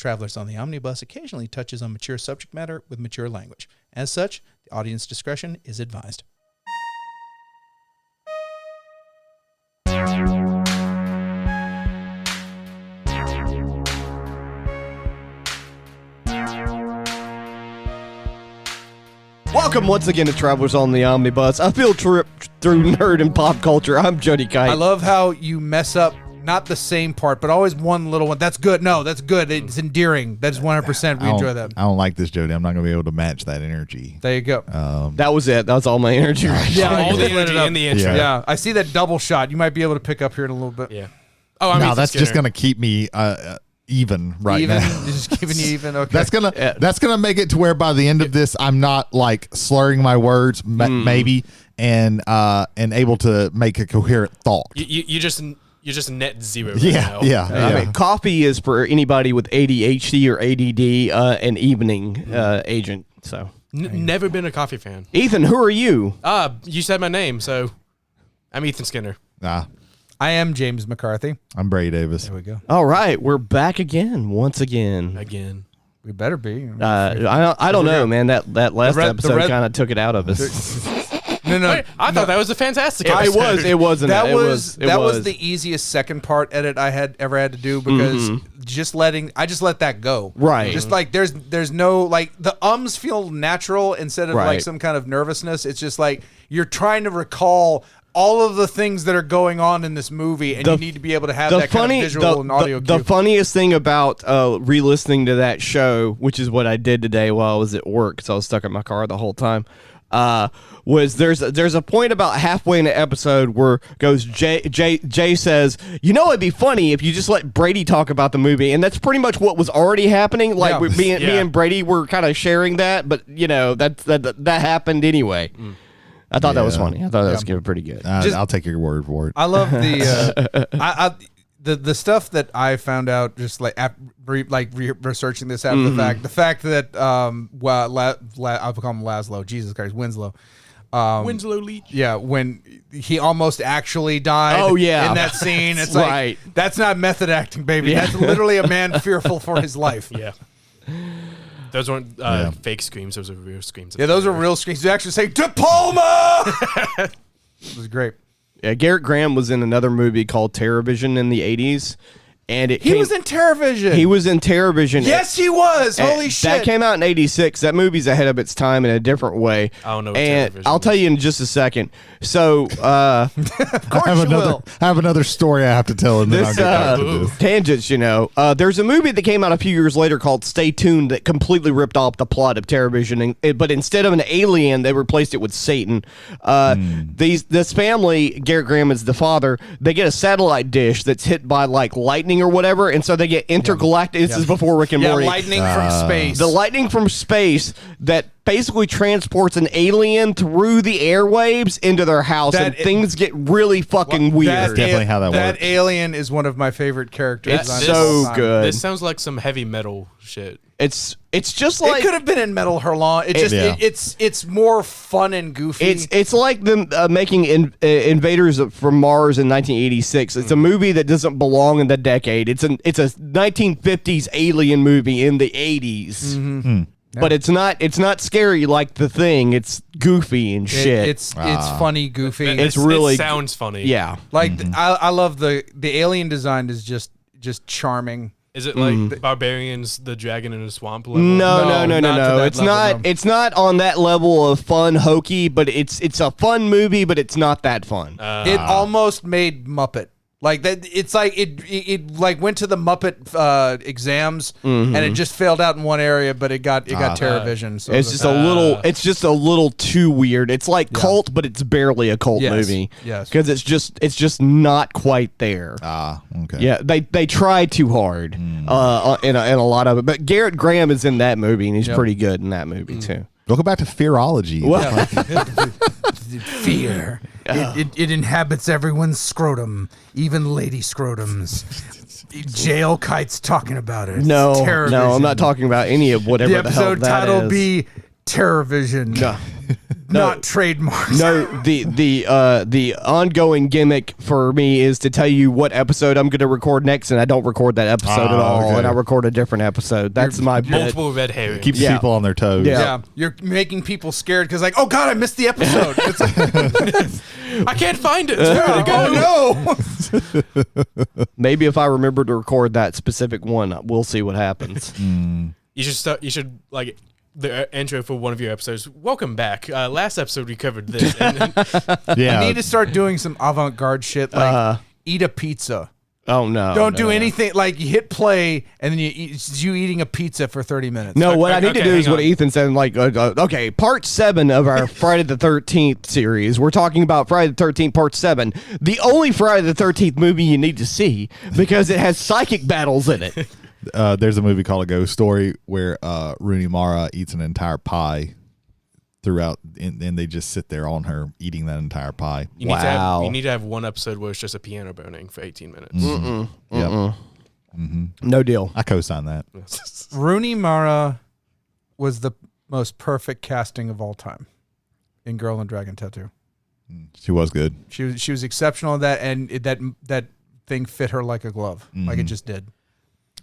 Travelers on the Omnibus occasionally touches on mature subject matter with mature language. As such, the audience discretion is advised. Welcome once again to Travelers on the Omnibus, a field trip through nerd and pop culture. I'm Jody Kite. I love how you mess up not the same part, but always one little one. That's good. No, that's good. It's endearing. That's 100%. We enjoy that. I don't like this, Jody. I'm not going to be able to match that energy. There you go. That was it. That was all my energy. Yeah, all the energy in the intro. Yeah, I see that double shot. You might be able to pick up here in a little bit. Yeah. Oh, I mean, no, that's just going to keep me even right now. Just keeping you even. Okay. That's gonna make it to where by the end of this, I'm not like slurring my words, maybe, and able to make a coherent thought. You're just net zero. Right Yeah, now. yeah. I mean, coffee is for anybody with ADHD or ADD, an evening agent. So, Never been a coffee fan. Ethan, who are you? You said my name, so I'm Ethan Skinner. I am James McCarthy. I'm Brady Davis. There we go. All right, we're back again, once again. We better be. I don't know, man. That last episode kind of took it out of us. No. I thought that was a fantastic It episode. wasn't. That was the easiest second part edit I had ever had to do because I just let that go. Right. Just like there's no like the ums feel natural instead of like Right. some kind of nervousness. It's just like you're trying to recall all of the things that are going on in this movie, and you need to be able to have that kind of visual and audio cue. The funniest thing about re-listening to that show, which is what I did today while I was at work, because I was stuck in my car the whole time, was there's a point about halfway in the episode where Jay says, you know, it'd be funny if you just let Brady talk about the movie, and that's pretty much what was already happening. Like me and Brady were kind of sharing that, but you know that happened anyway. I thought that was funny. I thought that was pretty good. I'll take your word for it. I love the the stuff that I found out just like researching this after the fact that I'll call him Laszlo. Jesus Christ, Winslow. Winslow Leach. Yeah, when he almost actually died. Oh, yeah. In that scene, it's right. like that's not method acting, baby. That's literally a man fearful for his life. Yeah. Those weren't fake screams. Those were real screams. Yeah, those are real screams. You actually say, Diploma! It was great. Yeah, Garrett Graham was in another movie called TerrorVision in the 80s. And he was in TerrorVision. He was in TerrorVision. Yes, he was. Holy shit. That came out in 86. That movie's ahead of its time in a different way. I don't know what And TerrorVision I'll tell you in just a second. So, of course I have another story I have to tell, and then I'll get back to this. Tangents, you know. There's a movie that came out a few years later called Stay Tuned that completely ripped off the plot of TerrorVision, but instead of an alien, they replaced it with Satan. This family, Garrett Graham is the father, they get a satellite dish that's hit by like lightning or whatever, and so they get intergalactic. This is before Rick and Morty. Lightning from space. The lightning from space that basically transports an alien through the airwaves into their house, and things get really fucking weird. That's definitely how that works. That alien is one of my favorite characters. It's so good. This sounds like some heavy metal shit. It's just like it could have been in Metal Hurlant. It's more fun and goofy. It's like them making Invaders from Mars in 1986. It's a movie that doesn't belong in the decade. It's a 1950s alien movie in the 80s. But it's not scary like The Thing. It's goofy and shit. It's funny, goofy. It sounds funny. Yeah. Like I love the alien design is just charming. Is it like Barbarians, the Dragon in a Swamp level? No. It's not on that level of fun, hokey, but it's a fun movie, but it's not that fun. It almost made Muppet. Like that, it's like it like went to the Muppet exams and it just failed out in one area, but it got TerrorVision. So it's just a little too weird. It's like cult, but it's barely a cult movie. Yes, because it's just not quite there. Okay. Yeah, they try too hard in a lot of it. But Garrett Graham is in that movie, and he's pretty good in that movie too. We'll go back to Fearology. Fear. It inhabits everyone's scrotum, even lady scrotums. Jail Kite's talking about it. No, TerrorVision. I'm not talking about any of whatever the the hell episode that title is. be TerrorVision. No. not trademarks. No, the ongoing gimmick for me is to tell you what episode I'm going to record next, and I don't record that episode at all, okay. and I record a different episode. That's my bit. Multiple red herrings. Keeps Yeah. people on their toes. Yeah. Yeah, you're making people scared because like, oh god, I missed the episode. It's like, I can't find it. Where'd it go? oh no. Maybe if I remember to record that specific one, we'll see what happens. You should start. You should like the intro for one of your episodes. Welcome back. Last episode we covered this. And then, Yeah. You need to start doing some avant-garde shit like eat a pizza. Oh no! Don't do anything like you hit play and then you eat. It's you eating a pizza for 30 minutes. No, what I need Okay, to do is hang what on. Ethan said. Like, okay, part 7 of our Friday the 13th series. We're talking about Friday the 13th, part 7. The only Friday the 13th movie you need to see because it has psychic battles in it. There's a movie called A Ghost Story where Rooney Mara eats an entire pie throughout, and they just sit there on her eating that entire pie. you need to have, Wow. you need to have one episode where it's just a piano boning for 18 minutes. Yep. No deal. I co-sign that. Rooney Mara was the most perfect casting of all time in Girl and Dragon Tattoo. She was good. She was exceptional at that, and that thing fit her like a glove, like it just did.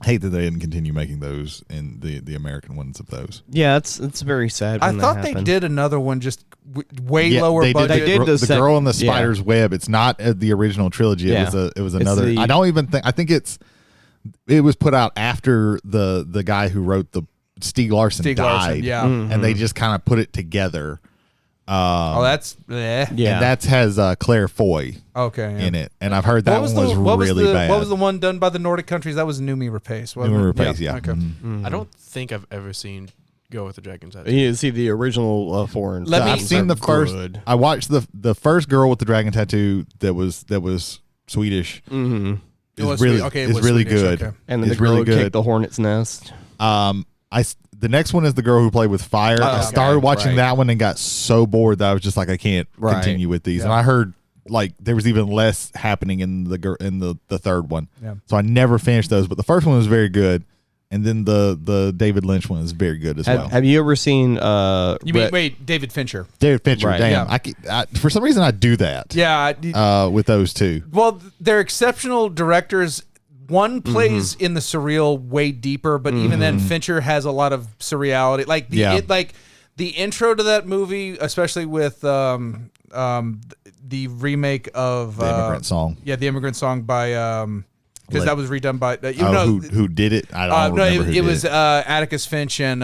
Hate that they didn't continue making those in the American ones of those. Yeah, it's very sad. I When thought that they happened. did another one just way Yeah, lower they budget. They did the the Girl in the yeah. Spider's Web. It's not the original trilogy. Yeah. It was another. the- I don't even think. I think it was put out after the guy who wrote the Stieg Larsson Stieg died. Larsson, yeah. And they just kind of put it together. Oh, that's Yeah. And that has Claire Foy okay. Yeah. in it, and I've heard that one was really bad. What was the one done by the Nordic countries? That was Numi Rapace. wasn't Numi it? Rapace, yeah. Okay. I don't think I've ever seen Go with the Dragon's Tattoo. You see the original foreign. Let me- I've seen the first. Good. I watched the first Girl with the Dragon Tattoo that was Swedish. Mm-hmm. It was really sweet. Okay, it is was really Swedish, good. okay. And then the It's girl really who kicked good. the hornet's nest. The next one is the girl who played with fire. I okay, started watching right. that one and got so bored that I was just like, I can't Right. continue with these. Yeah. And I heard like there was even less happening in the third one. Yeah. So I never finished those. But the first one was very good, and then the David Lynch one is very good as well. Have you ever seen? You mean wait, David Fincher? David Fincher, Right. damn, Yeah. I for some reason I do that. Yeah. With those two. Well, they're exceptional directors. One plays in the surreal way deeper, but even then, Fincher has a lot of surreality. Like the intro to that movie, especially with the remake of The Immigrant Song. Yeah, the Immigrant Song by because that was redone by Who did it? I don't no, remember who it did was it. Atticus Finch and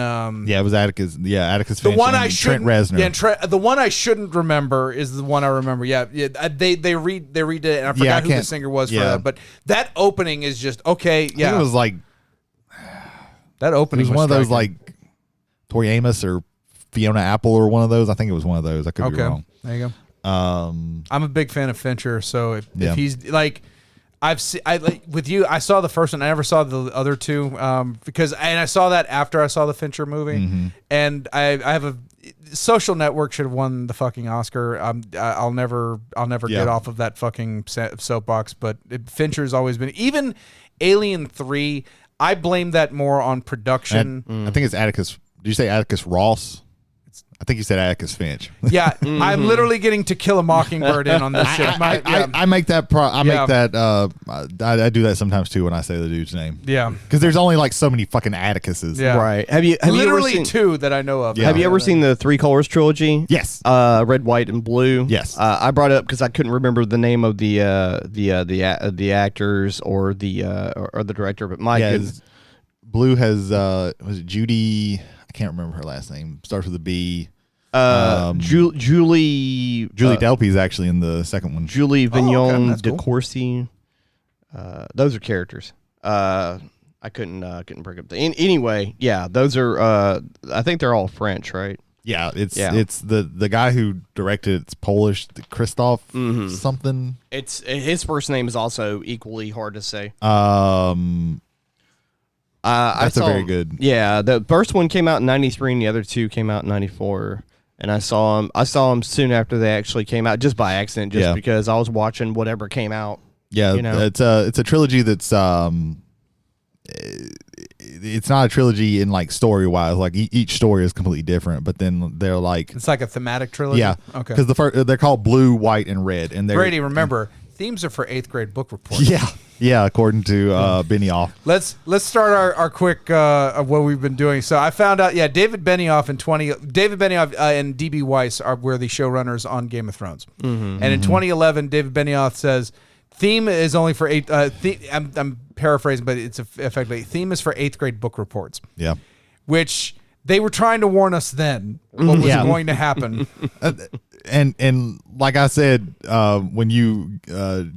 Yeah, it was Atticus. Yeah, Atticus the Finch one and I Trent shouldn't. Reznor. Yeah, the one I shouldn't remember is the one I remember. Yeah, they redid it, and I forgot who the singer was for that. But that opening is just okay. I think Yeah, it was like that it opening was one of those striking. like Tori Amos or Fiona Apple or one of those. I think it was one of those. I could be Okay, wrong. there you go. I'm a big fan of Fincher, so if he's like. With you. I saw the first one. I never saw the other two because I saw that after I saw the Fincher movie, and I have a Social Network should have won the fucking Oscar. I'll never get off of that fucking soapbox. But Fincher's always been even Alien 3. I blame that more on production. I think it's Atticus. Did you say Atticus Ross? I think you said Atticus Finch. Yeah, I'm literally getting To Kill a Mockingbird in on this shit. I make that. Make that. I do that sometimes too when I say the dude's name. Yeah, because there's only like so many fucking Atticuses. Yeah. Right. Have you literally ever seen, two that I know of. Yeah. Have you ever seen the Three Colors trilogy? Yes. Red, white, and blue. Yes. I brought it up because I couldn't remember the name of the actors or the director, but Mike is. Blue has was it Judy? I can't remember her last name. Starts with a B. Julie Delpy is actually in the second one. Julie Vignon that's de cool. Courcy. Those are characters. I couldn't bring up the anyway. Yeah, those are. I think they're all French, right? Yeah, it's the guy who directed. It's Polish, Christoph something. It's his first name is also equally hard to say. That's very good. Yeah, the first one came out in '93, and the other two came out in '94. And I saw them soon after they actually came out, just by accident, because I was watching whatever came out. Yeah, you know? it's a trilogy that's it's not a trilogy in like story wise. Like each story is completely different, but then they're like it's like a thematic trilogy. Yeah, okay. Because they're called Blue, White, and Red. And they're Brady, remember, themes are for 8th grade book reports. Yeah, according to Benioff. Let's start our quick of what we've been doing. So I found out, David Benioff and DB Weiss were the showrunners on Game of Thrones. And in 2011, David Benioff says theme is only for I'm paraphrasing, but it's effectively theme is for 8th grade book reports. Yeah, which they were trying to warn us then what was going to happen. And like I said, when you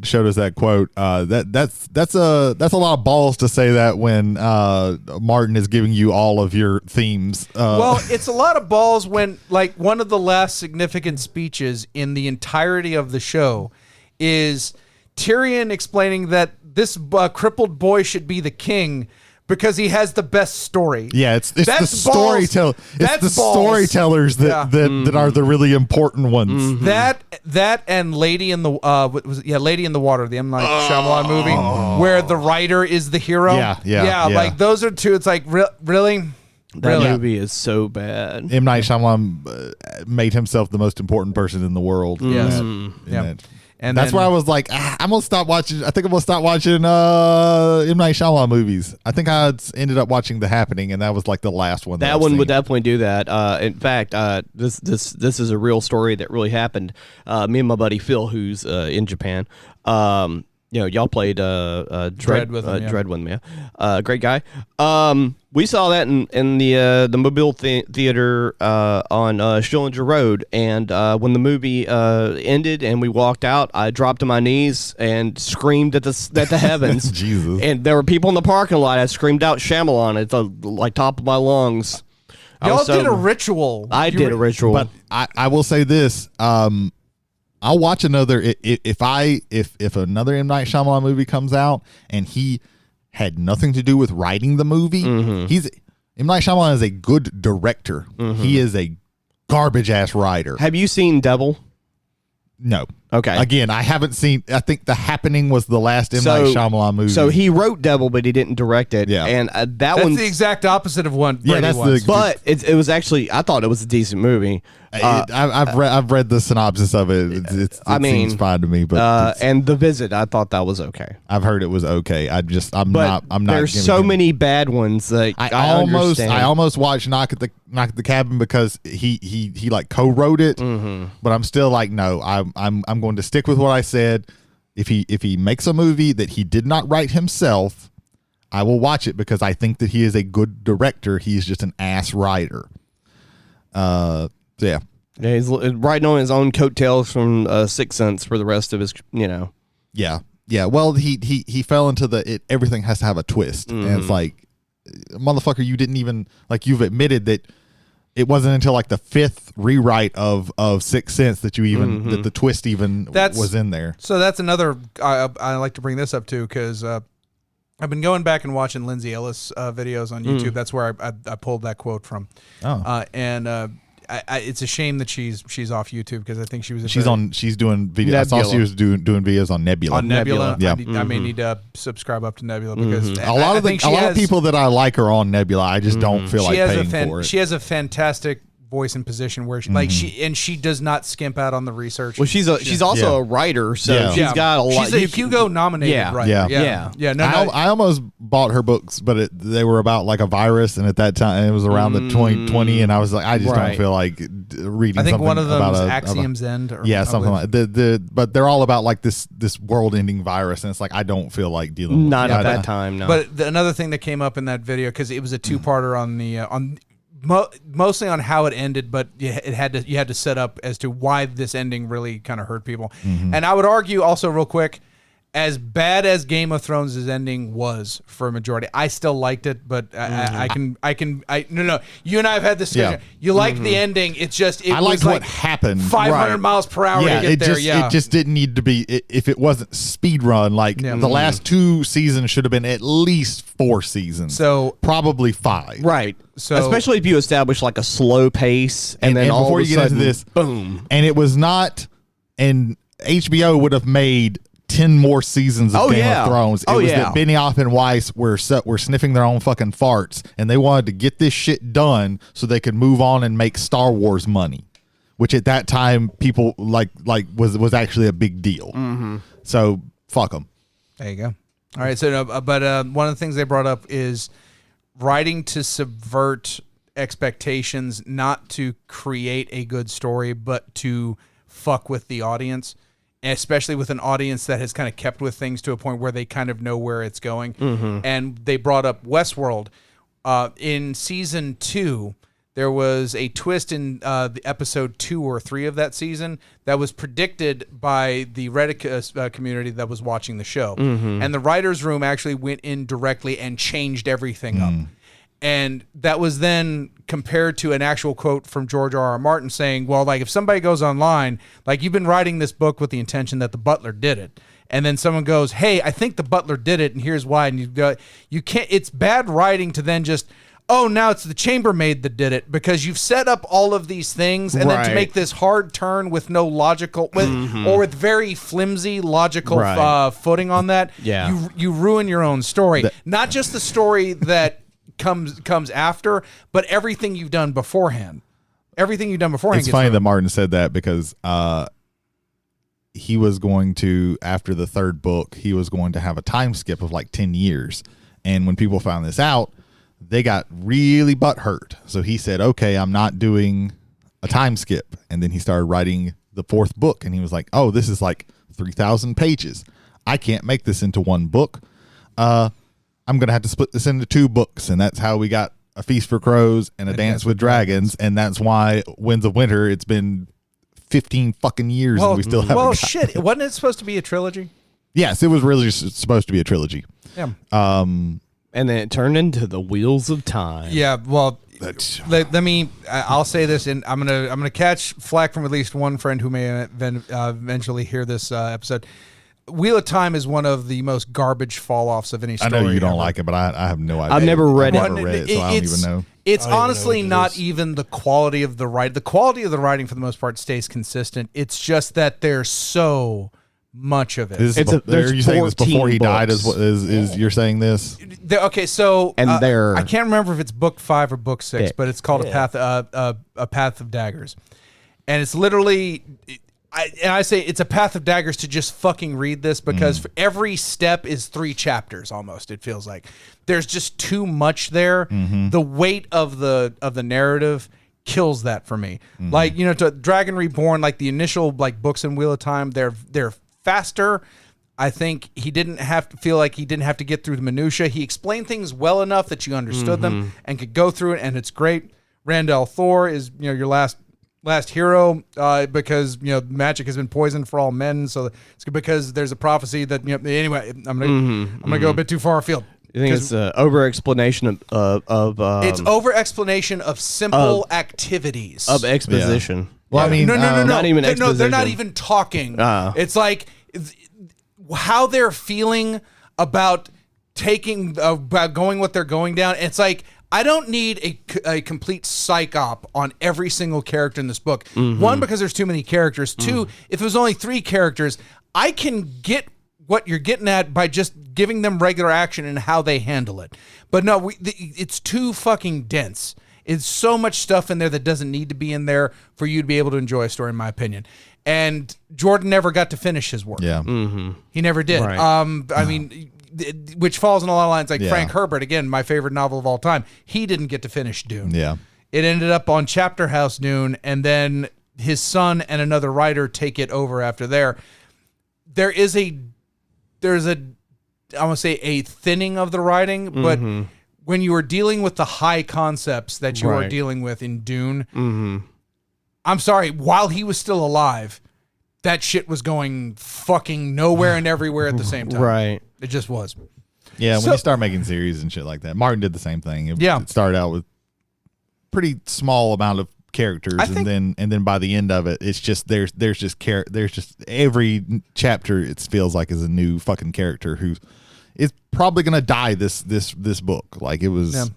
showed us that quote, that's a lot of balls to say that when Martin is giving you all of your themes. Well, it's a lot of balls when like one of the last significant speeches in the entirety of the show is Tyrion explaining that this crippled boy should be the king because he has the best story. Yeah, it's the storyteller. It's the storytellers that are the really important ones. That and Lady in the Lady in the Water, the M. Night Shyamalan movie, where the writer is the hero. Yeah. Like those are two. It's like really. That movie is so bad. M. Night Shyamalan made himself the most important person in the world. Yes. And that's where I was like, I'm gonna stop watching. I think I'm gonna stop watching M. Night Shyamalan movies. I think I ended up watching The Happening, and that was like the last one. That one would definitely do that. In fact, this is a real story that really happened. Me and my buddy Phil, who's in Japan. Y'all played Dread with him, great guy. We saw that in the Mobile Theater on Schillinger Road, and when the movie ended and we walked out, I dropped to my knees and screamed at the heavens. Jesus! And there were people in the parking lot. I screamed out Shyamalan at the top of my lungs. Y'all did a ritual. I did a ritual, but I will say this. I'll watch another if another M. Night Shyamalan movie comes out and he had nothing to do with writing the movie. M. Night Shyamalan is a good director. He is a garbage ass writer. Have you seen Devil? No. Okay. Again, I haven't seen. I think The Happening was the last M. Night Shyamalan movie. So he wrote Devil, but he didn't direct it. Yeah. And that's the exact opposite of one. Yeah, that's was. But it was actually. I thought it was a decent movie. I've read the synopsis of it. It seems fine to me. But and The Visit, I thought that was okay. I've heard it was okay. I'm not. There's so many bad ones. Like I almost watched Knock at the Cabin because he like co-wrote it. But I'm still like, no. I'm going to stick with what I said. If he makes a movie that he did not write himself, I will watch it because I think that he is a good director. He's just an ass writer. Yeah, he's riding on his own coattails from Sixth Sense for the rest of his, Yeah. Well, he fell into everything has to have a twist, and it's like, motherfucker, you didn't even you've admitted that it wasn't until like the 5th rewrite of Sixth Sense that you even that the twist was in there. So that's another. I like to bring this up too because I've been going back and watching Lindsay Ellis videos on YouTube. That's where I pulled that quote from. It's a shame that she's off YouTube because I think she was. She's doing videos. I saw she was doing videos on Nebula. On Nebula, yeah. I may need to subscribe up to Nebula because a lot of people that I like are on Nebula. I just don't feel like paying for it. She has a fantastic voice and position where she does not skimp out on the research. Well, she's also a writer, so she's got a lot. She's a Hugo nominated writer. Yeah. I almost bought her books, but they were about like a virus, and at that time it was around the 2020, and I was like, I just don't feel like reading. I think something one of them about was Axiom's End. Something like but they're all about like this world-ending virus, and it's like I don't feel like dealing with not at that time. No. But another thing that came up in that video because it was a two-parter on the mostly on how it ended, but you had to set up as to why this ending really kind of hurt people. And I would argue also real quick, as bad as Game of Thrones' ending was for a majority, I still liked it, but no, you and I have had this discussion. You liked the ending. It's just I liked what happened. 500 miles per hour to get there. It just didn't need to be. If it wasn't speed run, the last 2 seasons should have been at least 4 seasons. So probably 5. Right. So especially if you establish like a slow pace, and then before all you get into this, boom. And it was not. And HBO would have made 10 more seasons of Game of Thrones. It was that Benioff and Weiss were sniffing their own fucking farts, and they wanted to get this shit done so they could move on and make Star Wars money, which at that time people was actually a big deal. So fuck them. There you go. All right. So, but one of the things they brought up is writing to subvert expectations, not to create a good story, but to fuck with the audience. Especially with an audience that has kind of kept with things to a point where they kind of know where it's going. And they brought up Westworld. In season 2, there was a twist in the episode 2 or 3 of that season that was predicted by the Reddit community that was watching the show. And the writer's room actually went in directly and changed everything up. And that was then compared to an actual quote from George R.R. Martin saying, well, like if somebody goes online, like you've been writing this book with the intention that the butler did it. And then someone goes, hey, I think the butler did it. And here's why. And you can't, it's bad writing to then just, oh, now it's the chambermaid that did it, because you've set up all of these things and then to make this hard turn with no logical or with very flimsy logical footing on that. You ruin your own story. Not just the story that comes after, but everything you've done beforehand. Everything you've done beforehand. It's funny that Martin said that because he was going to, after the third book, he was going to have a time skip of like 10 years. And when people found this out, they got really butthurt. So he said, okay, I'm not doing a time skip. And then he started writing the fourth book. And he was like, oh, this is like 3,000 pages. I can't make this into one book. I'm going to have to split this into 2 books. And that's how we got A Feast for Crows and A Dance with Dragons. And that's why Winds of Winter, it's been 15 fucking years and we still haven't got shit. Wasn't it supposed to be a trilogy? Yes, it was really supposed to be a trilogy. Yeah. And then it turned into the Wheels of Time. Yeah, well, let me, I'll say this, and I'm gonna catch flack from at least one friend who may eventually hear this episode. Wheel of Time is one of the most garbage fall-offs of any story. I know you don't like it, but I have no idea. I've never read it. So I don't even know. It's honestly not even the quality of the writing. The quality of the writing, for the most part, stays consistent. It's just that there's so much of it. Are you saying this before he died? Is you're saying this? Okay, so and I can't remember if it's book 5 or book 6, but it's called a Path of Daggers, and it's literally. I say it's a Path of Daggers to just fucking read this, because for every step is 3 chapters almost. It feels like there's just too much there. The weight of the narrative kills that for me. Like, you know, to Dragon Reborn, like the initial like books in Wheel of Time, they're faster. I think he didn't have to feel like he didn't have to get through the minutia. He explained things well enough that you understood them and could go through it, and it's great. Randall Thor is, you know, your last hero, because, you know, magic has been poisoned for all men, so it's because there's a prophecy that, you know, anyway, I'm gonna go a bit too far afield. You think it's an over explanation of it's over explanation of simple activities of exposition. Yeah. Well, I mean, no, not even exposition. No, they're not even talking. It's like how they're feeling about going what they're going down. It's like, I don't need a complete psych op on every single character in this book. One, because there's too many characters. 2, if it was only 3 characters, I can get what you're getting at by just giving them regular action and how they handle it. But no, it's too fucking dense. It's so much stuff in there that doesn't need to be in there for you to be able to enjoy a story, in my opinion. And Jordan never got to finish his work. Yeah. He never did. Right. I mean, which falls in a lot of lines, like Frank Herbert, again, my favorite novel of all time. He didn't get to finish Dune. Yeah. It ended up on Chapter House Dune, and then his son and another writer take it over after there. There's a I want to say a thinning of the writing, but when you are dealing with the high concepts that you are dealing with in Dune, I'm sorry, while he was still alive, that shit was going fucking nowhere and everywhere at the same time. Right. It just was. Yeah, when you start making series and shit like that. Martin did the same thing. It started out with pretty small amount of characters, and then by the end of it, it's just there's just every chapter it feels like is a new fucking character who is probably gonna die this book. Like it was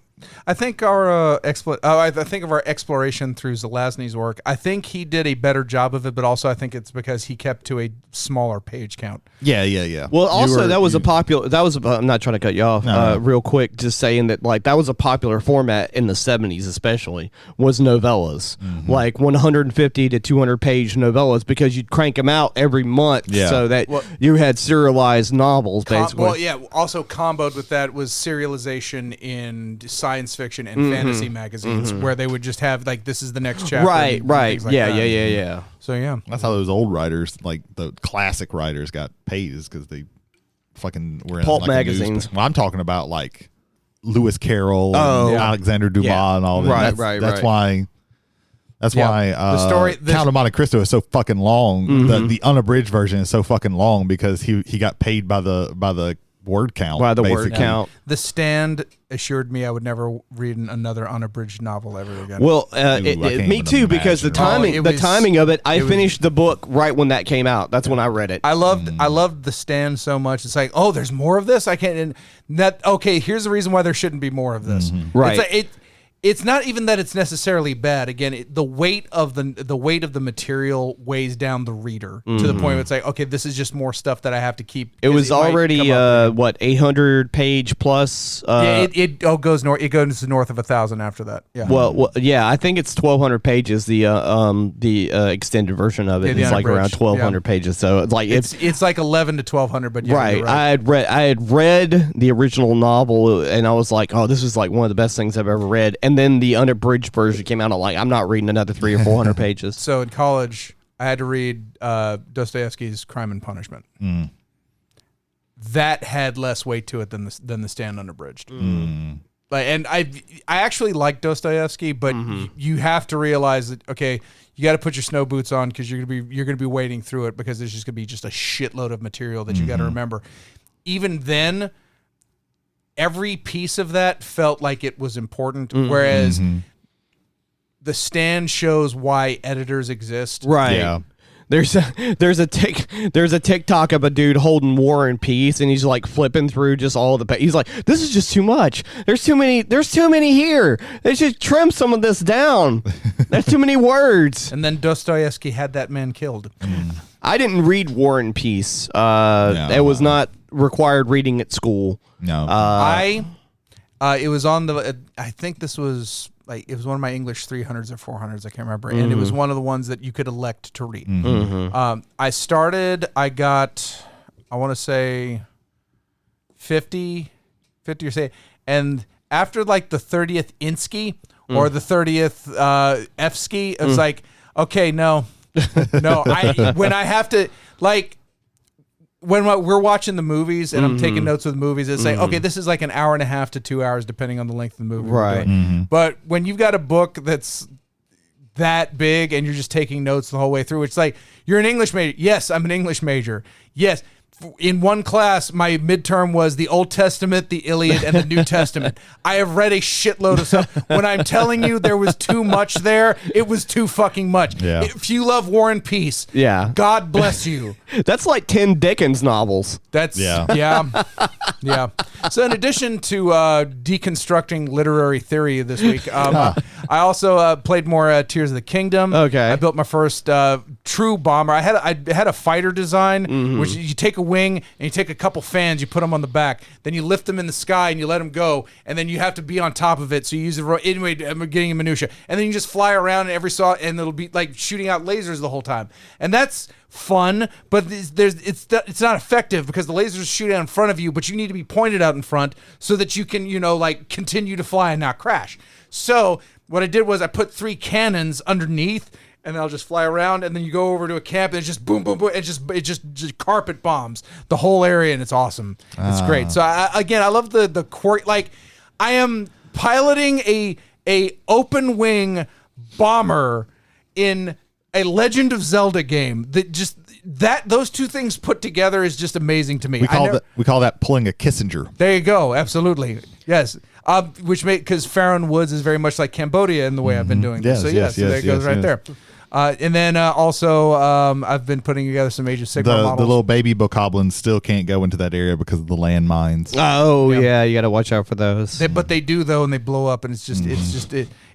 I think our I think of our exploration through Zelazny's work. I think he did a better job of it, but also I think it's because he kept to a smaller page count. Yeah. Well, also I'm not trying to cut you off. Real quick, just saying that like that was a popular format in the 70s, especially was novellas, like 150 to 200 page novellas, because you'd crank them out every month, so that you had serialized novels. Basically, Also comboed with that was serialization in science fiction and fantasy magazines, where they would just have like, this is the next chapter. Right. Like Yeah. So yeah, that's how those old writers, like the classic writers, got paid, is because they fucking were in pulp like magazines. Well, I'm talking about like Lewis Carroll and Alexander Dumas and all that. That's why. That's why the story, Count of Monte Cristo is so fucking long. The unabridged version is so fucking long because he got paid by the word count. By the word count. The Stand assured me I would never read another unabridged novel ever again. Well, me too, because the timing of it, I finished the book right when that came out. That's when I read it. I loved The Stand so much. It's like, oh, there's more of this. I can't. And that okay. Here's the reason why there shouldn't be more of this. Right. It's like, it's not even that it's necessarily bad. Again, the weight of the material weighs down the reader to the point where it's like, okay, this is just more stuff that I have to keep. It was already 800 page plus. It goes north. It goes north of 1,000 after that. Yeah. Well, yeah, I think it's 1,200 pages. The extended version of it is like around 1,200 pages. So it's like it's like 11 to 1,200. But yeah, right. Right. I had read the original novel, and I was like, oh, this is like one of the best things I've ever read. And then the unabridged version came out. I'm not reading another 300 or 400 pages. So in college, I had to read Dostoevsky's Crime and Punishment. That had less weight to it than the Stand unabridged. Like, and I actually like Dostoevsky, but you have to realize that okay, you got to put your snow boots on because you're gonna be wading through it because there's just gonna be just a shitload of material that you got to remember. Even then, every piece of that felt like it was important, whereas The Stand shows why editors exist. Right. Yeah. There's a TikTok of a dude holding War and Peace, and he's like flipping through just all the. He's like, this is just too much. There's too many here. They should trim some of this down. There's too many words. And then Dostoevsky had that man killed. I didn't read War and Peace. It was not required reading at school. No. It was on the. I think this was like it was one of my English 300s or 400s. I can't remember, and it was one of the ones that you could elect to read. I got, I want to say, 50 or say, and after like the 30th Insky or the 30th Fsky, it was like, okay, no. When I have to like. When we're watching the movies and I'm taking notes of the movies, it's like, okay, this is like an hour and a half to 2 hours, depending on the length of the movie. Right. But when you've got a book that's that big and you're just taking notes the whole way through, it's like, you're an English major. Yes, I'm an English major. Yes. In one class, my midterm was the Old Testament, the Iliad, and the New Testament. I have read a shitload of stuff. When I'm telling you there was too much there, it was too fucking much. Yeah. If you love War and Peace, God bless you. That's like 10 Dickens novels. That's yeah. So in addition to deconstructing literary theory this week, I also played more Tears of the Kingdom. Okay. I built my first true bomber. I had a fighter design, which you take a wing and you take a couple fans, you put them on the back, then you lift them in the sky and you let them go, and then you have to be on top of it. So you use the anyway. I'm getting in minutia, and then you just fly around and it'll be like shooting out lasers the whole time, and that's fun, but it's not effective because the lasers shoot out in front of you, but you need to be pointed out in front so that you can like continue to fly and not crash. So what I did was I put 3 cannons underneath, and I'll just fly around, and then you go over to a camp, and it's just boom, boom, boom, it just carpet bombs the whole area, and it's awesome. It's great. So I love the quirk. Like, I am piloting a open wing bomber in a Legend of Zelda game that those two things put together is just amazing to me. We call that pulling a Kissinger. There you go. Absolutely. Yes. Which because Farron Woods is very much like Cambodia in the way I've been doing this. Yes, So there it goes right there. And then also, I've been putting together some Age of Sigmar models. The little baby bokoblins still can't go into that area because of the landmines. Oh yeah, you got to watch out for those. But they do though, and they blow up, and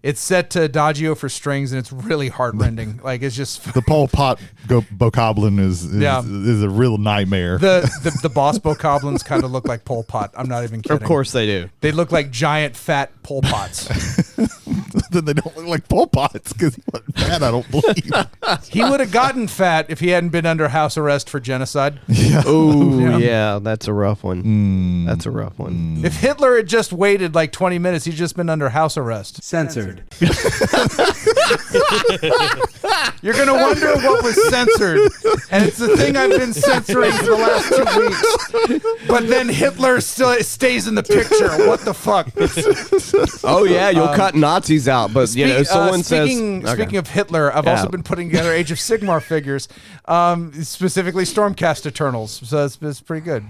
it's set to Adagio for strings, and it's really heartrending. Like it's just the Pol Pot bokoblin is a real nightmare. The boss bokoblins kind of look like Pol Pot. I'm not even kidding. Of course they do. They look like giant fat Pol Pots. Then they don't look like Pol Pots because he wasn't fat, I don't believe. He would have gotten fat if he hadn't been under house arrest for genocide. Yeah. Oh yeah, that's a rough one. That's a rough one. If Hitler had just waited like 20 minutes, he'd just been under house arrest. Censored. You're going to wonder what was censored. And it's the thing I've been censoring for the last 2 weeks. But then Hitler still stays in the picture. What the fuck? Oh yeah, you'll cut Nazis out, but someone speaking of Hitler, I've also been putting together Age of Sigmar figures, specifically Stormcast Eternals. So it's pretty good.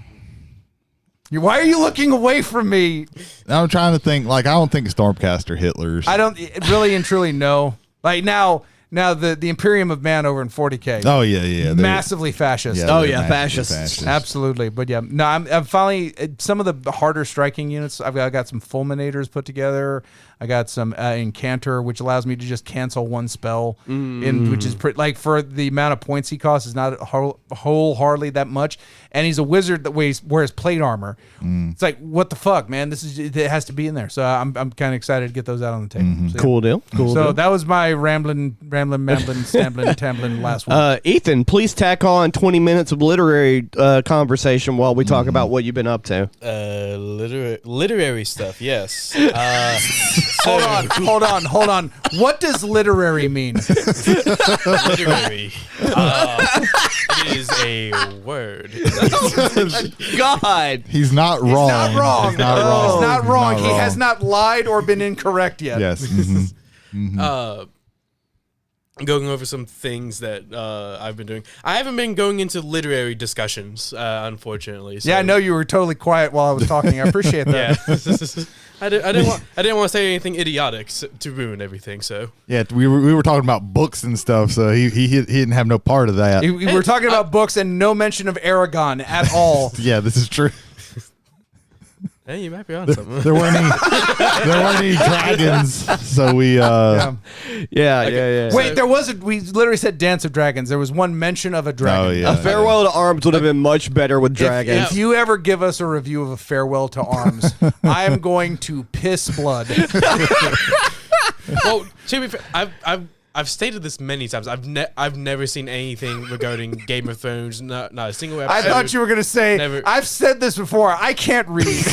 Why are you looking away from me? I'm trying to think. Like, I don't think Stormcast are Hitler's. I don't really and truly know. Like now the Imperium of Man over in 40K. Oh yeah. Massively fascist. Fascists. Absolutely. But yeah, no, I'm finally some of the harder striking units. I got some Fulminators put together. I got some Incanter, which allows me to just cancel one spell, which is like for the amount of points he costs is not wholeheartedly that much. And he's a wizard that wears plate armor. It's like, what the fuck, man? It has to be in there. So I'm kind of excited to get those out on the table. So, Cool deal. So that was my rambling, stambling, tambling last week. Ethan, please tack on 20 minutes of literary conversation while we talk about what you've been up to. Literary stuff, yes. Hold on. What does literary mean? Literary. It is a word. God. He's not wrong. He's not wrong. He's not wrong. He has not lied or been incorrect yet. Yes. Going over some things that I've been doing. I haven't been going into literary discussions, unfortunately. So. Yeah, I know you were totally quiet while I was talking. I appreciate that. Yeah. I didn't want to say anything idiotic to ruin everything. So yeah, we were talking about books and stuff, so he didn't have no part of that. We were talking about books and no mention of Aragon at all. Yeah, this is true. Hey, you might be on something. There weren't any dragons, so we Yeah. Wait, we literally said Dance of Dragons. There was one mention of a dragon. Oh, yeah. A Farewell to Arms would have been much better with dragons. If you ever give us a review of a Farewell to Arms, I am going to piss blood. Well, to be fair, I've stated this many times. I've never seen anything regarding Game of Thrones. Not a single episode. I thought you were going to say, I've said this before. I can't read.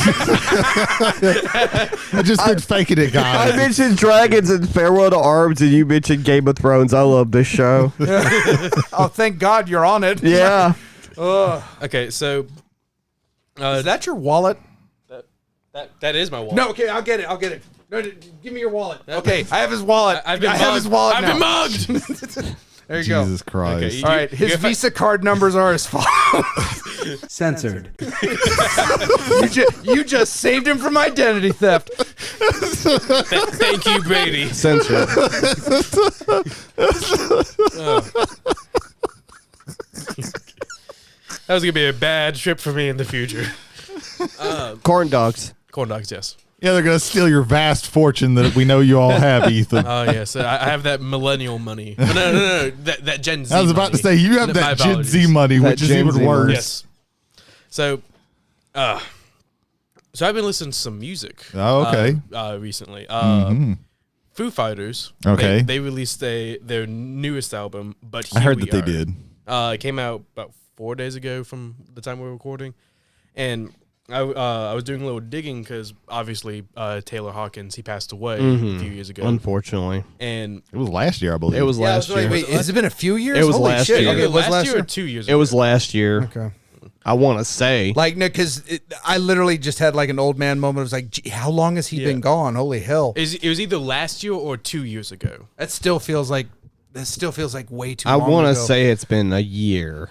I just been faking it, guys. I mentioned dragons and Farewell to Arms, and you mentioned Game of Thrones. I love this show. Oh, thank God you're on it. Yeah. Okay, so is that your wallet? That is my wallet. No, okay, I'll get it. No, give me your wallet. Okay, I have his wallet. I've been mugged. There you go. Jesus Christ. Okay, All right, his Visa card numbers are as follows. Censored. You just saved him from identity theft. Thank you, Brady. Censored. That was gonna be a bad trip for me in the future. Corn dogs. Corn dogs, yes. Yeah, they're gonna steal your vast fortune that we know you all have, Ethan. Oh yes, I have that millennial money. No, that Gen Z. I was about to say you have that Gen Z money, which is even worse. Yes. So I've been listening to some music. Oh, okay. Recently, Foo Fighters. Okay. They released their newest album, but I heard that they did. It came out about 4 days ago from the time we were recording, and I was doing a little digging because obviously Taylor Hawkins, he passed away a few years ago, unfortunately, and it was last year, I believe. It was last year. Wait, has it been a few years? It was Holy last shit. year. Okay, it was last year or 2 years ago? It was last year. Okay. I want to say. Like, no, because I literally just had like an old man moment. I was like, gee, how long has he been gone? Holy hell. It was either last year or 2 years ago. That still feels like way too long I want to ago. say it's been a year.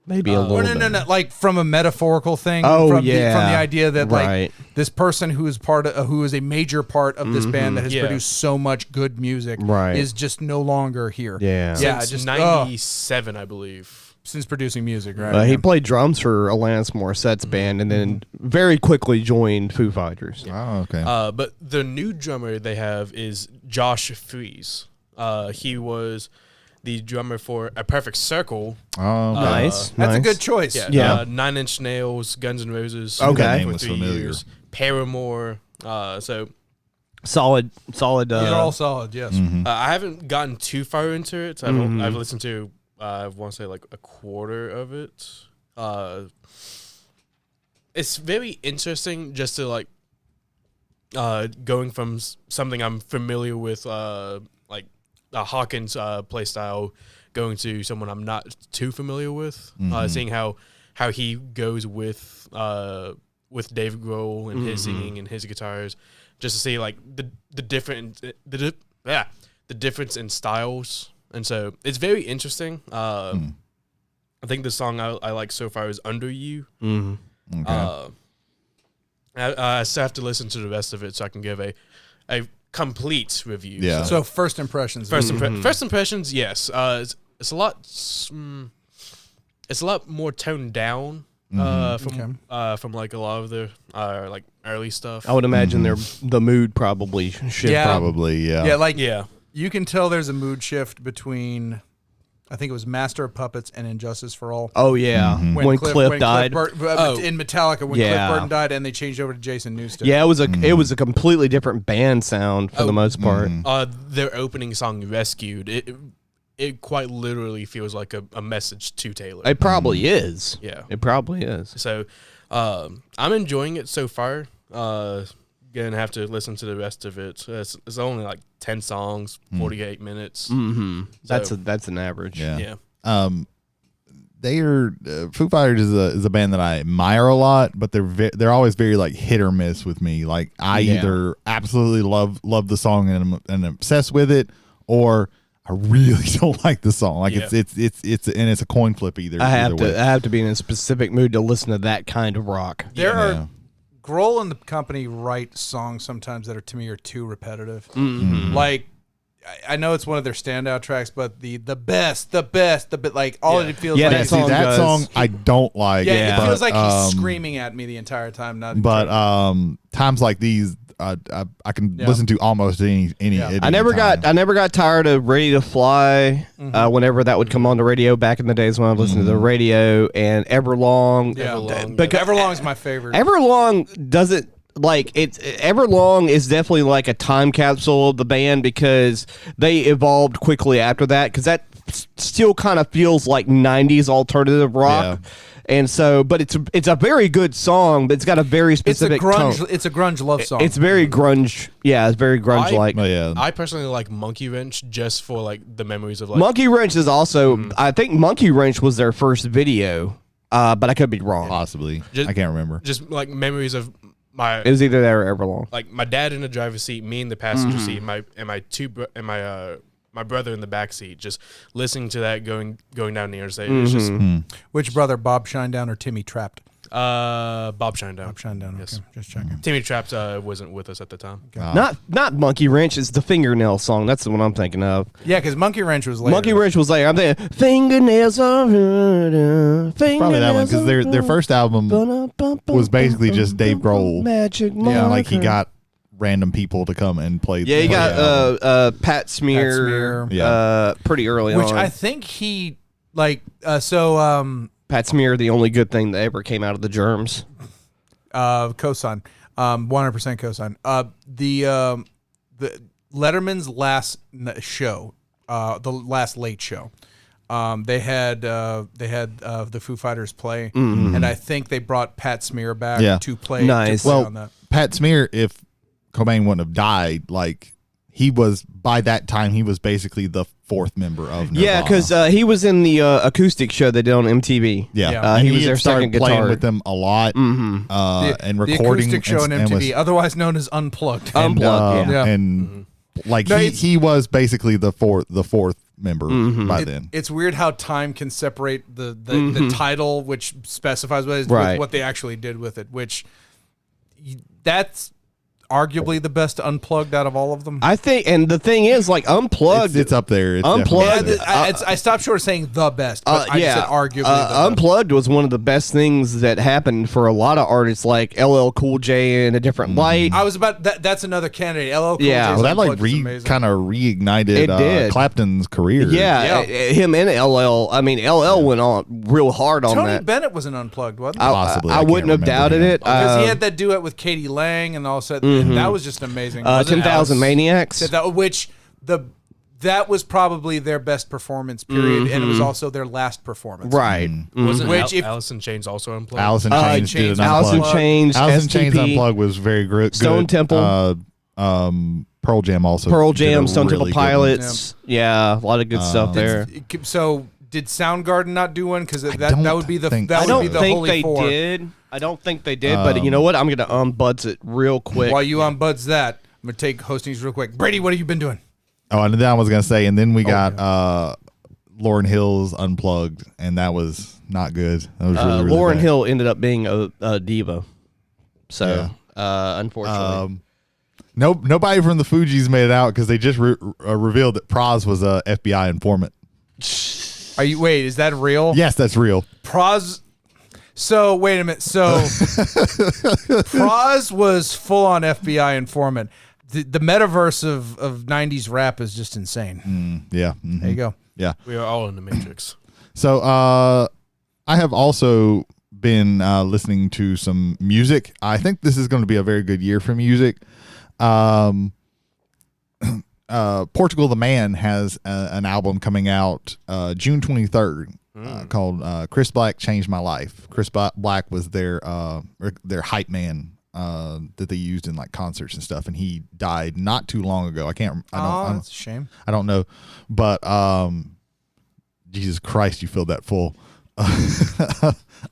Maybe a little bit. No, like from a metaphorical thing. Oh, from yeah. from the idea that Right. like this person who is who is a major part of this band that has produced so much good music Right. is just no longer here. Yeah. Yeah, Since just 97, I believe. since producing music, right? He played drums for Alanis Morissette's band and then very quickly joined Foo Fighters. Oh, okay. But the new drummer they have is Josh Freese. He was the drummer for A Perfect Circle. Oh, okay. Nice. That's a good choice. Yeah. 9 Inch Nails, Guns N' Roses. Okay. That name for was 3 familiar. years. Paramore. So Solid. These are all solid. Yes. I haven't gotten too far into it. I've listened to I want to say like a quarter of it. It's very interesting just to like going from something I'm familiar with, like Hawkins' play style, going to someone I'm not too familiar with. Seeing how he goes with Dave Grohl and his singing and his guitars, just to see like the difference in styles, and so it's very interesting. I think the song I like so far is Under You. Okay. I still have to listen to the rest of it so I can give a complete review. Yeah. So first impressions. First impressions, yes. It's a lot. It's a lot more toned down from like a lot of the like early stuff. I would imagine the mood probably should. Yeah. Probably, yeah. Yeah, like Yeah. you can tell there's a mood shift between, I think it was Master of Puppets and Injustice for All. Oh yeah, when Cliff died. In Metallica when Yeah. Cliff Burton died and they changed over to Jason Newsted. Yeah, it was a completely different band sound for the most part. Their opening song "Rescued" it quite literally feels like a message to Taylor. It probably is. Yeah. It probably is. So I'm enjoying it so far. Gonna have to listen to the rest of it. It's only like 10 songs, 48 minutes. Mm-hmm. So- That's an average. Yeah. Yeah. They are Foo Fighters is a band that I admire a lot, but they're always very like hit or miss with me. Like I either absolutely love the song and I'm obsessed with it, or I really don't like the song. Like it's a coin flip either. I either way. have to be in a specific mood to listen to that kind of rock. There are Grohl and the company write songs sometimes that are to me are too repetitive. Like I know it's one of their standout tracks, but the best, like all it feels Yeah, like. that song I don't like. Yeah, it feels but, like he's screaming at me the entire time. Times like these, I can listen to almost any. I never got tired of Ready to Fly. Whenever that would come on the radio back in the days when I listened to the radio, and Everlong. Yeah, Because Everlong is my favorite. Everlong doesn't. Like Everlong is definitely like a time capsule of the band because they evolved quickly after that, because that still kind of feels like 90s alternative rock. Yeah. And so, but it's a very good song, but it's got a very specific tone. It's a grunge love song. It's very grunge. Yeah, it's very grunge like. I personally like Monkey Wrench just for like the memories of like Monkey Wrench is also. I think Monkey Wrench was their first video, but I could be wrong. Possibly. Just- I can't remember. just like memories of It was either that or Everlong. like my dad in the driver's seat, me in the passenger seat, my brother in the back seat, just listening to that going down the interstate. It was just Which brother, Bob Shinedown or Timmy Trapped? Bob Shinedown. Bob Shinedown. Yes. Okay, just checking. Timmy Trapped wasn't with us at the time. Not Monkey Wrench. It's the Fingernail song. That's the one I'm thinking of. Yeah, because Monkey Wrench was later. Monkey Wrench was later. I'm thinking fingernails are Probably that one, because their first album was basically just Dave Grohl. Magic Yeah, like he got random people to come and play. Yeah, he got Pat Smear. Pat Smear. Pretty early on. Which I think he like. Pat Smear, the only good thing that ever came out of the Germs. Cosign, 100% cosign. The Letterman's last show, the last late show. They had the Foo Fighters play, and I think they brought Pat Smear back to play. Nice. To play Well, on that. Pat Smear, if Cobain wouldn't have died, like he was by that time, he was basically the fourth member of Nirvana. Yeah, because he was in the acoustic show they did on MTV. Yeah, he and was their had started second playing guitar. with them a lot, and The recording acoustic show on and MTV, was- otherwise known as Unplugged. Unplugged, yeah. Yeah. and like No, he was basically the fourth member by then. It's weird how time can separate the title, which specifies what it is, Right. with what they actually did with it, which that's arguably the best Unplugged out of all of them. I think, and the thing is, like, Unplugged, It's up there. It's Unplugged. definitely up there. I stopped short of saying the best, but I just said arguably the best. Unplugged was one of the best things that happened for a lot of artists, like LL Cool J in a different light. I was about that's another candidate. LL Cool Yeah. J's Well, that like Unplugged is amazing. kind of reignited It did. Clapton's career. Yeah, him and LL. I mean, LL went on real hard on Tony that. Bennett was an Unplugged, wasn't he? Possibly. I I wouldn't have can't remember doubted him. it. Because he had that duet with Katie Lang, and all of a sudden that was just amazing. Wasn't 10,000 Alice- Maniacs. That was probably their best performance period, and it was also their last performance. Right. Wasn't Which if- Alice in Chains also unplugged? Alice in Chains did an Alice in Unplugged. Chains. Alice in Chains STP, Unplugged was very good. Stone Temple. Pearl Jam also. Pearl did a Jam, Stone really Temple good one. Pilots. Yeah, a lot of good stuff there. So did Soundgarden not do one? Because that don't would be the think that I would don't be the think holy they four. did. I don't think they did. But you know what? I'm gonna unbuds it real quick. While you unbuds that, I'm gonna take hostings real quick. Brady, what have you been doing? Oh, and then I was gonna say, and then we got Lauryn Hill's Unplugged, and that was not good. That was really, really Lauryn bad. Hill ended up being a diva. So unfortunately. Nobody from the Fugees made it out because they just revealed that Praz was a FBI informant. Wait, is that real? Yes, that's real. Praz. So wait a minute. So Praz was full on FBI informant. The metaverse of 90s rap is just insane. Yeah. There you go. Yeah. We are all in the Matrix. So I have also been listening to some music. I think this is going to be a very good year for music. Portugal the Man has an album coming out June 23rd called Chris Black Changed My Life. Chris Black was their hype man that they used in like concerts and stuff, and he died not too long ago. That's a shame. I don't know, but Jesus Christ, you filled that full.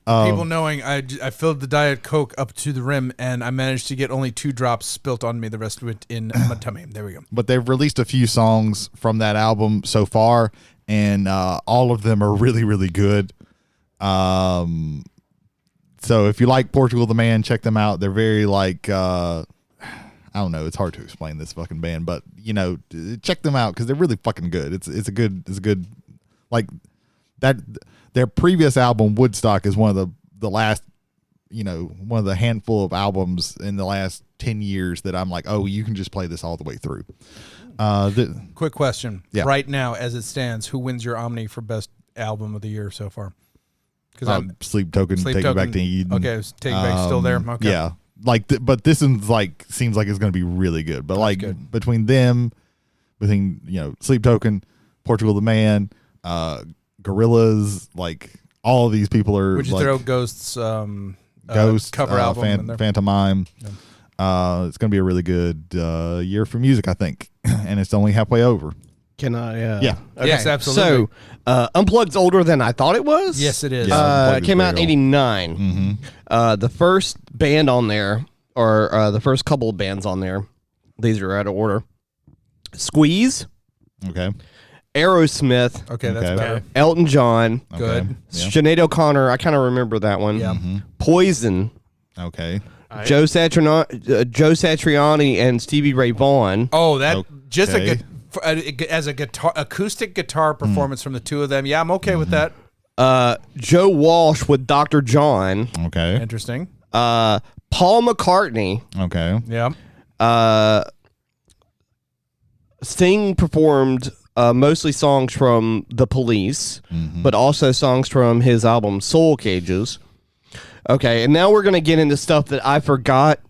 People knowing I filled the Diet Coke up to the rim, and I managed to get only 2 drops spilt on me, the rest of it in my tummy. There we go. But they've released a few songs from that album so far, and all of them are really, really good. So if you like Portugal the Man, check them out. They're very like I don't know. It's hard to explain this fucking band, but check them out because they're really fucking good. It's a good like that. Their previous album Woodstock is one of the last, one of the handful of albums in the last 10 years that I'm like, oh, you can just play this all the way through. Quick question. Yeah. Right now, as it stands, who wins your Omni for best album of the year so far? Because Sleep Token, Take Me Back to Eden. Okay, Take Me Back still there. Okay. Yeah, but this one's like seems like it's going to be really good. But like good. between Sleep Token, Portugal the Man, Gorillaz, like all of these people are. Would you like, throw Ghosts? Ghost cover album in there? Pantomime. Yeah. It's going to be a really good year for music, I think, and it's only halfway over. Can I? Yeah. Okay. Yes, absolutely. So, Unplugged's older than I thought it was. Yes, it is. Yeah. It came out in Very old. '89. The first band on there, or the first couple of bands on there, these are out of order. Squeeze, Okay. that's Aerosmith, Okay. better. Elton John, Good. Okay. Yeah. Sinead O'Connor. I kind of remember that one. Yeah. Poison, Okay. Joe Satriani, and Stevie Ray Vaughan. Oh, that just Okay. as a guitar acoustic guitar performance from the two of them. Yeah, I'm okay with that. Joe Walsh with Dr. John. Okay. Interesting. Paul McCartney. Okay. Yeah. Sting performed mostly songs from The Police, but also songs from his album Soul Cages. Okay, and now we're going to get into stuff that I forgot.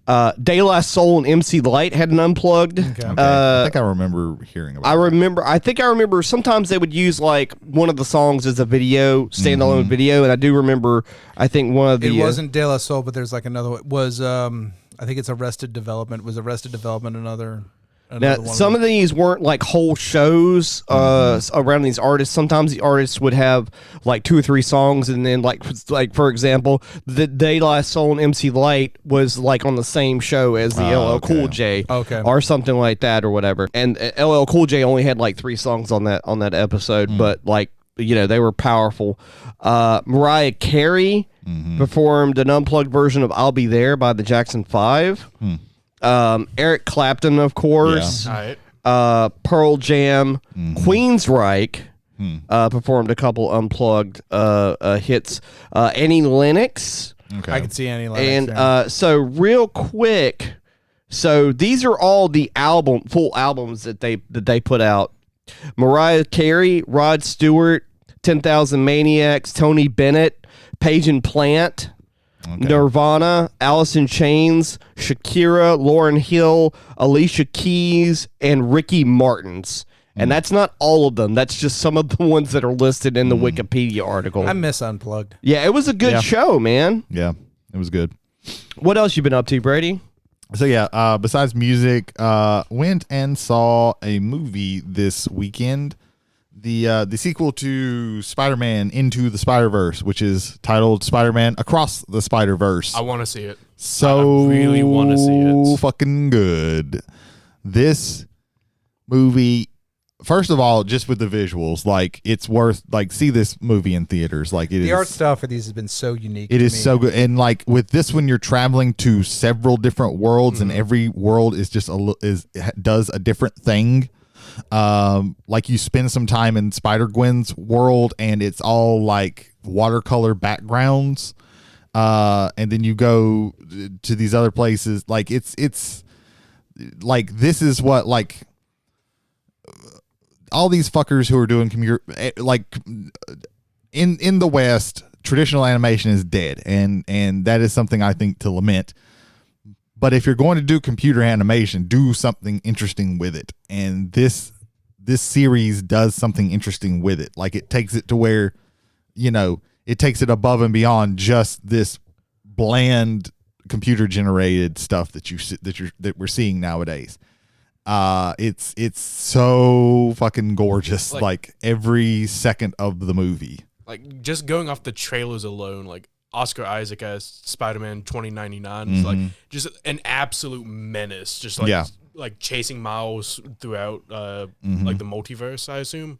De La Soul and MC Light had an Unplugged. Okay. I think I remember hearing about. I think I remember sometimes they would use like one of the songs as a video, standalone video, and I do remember, I think one of the... It wasn't De La Soul, but there's like another one. It was, I think it's Arrested Development. Was Arrested Development another... another Now, one some of these weren't like whole shows around these artists. Sometimes the artists would have like 2 or 3 songs, and then like for example, the De La Soul and MC Light was like on the same show as the LL Cool J, or something like that, or whatever. And LL Cool J only had like 3 songs on that episode, but like they were powerful. Mariah Carey performed an unplugged version of "I'll Be There" by the Jackson 5. Eric Clapton, of course. Yeah. Pearl Jam, Queensryche performed a couple unplugged hits. Annie Lennox. Okay. I could see Annie Lennox. And so real quick, so these are all the full albums that they put out. Mariah Carey, Rod Stewart, 10,000 Maniacs, Tony Bennett, Page and Plant, Nirvana, Alice in Chains, Shakira, Lauryn Hill, Alicia Keys, and Ricky Martin's. And that's not all of them. That's just some of the ones that are listed in the Wikipedia article. I miss Unplugged. Yeah, it was a good show, man. Yeah, it was good. What else you been up to, Brady? So yeah, besides music, went and saw a movie this weekend. The sequel to Spider-Man Into the Spider-Verse, which is titled Spider-Man Across the Spider-Verse. I want to see it. So I really want to see it. Fucking good. This movie, first of all, just with the visuals, like it's worth see this movie in theaters. Like the art style for these has been so unique. It is so good, and like with this one, you're traveling to several different worlds, and every world is just does a different thing. Like you spend some time in Spider-Gwen's world, and it's all like watercolor backgrounds, and then you go to these other places. Like it's like this is what like all these fuckers who are doing like in the West, traditional animation is dead, and that is something I think to lament. But if you're going to do computer animation, do something interesting with it. And this series does something interesting with it. Like it takes it to where, it takes it above and beyond just this bland computer generated stuff that we're seeing nowadays. It's so fucking gorgeous. Like every second of the movie. Like just going off the trailers alone, like Oscar Isaac as Spider-Man 2099 is like just an absolute menace. Just like chasing Miles throughout like the multiverse, I assume.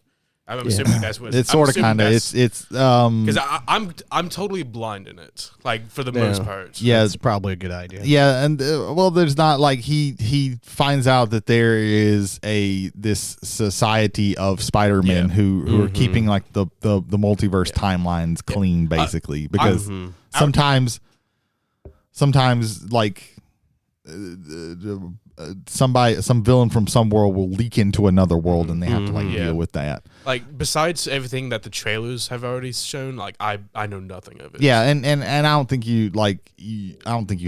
I'm assuming that's what it's sort of kind of it's because I'm totally blind in it, like for the most part. Yeah, it's probably a good idea. Yeah, and there's not like he finds out that there is this society of Spider-Men who are keeping like the multiverse timelines clean, basically, because sometimes like some villain from some world will leak into another world, and they have to like deal with that. Like besides everything that the trailers have already shown, like I know nothing of it. Yeah, and I don't think you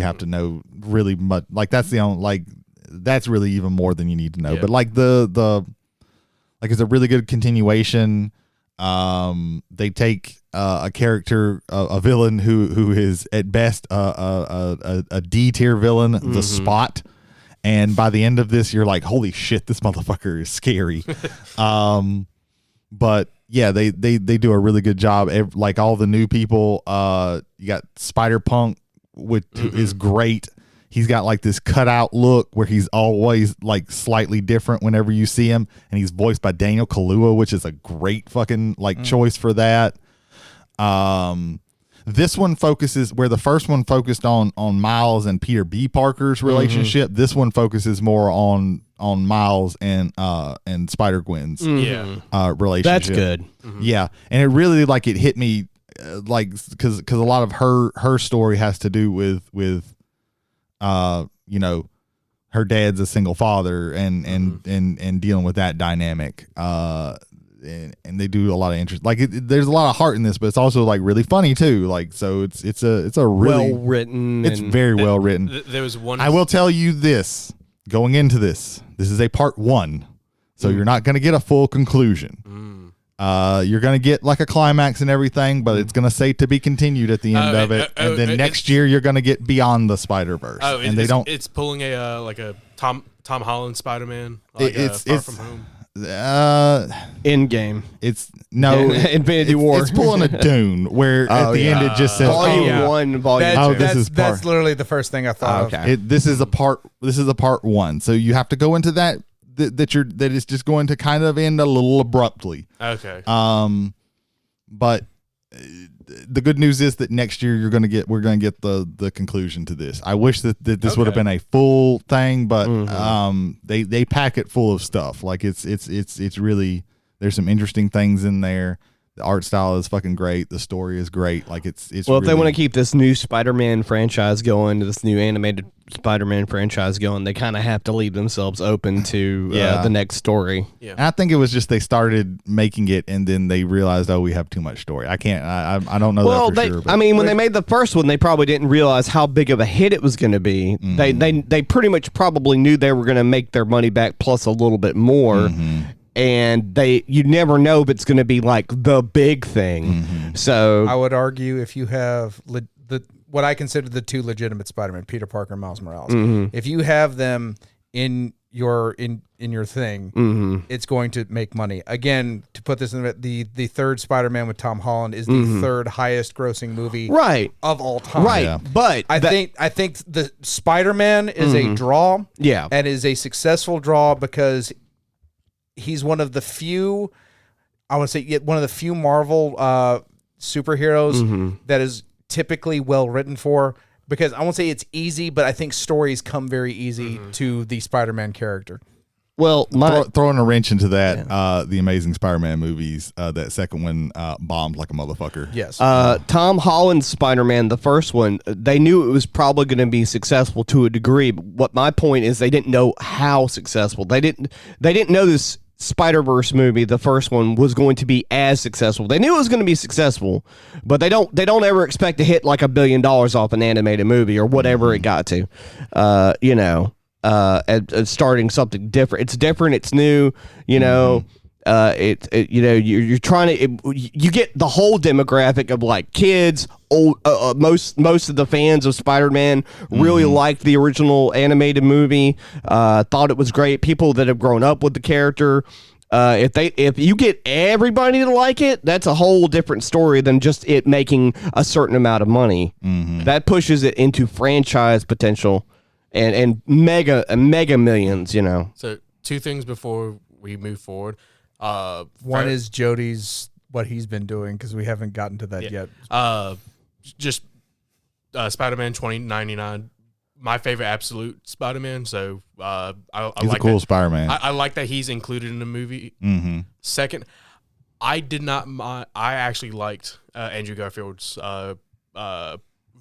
have to know really much. Like that's the only like that's really even more than you need to know. But like the like it's a really good continuation. They take a character, a villain who is at best a D tier villain, the Spot. And by the end of this, you're like, holy shit, this motherfucker is scary. But yeah, they do a really good job. Like all the new people, you got Spider-Punk, who is great. He's got like this cutout look where he's always like slightly different whenever you see him. And he's voiced by Daniel Kaluuya, which is a great fucking like choice for that. This one focuses where the first one focused on Miles and Peter B. Parker's relationship. This one focuses more on Miles and Spider-Gwen's relationship. That's good. Yeah, and it really like it hit me like because a lot of her story has to do with her dad's a single father and dealing with that dynamic. And they do a lot of interest. Like there's a lot of heart in this, but it's also like really funny too. Like so, it's a really well written. It's very well written. There was one. I will tell you this going into this. This is a part 1, so you're not going to get a full conclusion. You're going to get like a climax and everything, but it's going to say to be continued at the end of it. And then next year you're going to get Beyond the Spider-Verse. And they don't. It's pulling a like a Tom Tom Holland Spider-Man, like, it's Far From Home. Endgame. It's no Infinity War. It's pulling a Dune where at the end it just says Volume 1, Volume 2. That's literally the first thing I thought of. This is a part 1, so you have to go into that it's just going to kind of end a little abruptly. Okay. But the good news is that next year we're going to get the conclusion to this. I wish that this would have been a full thing, but they pack it full of stuff. Like it's really, there's some interesting things in there. The art style is fucking great. The story is great. Like it's well, really, if they want to keep this new Spider-Man franchise going, this new animated Spider-Man franchise going, they kind of have to leave themselves open to the next story. Yeah. And I think it was just they started making it and then they realized, oh, we have too much story. I don't know that for sure. But. I mean, when they made the first one, they probably didn't realize how big of a hit it was going to be. They pretty much probably knew they were going to make their money back plus a little bit more. And you never know if it's going to be like the big thing. So I would argue if you have what I consider the two legitimate Spider-Man, Peter Parker and Miles Morales, if you have them in your thing, it's going to make money. Again, to put this in the third Spider-Man with Tom Holland is the third highest grossing movie of all time. Right. Yeah. But I think the Spider-Man is a draw. Yeah. And is a successful draw because he's one of the few, I want to say, one of the few Marvel superheroes that is typically well written for, because I won't say it's easy, but I think stories come very easy to the Spider-Man character. Well, throwing a wrench into that, the Amazing Spider-Man movies, that second one bombed like a motherfucker. Yes. Tom Holland's Spider-Man, the first one, they knew it was probably going to be successful to a degree. But what my point is, they didn't know how successful. They didn't know this Spider-Verse movie, the first one, was going to be as successful. They knew it was going to be successful, but they don't ever expect to hit like $1 billion off an animated movie or whatever it got to. Starting something different. It's different. It's new. You're trying to. You get the whole demographic of like kids. Old. Most of the fans of Spider-Man really liked the original animated movie. Thought it was great. People that have grown up with the character. If you get everybody to like it, that's a whole different story than just it making a certain amount of money. That pushes it into franchise potential. And mega millions, So 2 things before we move forward. One is Jody's, what he's been doing, because we haven't gotten to that yet. Just Spider-Man 2099, my favorite absolute Spider-Man. So I he's like a cool that. Spider-Man. I like that he's included in the movie. Second, I actually liked Andrew Garfield's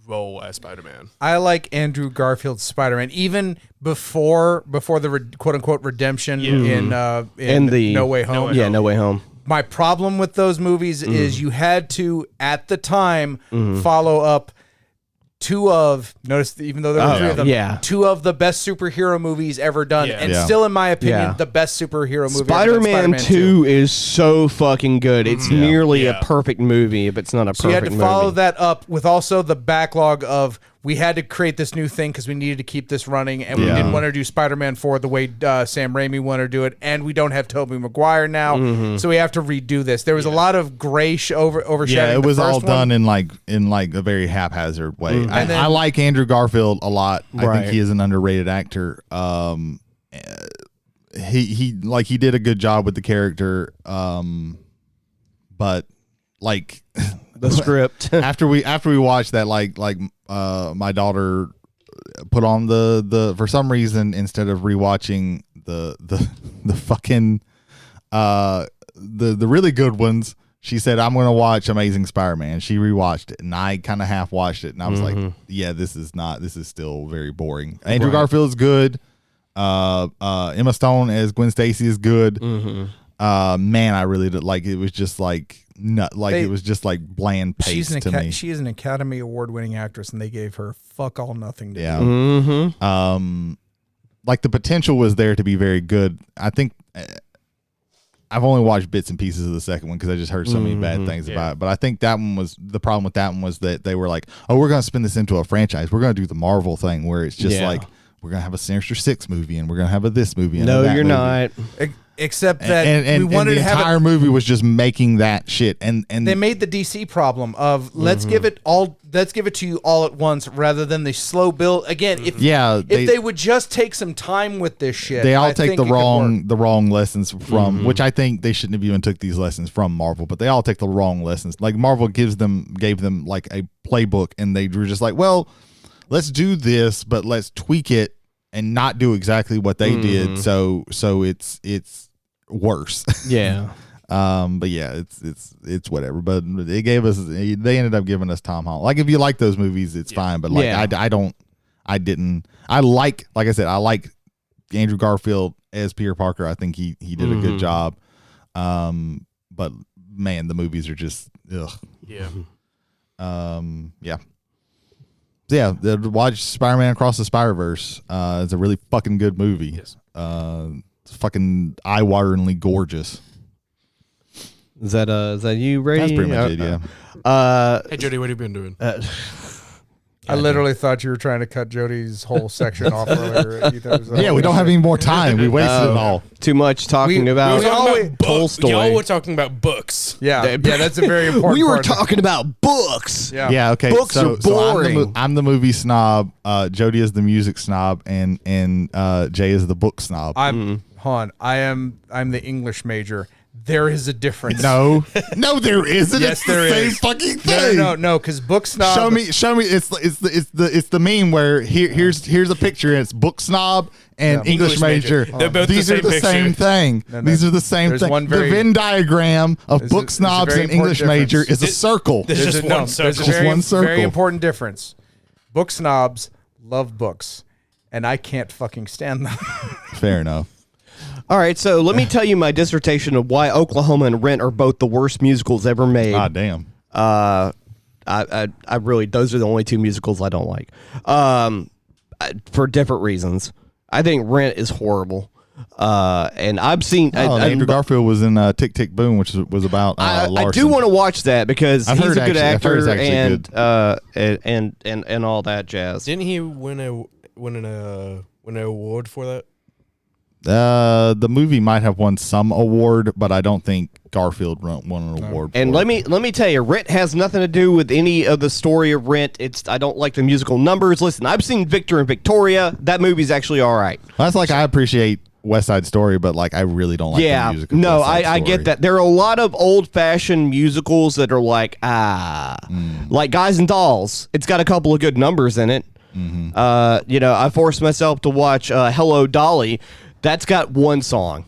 role as Spider-Man. I like Andrew Garfield's Spider-Man even before the quote unquote redemption in the No Way Home. No Way Home. My problem with those movies is you had to, at the time, follow up even though there were 3 of them, 2 of the best superhero movies ever done, and still, in my opinion, the best superhero movie. Spider-Man 2 is so fucking good. It's nearly a perfect movie, if it's not a perfect movie. So you had to follow that up with also the backlog of, we had to create this new thing because we needed to keep this running, and we didn't want to do Spider-Man 4 the way Sam Raimi wanted to do it, and we don't have Tobey Maguire now, so we have to redo this. There was a lot of gray overshadowing. Yeah, it was all done in a very haphazard way. I like Andrew Garfield a lot. I think he is an underrated actor. He did a good job with the character, but like the script after we watched that, my daughter put on the for some reason, instead of rewatching the fucking the really good ones, she said, I'm gonna watch Amazing Spider-Man. She rewatched it, and I kind of half watched it, and I was like, yeah, this is still very boring. Andrew Garfield is good. Emma Stone as Gwen Stacy is good. Man, I really did like it. Was just like it was just like bland paste to me. She is an Academy Award winning actress, and they gave her fuck all nothing to do. Like the potential was there to be very good. I think I've only watched bits and pieces of the second one because I just heard so many bad things about it. But I think that one was the problem with that one was that they were like, oh, we're going to spin this into a franchise. We're going to do the Marvel thing where it's just like we're gonna have a Sinister Six movie, and we're gonna have a this movie. And No, that you're movie. not. Except that And we wanted the to have entire movie was just making that shit. And they made the DC problem of let's give it to you all at once rather than the slow build. Again, if they would just take some time with this shit, they all I take think the wrong lessons from which I think they shouldn't have even took these lessons from Marvel, but they all take the wrong lessons. Like Marvel gave them like a playbook, and they were just like, well, let's do this, but let's tweak it and not do exactly what they did. So it's worse. Yeah. But yeah, it's whatever. But they ended up giving us Tom Holland. Like, if you like those movies, it's fine. But like, I like I said, I like Andrew Garfield as Peter Parker. I think he did a good job. But man, the movies are just ugh. Yeah. Yeah. Watch Spider-Man Across the Spider-Verse. It's a really fucking good movie. Yes. It's fucking eye-wateringly gorgeous. Is that you, Brady? That's pretty much it, yeah. Hey, Jody, what have you been doing? I literally thought you were trying to cut Jody's whole section off earlier. Yeah, we don't have any more time. We wasted it all. Too much talking about Tolstoy. Y'all were talking about books. Yeah, that's a very important We were part. talking about books. Yeah, okay. Books are boring. I'm the movie snob. Jody is the music snob, and Jay is the book snob. I'm the English major. There is a difference. No, there isn't. Yes, it's there the same is. fucking thing. No, because book snob. Show me. It's the meme where here's a picture. And it's book snob and English major. They're both These are the same thing. These are the same thing. The Venn diagram of book snobs and English major is a circle. There's just one circle. There's one circle. Very important difference. Book snobs love books, and I can't fucking stand them. Fair enough. All right, so let me tell you my dissertation of why Oklahoma and Rent are both the worst musicals ever made. Ah, damn. I really, those are the only two musicals I don't like. For different reasons. I think Rent is horrible. And I've seen Andrew Garfield was in Tick Tick Boom, which was about Larson. I do want to watch that because I've he's heard a good actor good. and all that jazz. Didn't he win an award for that? The movie might have won some award, but I don't think Garfield won an award. And let me tell you, Rent has nothing to do with any of the story of Rent. I don't like the musical numbers. Listen, I've seen Victor and Victoria. That movie's actually all right. That's like, I appreciate West Side Story, but like, I really don't like the music. No, I get that. There are a lot of old-fashioned musicals that are like like Guys and Dolls. It's got a couple of good numbers in it. I forced myself to watch Hello Dolly. That's got one song.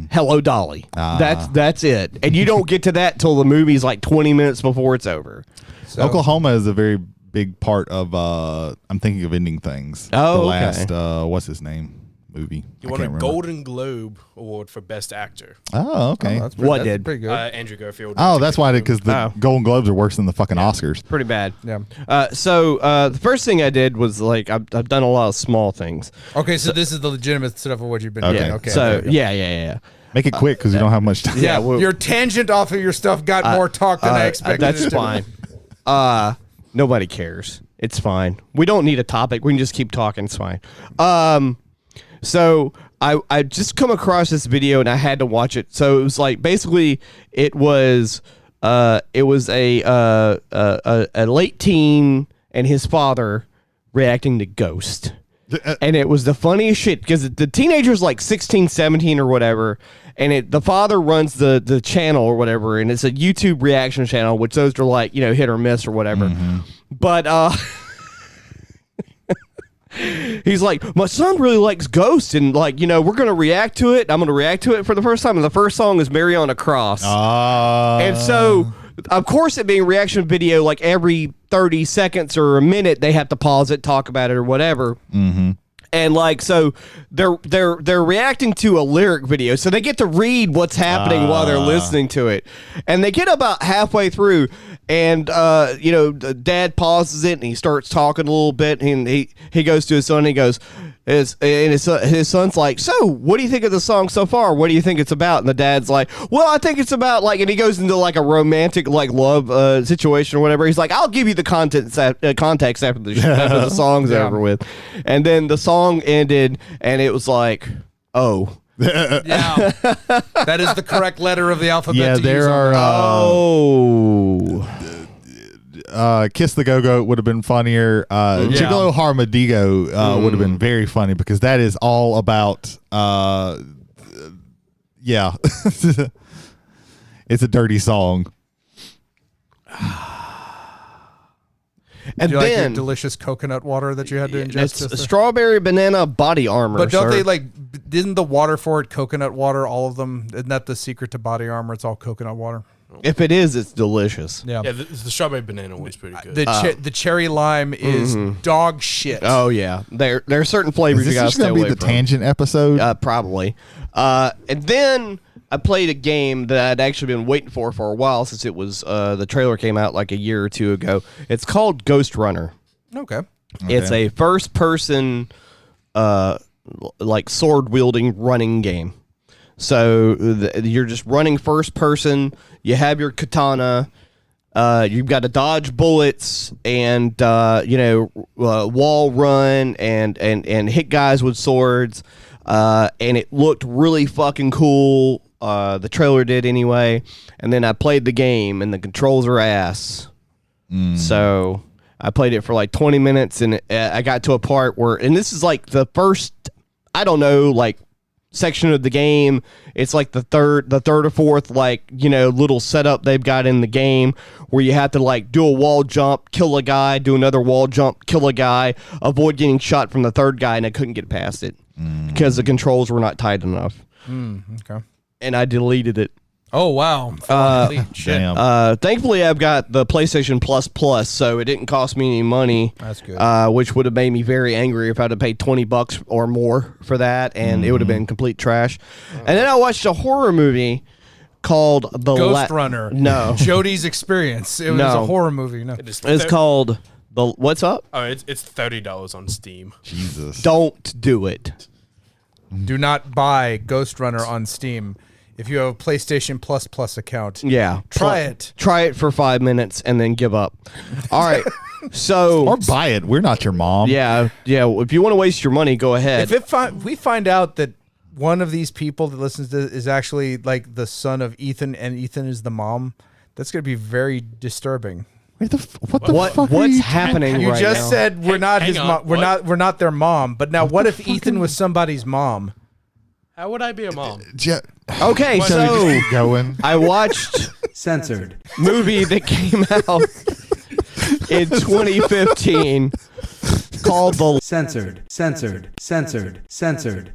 Hello Dolly. That's it. And you don't get to that till the movie's like 20 minutes before it's over. So, Oklahoma is a very big part of I'm thinking of Ending Things. Oh, the last what's his name movie? He won a Golden Globe Award for Best Actor. Oh, okay. That's pretty good. Andrew Garfield. Oh, that's why, because the Golden Globes are worse than the fucking Oscars. Pretty bad. Yeah. So the first thing I did was like I've done a lot of small things. Okay, so this is the legitimate stuff of what you've been doing. Okay. So yeah. Make it quick because you don't have much time. Yeah, your tangent off of your stuff got more talk than I expected. That's fine. Nobody cares. It's fine. We don't need a topic. We can just keep talking. It's fine. So I just come across this video and I had to watch it. So it was like basically it was a late teen and his father reacting to Ghost. And it was the funniest shit because the teenager's like 16, 17 or whatever. And the father runs the channel or whatever. And it's a YouTube reaction channel, which those are like, hit or miss or whatever. But he's like, my son really likes Ghost, and like, we're gonna react to it. I'm gonna react to it for the first time, and the first song is "Mary on a Cross." And so, of course, it being a reaction video, like every 30 seconds or a minute, they have to pause it, talk about it, or whatever. And like, so they're reacting to a lyric video, so they get to read what's happening while they're listening to it. And they get about halfway through, and the dad pauses it and he starts talking a little bit, and he goes to his son and he goes, his son's like, so what do you think of the song so far? What do you think it's about? And the dad's like, well, I think it's about like, and he goes into like a romantic like love situation or whatever. He's like, I'll give you the context after the song's over with. And then the song ended and it was like, oh. Yeah, that is the correct letter of the alphabet. Yeah, to there use are. Kiss the Go-Go would have been funnier. Gigolo Harmadigo would have been very funny because that is all about. Yeah, it's a dirty song. And then like your delicious coconut water that you had to ingest. It's strawberry banana body armor. But don't they like? Isn't the water for it coconut water? All of them. Isn't that the secret to body armor? It's all coconut water. If it is, it's delicious. Yeah, the strawberry banana one's pretty good. The cherry lime is dog shit. Oh yeah, there are certain flavors you gotta stay away from. Is this going to be the tangent episode? Probably. And then I played a game that I'd actually been waiting for a while since it was the trailer came out like a year or two ago. It's called Ghost Runner. Okay. It's a first person like sword wielding running game. So you're just running first person. You have your katana. You've got to dodge bullets and wall run and hit guys with swords. And it looked really fucking cool. The trailer did anyway. And then I played the game and the controls are ass. So I played it for like 20 minutes and I got to a part where, and this is like the first, I don't know, like section of the game. It's like the third or fourth, like, little setup they've got in the game where you have to like do a wall jump, kill a guy, do another wall jump, kill a guy, avoid getting shot from the third guy, and I couldn't get past it because the controls were not tight enough. Okay. And I deleted it. Oh wow! Shit. Damn. Thankfully, I've got the PlayStation Plus, so it didn't cost me any money. That's good. Which would have made me very angry if I'd have paid $20 or more for that, and it would have been complete trash. And then I watched a horror movie called The Ghost Runner. No, Jody's Experience. It was a horror movie. No, it's called the. What's up? Oh, it's $30 on Steam. Jesus! Don't do it. Do not buy Ghost Runner on Steam. If you have a PlayStation Plus account, Try it for 5 minutes and then give up. All right, so or buy it. We're not your mom. Yeah. If you want to waste your money, go ahead. If we find out that one of these people that listens to is actually like the son of Ethan, and Ethan is the mom, that's going to be very disturbing. What the fuck? What's happening right now? You just said we're not his mom. We're not their mom. But now, what if Ethan was somebody's mom? How would I be a mom? Okay, so going. I watched Censored. movie that came out in 2015 called the Censored.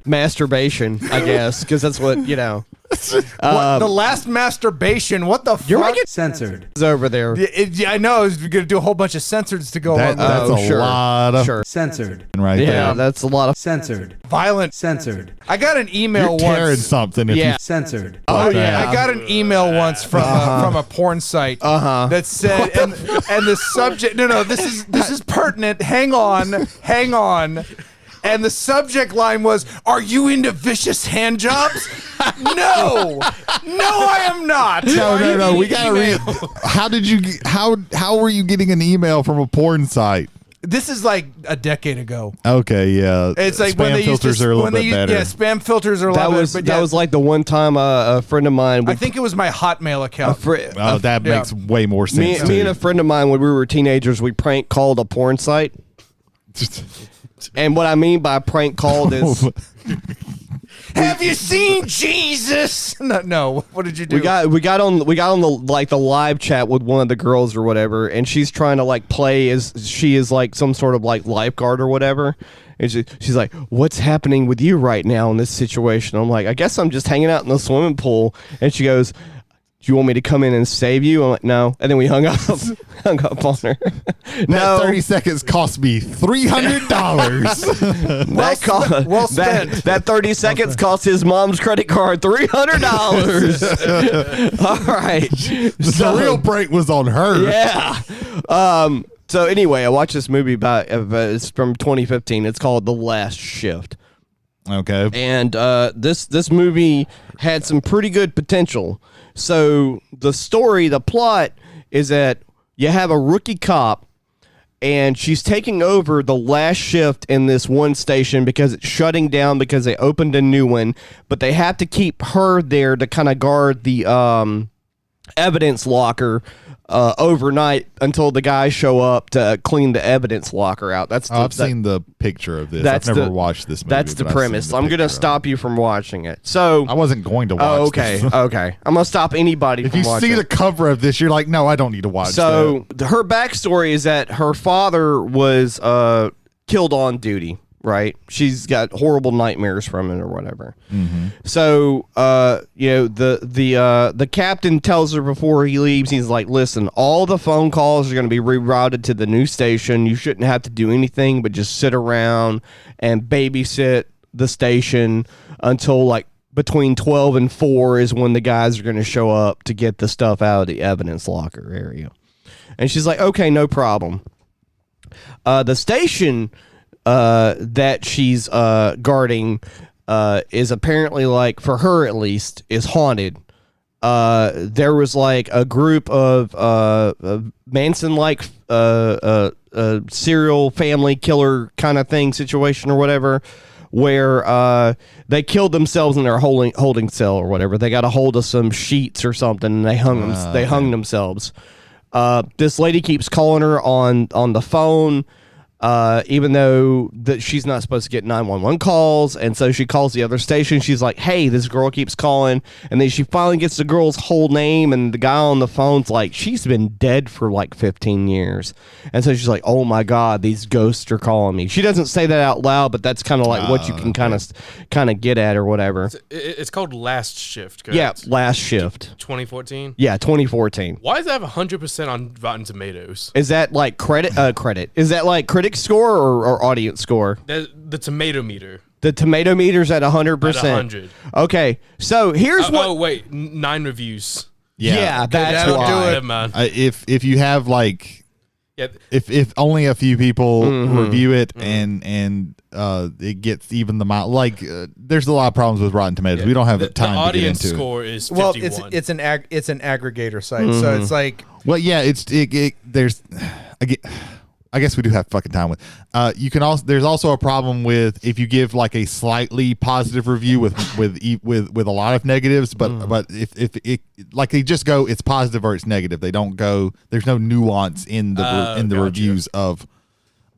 Masturbation, I guess, because that's what the last masturbation. What the You're fuck? making Censored. is over there. I know. I was going to do a whole bunch of censors to go along with That's that. a lot of Censored. right Yeah, there. that's a lot of. Censored. Violent. Censored. I got an email You're tearing once. something. If Yeah. Censored. Oh yeah. I got an email once from a porn site that said, and the subject. No, this is pertinent. Hang on. And the subject line was, "Are you into vicious hand jobs?" No, I am not. No. We gotta read. How were you getting an email from a porn site? This is like a decade ago. Okay, yeah. It's like spam when they filters are a little bit better. Yeah, spam filters are a lot better. That was like the one time a friend of mine. I think it was my Hotmail account. That makes way more sense. Me and a friend of mine, when we were teenagers, we prank called a porn site. And what I mean by prank called is, have you seen Jesus? No. What did you do? we got on the live chat with one of the girls or whatever, and she's trying to like play as she is like some sort of like lifeguard or whatever. And she's like, "What's happening with you right now in this situation?" I'm like, "I guess I'm just hanging out in the swimming pool." And she goes, you want me to come in and save you? I'm like, no. And then we hung up on her. That 30 seconds cost me $300. Well spent. That 30 seconds cost his mom's credit card $300. All right. The real break was on her. Yeah. So anyway, I watched this movie it's from 2015. It's called The Last Shift. Okay. And this movie had some pretty good potential. So the plot is that you have a rookie cop, and she's taking over the last shift in this one station because it's shutting down because they opened a new one, but they have to keep her there to kind of guard the evidence locker overnight until the guys show up to clean the evidence locker out. I've seen the picture of this. I've never watched this movie. That's the premise. I'm going to stop you from watching it. So I wasn't going to watch okay, this. okay. I'm going to stop anybody if from you watching see the cover of this, you're like, no, I don't need to watch So her backstory is that her father was killed on duty. Right, she's got horrible nightmares from it or whatever. Mm-hmm. So, the captain tells her before he leaves, he's like, "Listen, all the phone calls are going to be rerouted to the new station. You shouldn't have to do anything but just sit around and babysit the station until like between 12 and 4 is when the guys are going to show up to get the stuff out of the evidence locker area." And she's like, "Okay, no problem." The station that she's guarding is apparently, like, for her at least, is haunted. There was like a group of Manson-like serial family killer kind of thing situation or whatever, where they killed themselves in their holding cell or whatever. They got a hold of some sheets or something and they hung themselves. This lady keeps calling her on the phone. Even though that she's not supposed to get 911 calls, and so she calls the other station. She's like, "Hey, this girl keeps calling," and then she finally gets the girl's whole name, and the guy on the phone's like, "She's been dead for like 15 years," and so she's like, "Oh my god, these ghosts are calling me." She doesn't say that out loud, but that's kind of like what you can kind of get at or whatever. It's called Last Shift. Correct? Yeah, Last Shift. 2014. Yeah, 2014. Why does it have 100% on Rotten Tomatoes? Is that like credit? Is that like critic score or audience score? The tomato meter. The tomato meter's at 100%. At 100. Okay, so here's what. Oh wait, 9 reviews. Yeah, that's that'll why. do it. Man. if you have like, Yeah. if only a few people review it and it gets even the mile, like there's a lot of problems with Rotten Tomatoes. We don't have time the to get audience into score it. is 51. Well, it's an aggregator site, so it's like, Well, yeah, there's I guess we do have fucking time with. You can also there's also a problem with if you give like a slightly positive review with a lot of negatives, but if it like they just go it's positive or it's negative. They don't go. There's no nuance in the reviews of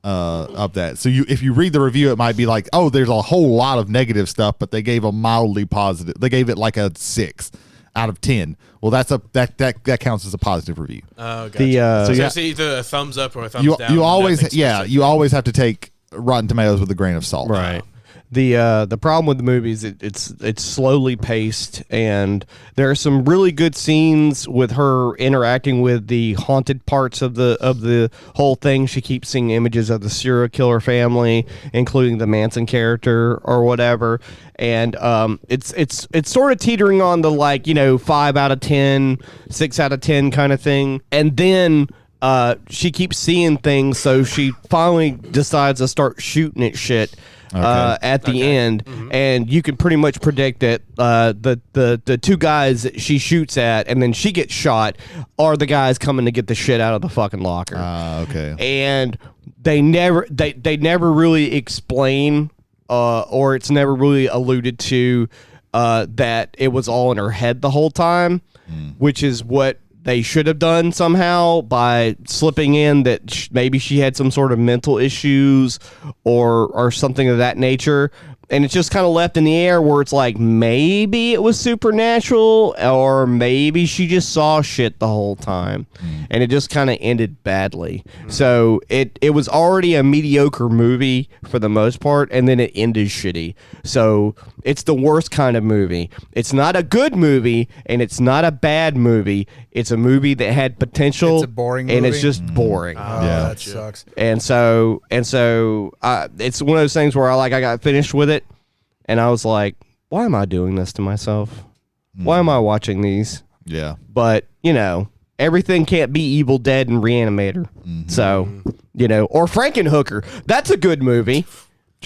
that. So if you read the review, it might be like, oh, there's a whole lot of negative stuff, but they gave a mildly positive. They gave it like a 6 out of 10. Well, that counts as a positive review. Oh, gotcha. So it's either a thumbs up or a thumbs down. You always have to take Rotten Tomatoes with a grain of salt. Right. The problem with the movie is it's slowly paced, and there are some really good scenes with her interacting with the haunted parts of the whole thing. She keeps seeing images of the serial killer family, including the Manson character or whatever, and it's sort of teetering on the 5 out of 10, 6 out of 10 kind of thing, and then she keeps seeing things, so she finally decides to start shooting at shit. At the end, and you can pretty much predict that the two guys that she shoots at and then she gets shot are the guys coming to get the shit out of the fucking locker. Okay. And they never really explain or it's never really alluded to that it was all in her head the whole time, which is what they should have done somehow by slipping in that maybe she had some sort of mental issues or something of that nature. And it's just kind of left in the air where it's like maybe it was supernatural or maybe she just saw shit the whole time. And it just kind of ended badly. So it was already a mediocre movie for the most part, and then it ended shitty. So it's the worst kind of movie. It's not a good movie and it's not a bad movie. It's a movie that had potential. It's a boring and movie? it's just boring. Yeah. That sucks. And so it's one of those things where I got finished with it, and I was like, why am I doing this to myself? Why am I watching these? Yeah. But, everything can't be Evil Dead and Reanimator. So, or Frankenhooker. That's a good movie.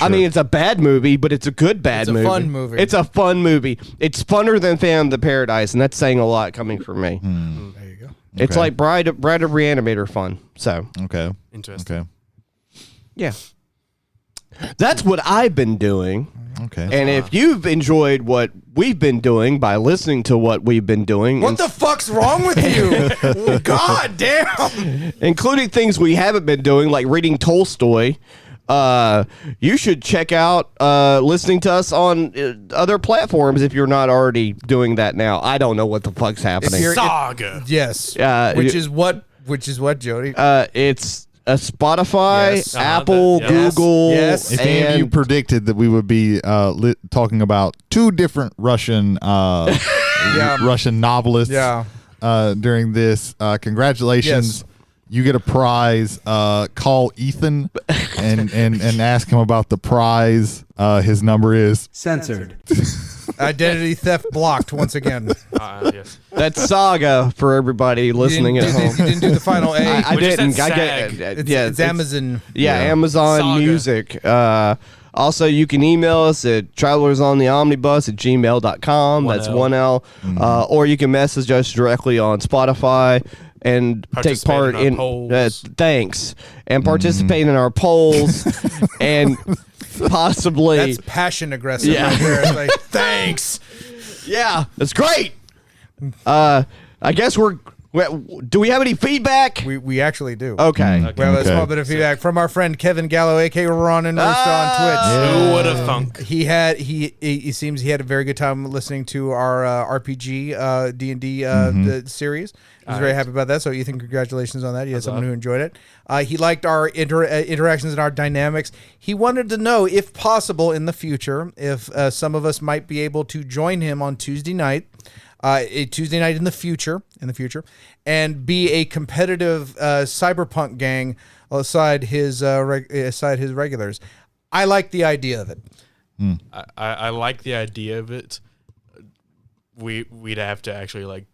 I mean, it's a bad movie, but it's a good bad movie. It's a fun movie. It's a fun movie. It's funner than Phantom of the Paradise, and that's saying a lot coming from me. There you go. It's like Bride of Reanimator fun. So, Okay. Interesting. Okay. yeah. That's what I've been doing. Okay. And if you've enjoyed what we've been doing by listening to what we've been doing, What the fuck's wrong with you? God damn. including things we haven't been doing, like reading Tolstoy, you should check out listening to us on other platforms if you're not already doing that now. I don't know what the fuck's happening. Saga. Yes. Which is what, Jody? It's Spotify, Yes. Apple, Yes. Google. Yes. If any of you and predicted that we would be talking about two different Russian Russian novelists Yeah. during this, congratulations. Yes. You get a prize. Call Ethan and ask him about the prize. His number is Censored. Identity theft blocked once again. Yes. that's Saga for everybody listening at home. You didn't do the final A. I Which is didn't. that I SAG? get. It's Amazon. Yeah, Amazon Saga. Music. Also, you can email us at travelersontheomnibus@gmail.com. That's 1L. Or you can message us directly on Spotify and take Participate part in our in polls. thanks and participate in our polls and possibly That's passion aggressive Yeah. right there. It's like, thanks. yeah, that's great. I guess do we have any feedback? We actually do. Okay. We have a Okay. small bit of feedback from our friend Kevin Gallo, aka Ron and Rooster on Twitch. Who would have thunk? He seems he had a very good time listening to our RPG D&D series. He was very happy about that. So Ethan, congratulations on that. He had someone who enjoyed it. He liked our interactions and our dynamics. He wanted to know, if possible in the future, if some of us might be able to join him on Tuesday night. A Tuesday night in the future, and be a competitive cyberpunk gang aside his regulars. I like the idea of it. I like the idea of it. We'd have to actually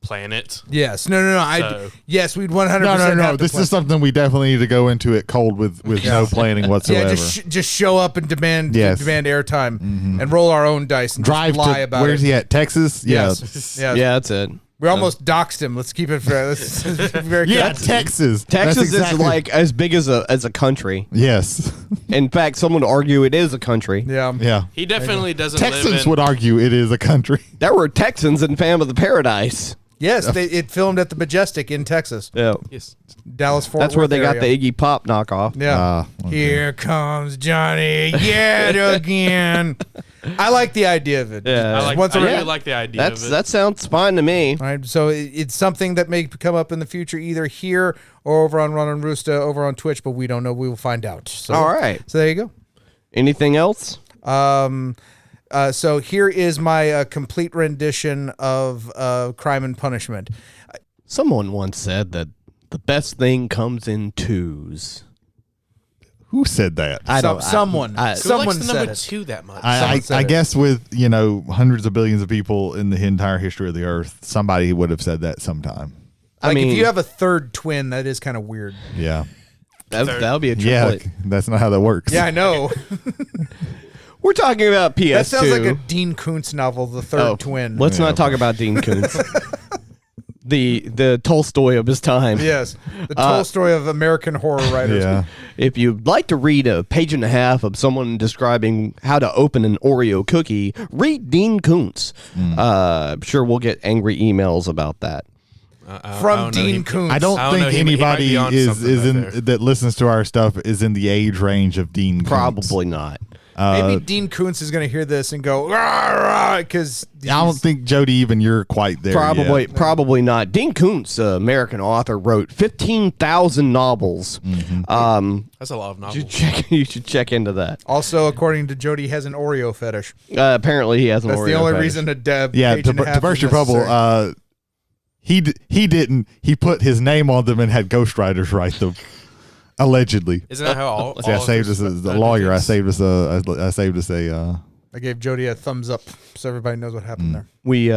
plan it. Yes, no. Yes, we'd 100%. no. have to This plan. is something we definitely need to go into it cold with no planning whatsoever. Yeah, just show up and demand airtime and roll our own dice and Drive just lie to about where's it. he at? Texas? Yes. Yeah, that's it. We almost doxed him. Let's keep it fair. Let's be very Yeah, careful. Texas. Texas That's exactly- is like as big as a country. Yes. In fact, some would argue it is a country. Yeah. Yeah. He definitely doesn't live Texans in. would argue it is a country. There were Texans in Phantom of the Paradise. Yes, it filmed at the Majestic in Texas, Yeah. Yes. Dallas Fort That's where Worth they got area. the Iggy Pop knockoff. Yeah. Okay. Here comes Johnny yet again. I like the idea of it. Yeah. I Once really a- like the idea of it. That sounds fine to me. All right, so it's something that may come up in the future, either here or over on Ron and Rooster over on Twitch, but we don't know. We will find out. So, All right. So there you go. Anything else? So here is my complete rendition of Crime and Punishment. Someone once said that the best thing comes in twos. Who said that? Someone Who likes someone the said number it. 2 that much? I guess with, hundreds of billions of people in the entire history of the earth, somebody would have said that sometime. Like, I mean, if you have a third twin, that is kind of weird. Yeah. that would be a Yeah. triplet. That's not how that works. Yeah, I know. We're talking about PS2. That sounds like a Dean Koontz novel, The Third Twin. Let's not talk about Dean Koontz. the Tolstoy of his time. Yes, the Tolstoy of American horror writers. Yeah. If you'd like to read a page and a half of someone describing how to open an Oreo cookie, read Dean Koontz. I'm sure we'll get angry emails about that. From Dean Koontz. I don't I don't know, think he might anybody be onto is something right in there. that listens to our stuff is in the age range of Dean Koontz. Probably not. Maybe Dean Koontz is going to hear this and go, because I don't think, Jody, even you're quite there yet. Probably not. Dean Koontz, American author, wrote 15,000 novels. That's a lot of novels. You should check into that. Also, according to Jody, he has an Oreo fetish. Apparently, he has an Oreo fetish. That's the only reason to to burst your bubble, he didn't. He put his name on them and had ghostwriters write them. Allegedly. Isn't that how all I saved us as the lawyer. I saved us a. I gave Jody a thumbs up so everybody knows what happened there. We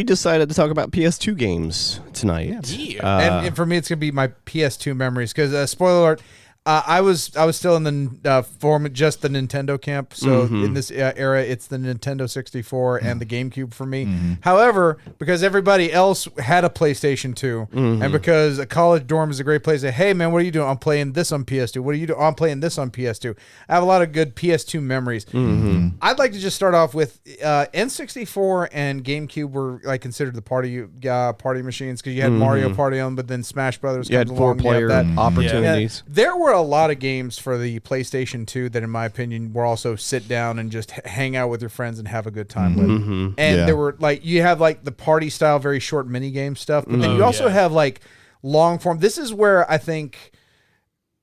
decided to talk about PS2 games tonight. Yeah. And for me, it's gonna be my PS2 memories because spoiler alert. I was still in the just the Nintendo camp. So in this era, it's the Nintendo 64 and the GameCube for me. However, because everybody else had a PlayStation 2, and because a college dorm is a great place to, hey man, what are you doing? I'm playing this on PS2. What are you doing? I'm playing this on PS2. I have a lot of good PS2 memories. I'd like to just start off with N64 and GameCube were like considered the party machines because you had Mario Party on, but then Smash Brothers. You had 4-player opportunities. Yeah, there were a lot of games for the PlayStation 2 that, in my opinion, were also sit down and just hang out with your friends and have a good time with. And there were like you have like the party style, very short mini game stuff, but then you also have like long form. This is where I think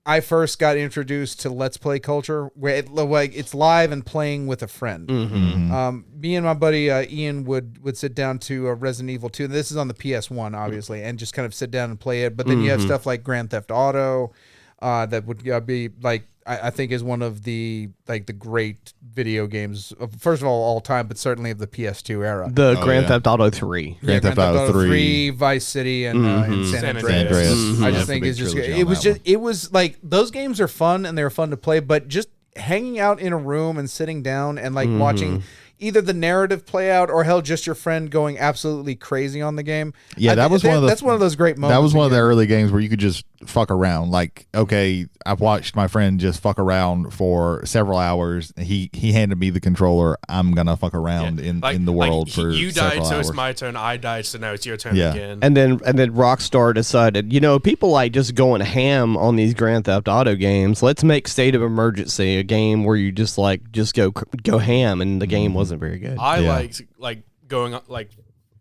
I first got introduced to Let's Play culture, where it's live and playing with a friend. Me and my buddy Ian would sit down to Resident Evil 2. This is on the PS1, obviously, and just kind of sit down and play it. But then you have stuff like Grand Theft Auto. That would be like I think is one of the great video games first of all time, but certainly of the PS2 era. The Grand Theft Auto 3, Grand Theft Auto 3, Vice City, and San Andreas. I just think it's just it was like those games are fun and they're fun to play, but just hanging out in a room and sitting down and like watching either the narrative play out or hell just your friend going absolutely crazy on the game. Yeah, that's one of those great moments. That was one of the early games where you could just fuck around. Like, okay, I've watched my friend just fuck around for several hours. He handed me the controller. I'm gonna fuck around in the world for you several died, so hours. it's my turn. I died, so now it's your turn again. And then Rockstar decided, people like just going ham on these Grand Theft Auto games. Let's make State of Emergency a game where you just go ham, and the game wasn't very good. I liked going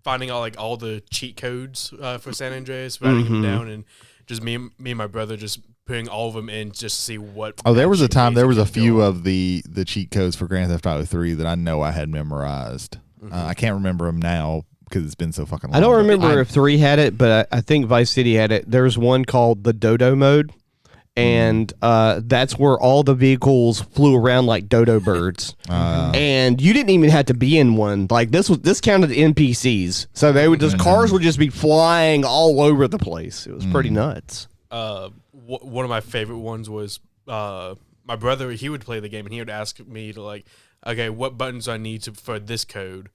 finding out like all the cheat codes for San Andreas, writing them down, and just me and my brother just putting all of them in just to see what. Oh, there was a time. There was a few of the cheat codes for Grand Theft Auto 3 that I know I had memorized. I can't remember them now because it's been so fucking long. I don't remember if 3 had it, but I think Vice City had it. There's one called the Dodo mode. And that's where all the vehicles flew around like dodo birds, and you didn't even have to be in one. Like this counted NPCs, so they would cars would just be flying all over the place. It was pretty nuts. One of my favorite ones was my brother. He would play the game and he would ask me to okay, what buttons do I need for this code?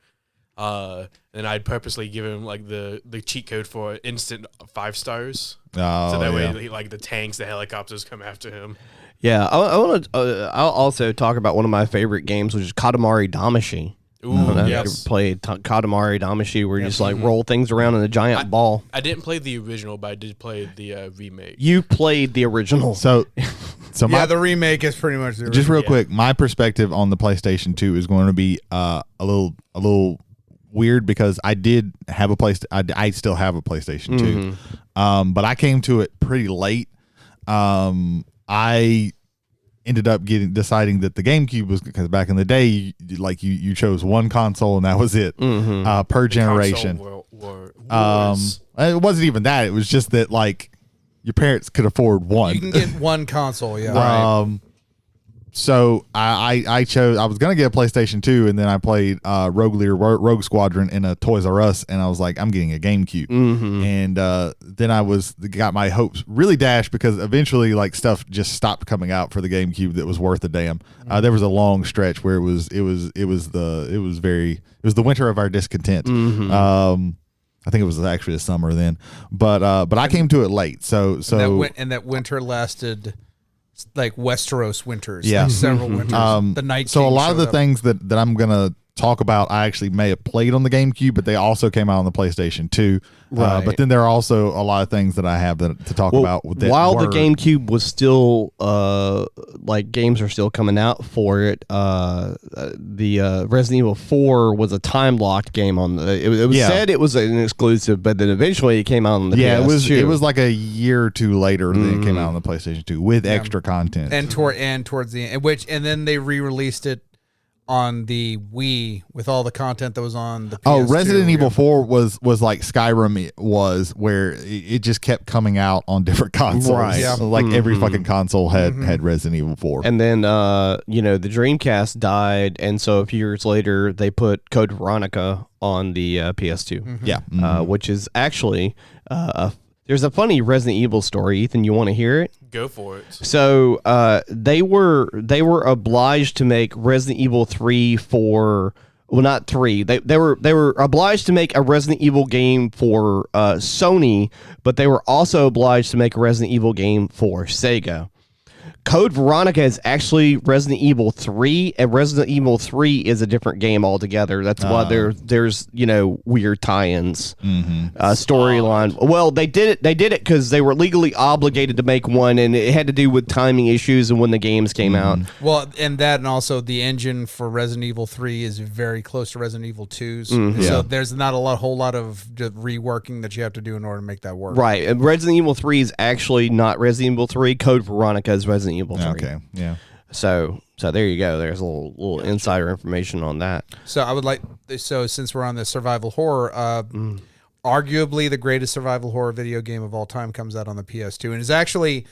And I'd purposely give him like the cheat code for instant 5 stars. So that way, like the tanks, the helicopters come after him. Yeah, I'll also talk about one of my favorite games, which is Katamari Damacy. Ooh, yes. Ever played Katamari Damacy, where you just roll things around in a giant ball. I didn't play the original, but I did play the remake. You played the original, so the remake is pretty much the original. Just real quick, my perspective on the PlayStation 2 is going to be a little weird because I did have I still have a PlayStation 2, but I came to it pretty late. I ended up deciding that the GameCube was, because back in the day, you chose one console and that was it per generation. It wasn't even that. It was just that your parents could afford one. You can get one console, yeah. So I chose. I was gonna get a PlayStation 2, and then I played Rogue Squadron in a Toys R Us, and I was like, I'm getting a GameCube. And then I got my hopes really dashed because eventually stuff just stopped coming out for the GameCube that was worth a damn. There was a long stretch where it was the winter of our discontent. I think it was actually a summer then, but I came to it late. So that winter lasted like Westeros winters, several winters. The Night so King a lot of the things that I'm gonna talk about I actually may have played on the GameCube, but they also came out on the PlayStation 2. Right. But then there are also a lot of things that I have to talk about. That while the GameCube was still like games are still coming out for it, the Resident Evil 4 was a time locked game on the. It was said it was an exclusive, but then eventually it came out on the PS2. It was like a year or two later than it came out on the PlayStation 2 with extra content. And towards the end, and then they re-released it on the Wii with all the content that was on the PS2. Oh, Resident Evil 4 was like Skyrim was, where it just kept coming out on different consoles. Right. Yeah. Like every fucking console had Resident Evil 4. And then the Dreamcast died, and so a few years later they put Code Veronica on the PS2. Yeah. Which is actually there's a funny Resident Evil story. Ethan, you want to hear it? Go for it. So they were obliged to make Resident Evil 3 for, well, not 3. They were obliged to make a Resident Evil game for Sony, but they were also obliged to make a Resident Evil game for Sega. Code Veronica is actually Resident Evil 3, and Resident Evil 3 is a different game altogether. That's why there's weird tie-ins, storyline. Well, they did it because they were legally obligated to make one, and it had to do with timing issues and when the games came out. Well, and also the engine for Resident Evil 3 is very close to Resident Evil 2's. So there's not a whole lot of reworking that you have to do in order to make that work. Right. And Resident Evil 3 is actually not Resident Evil 3. Code Veronica is Resident Evil 3. Okay. Yeah. So there you go. There's a little insider information on that. So I would since we're on the survival horror, arguably the greatest survival horror video game of all time comes out on the PS2, and is actually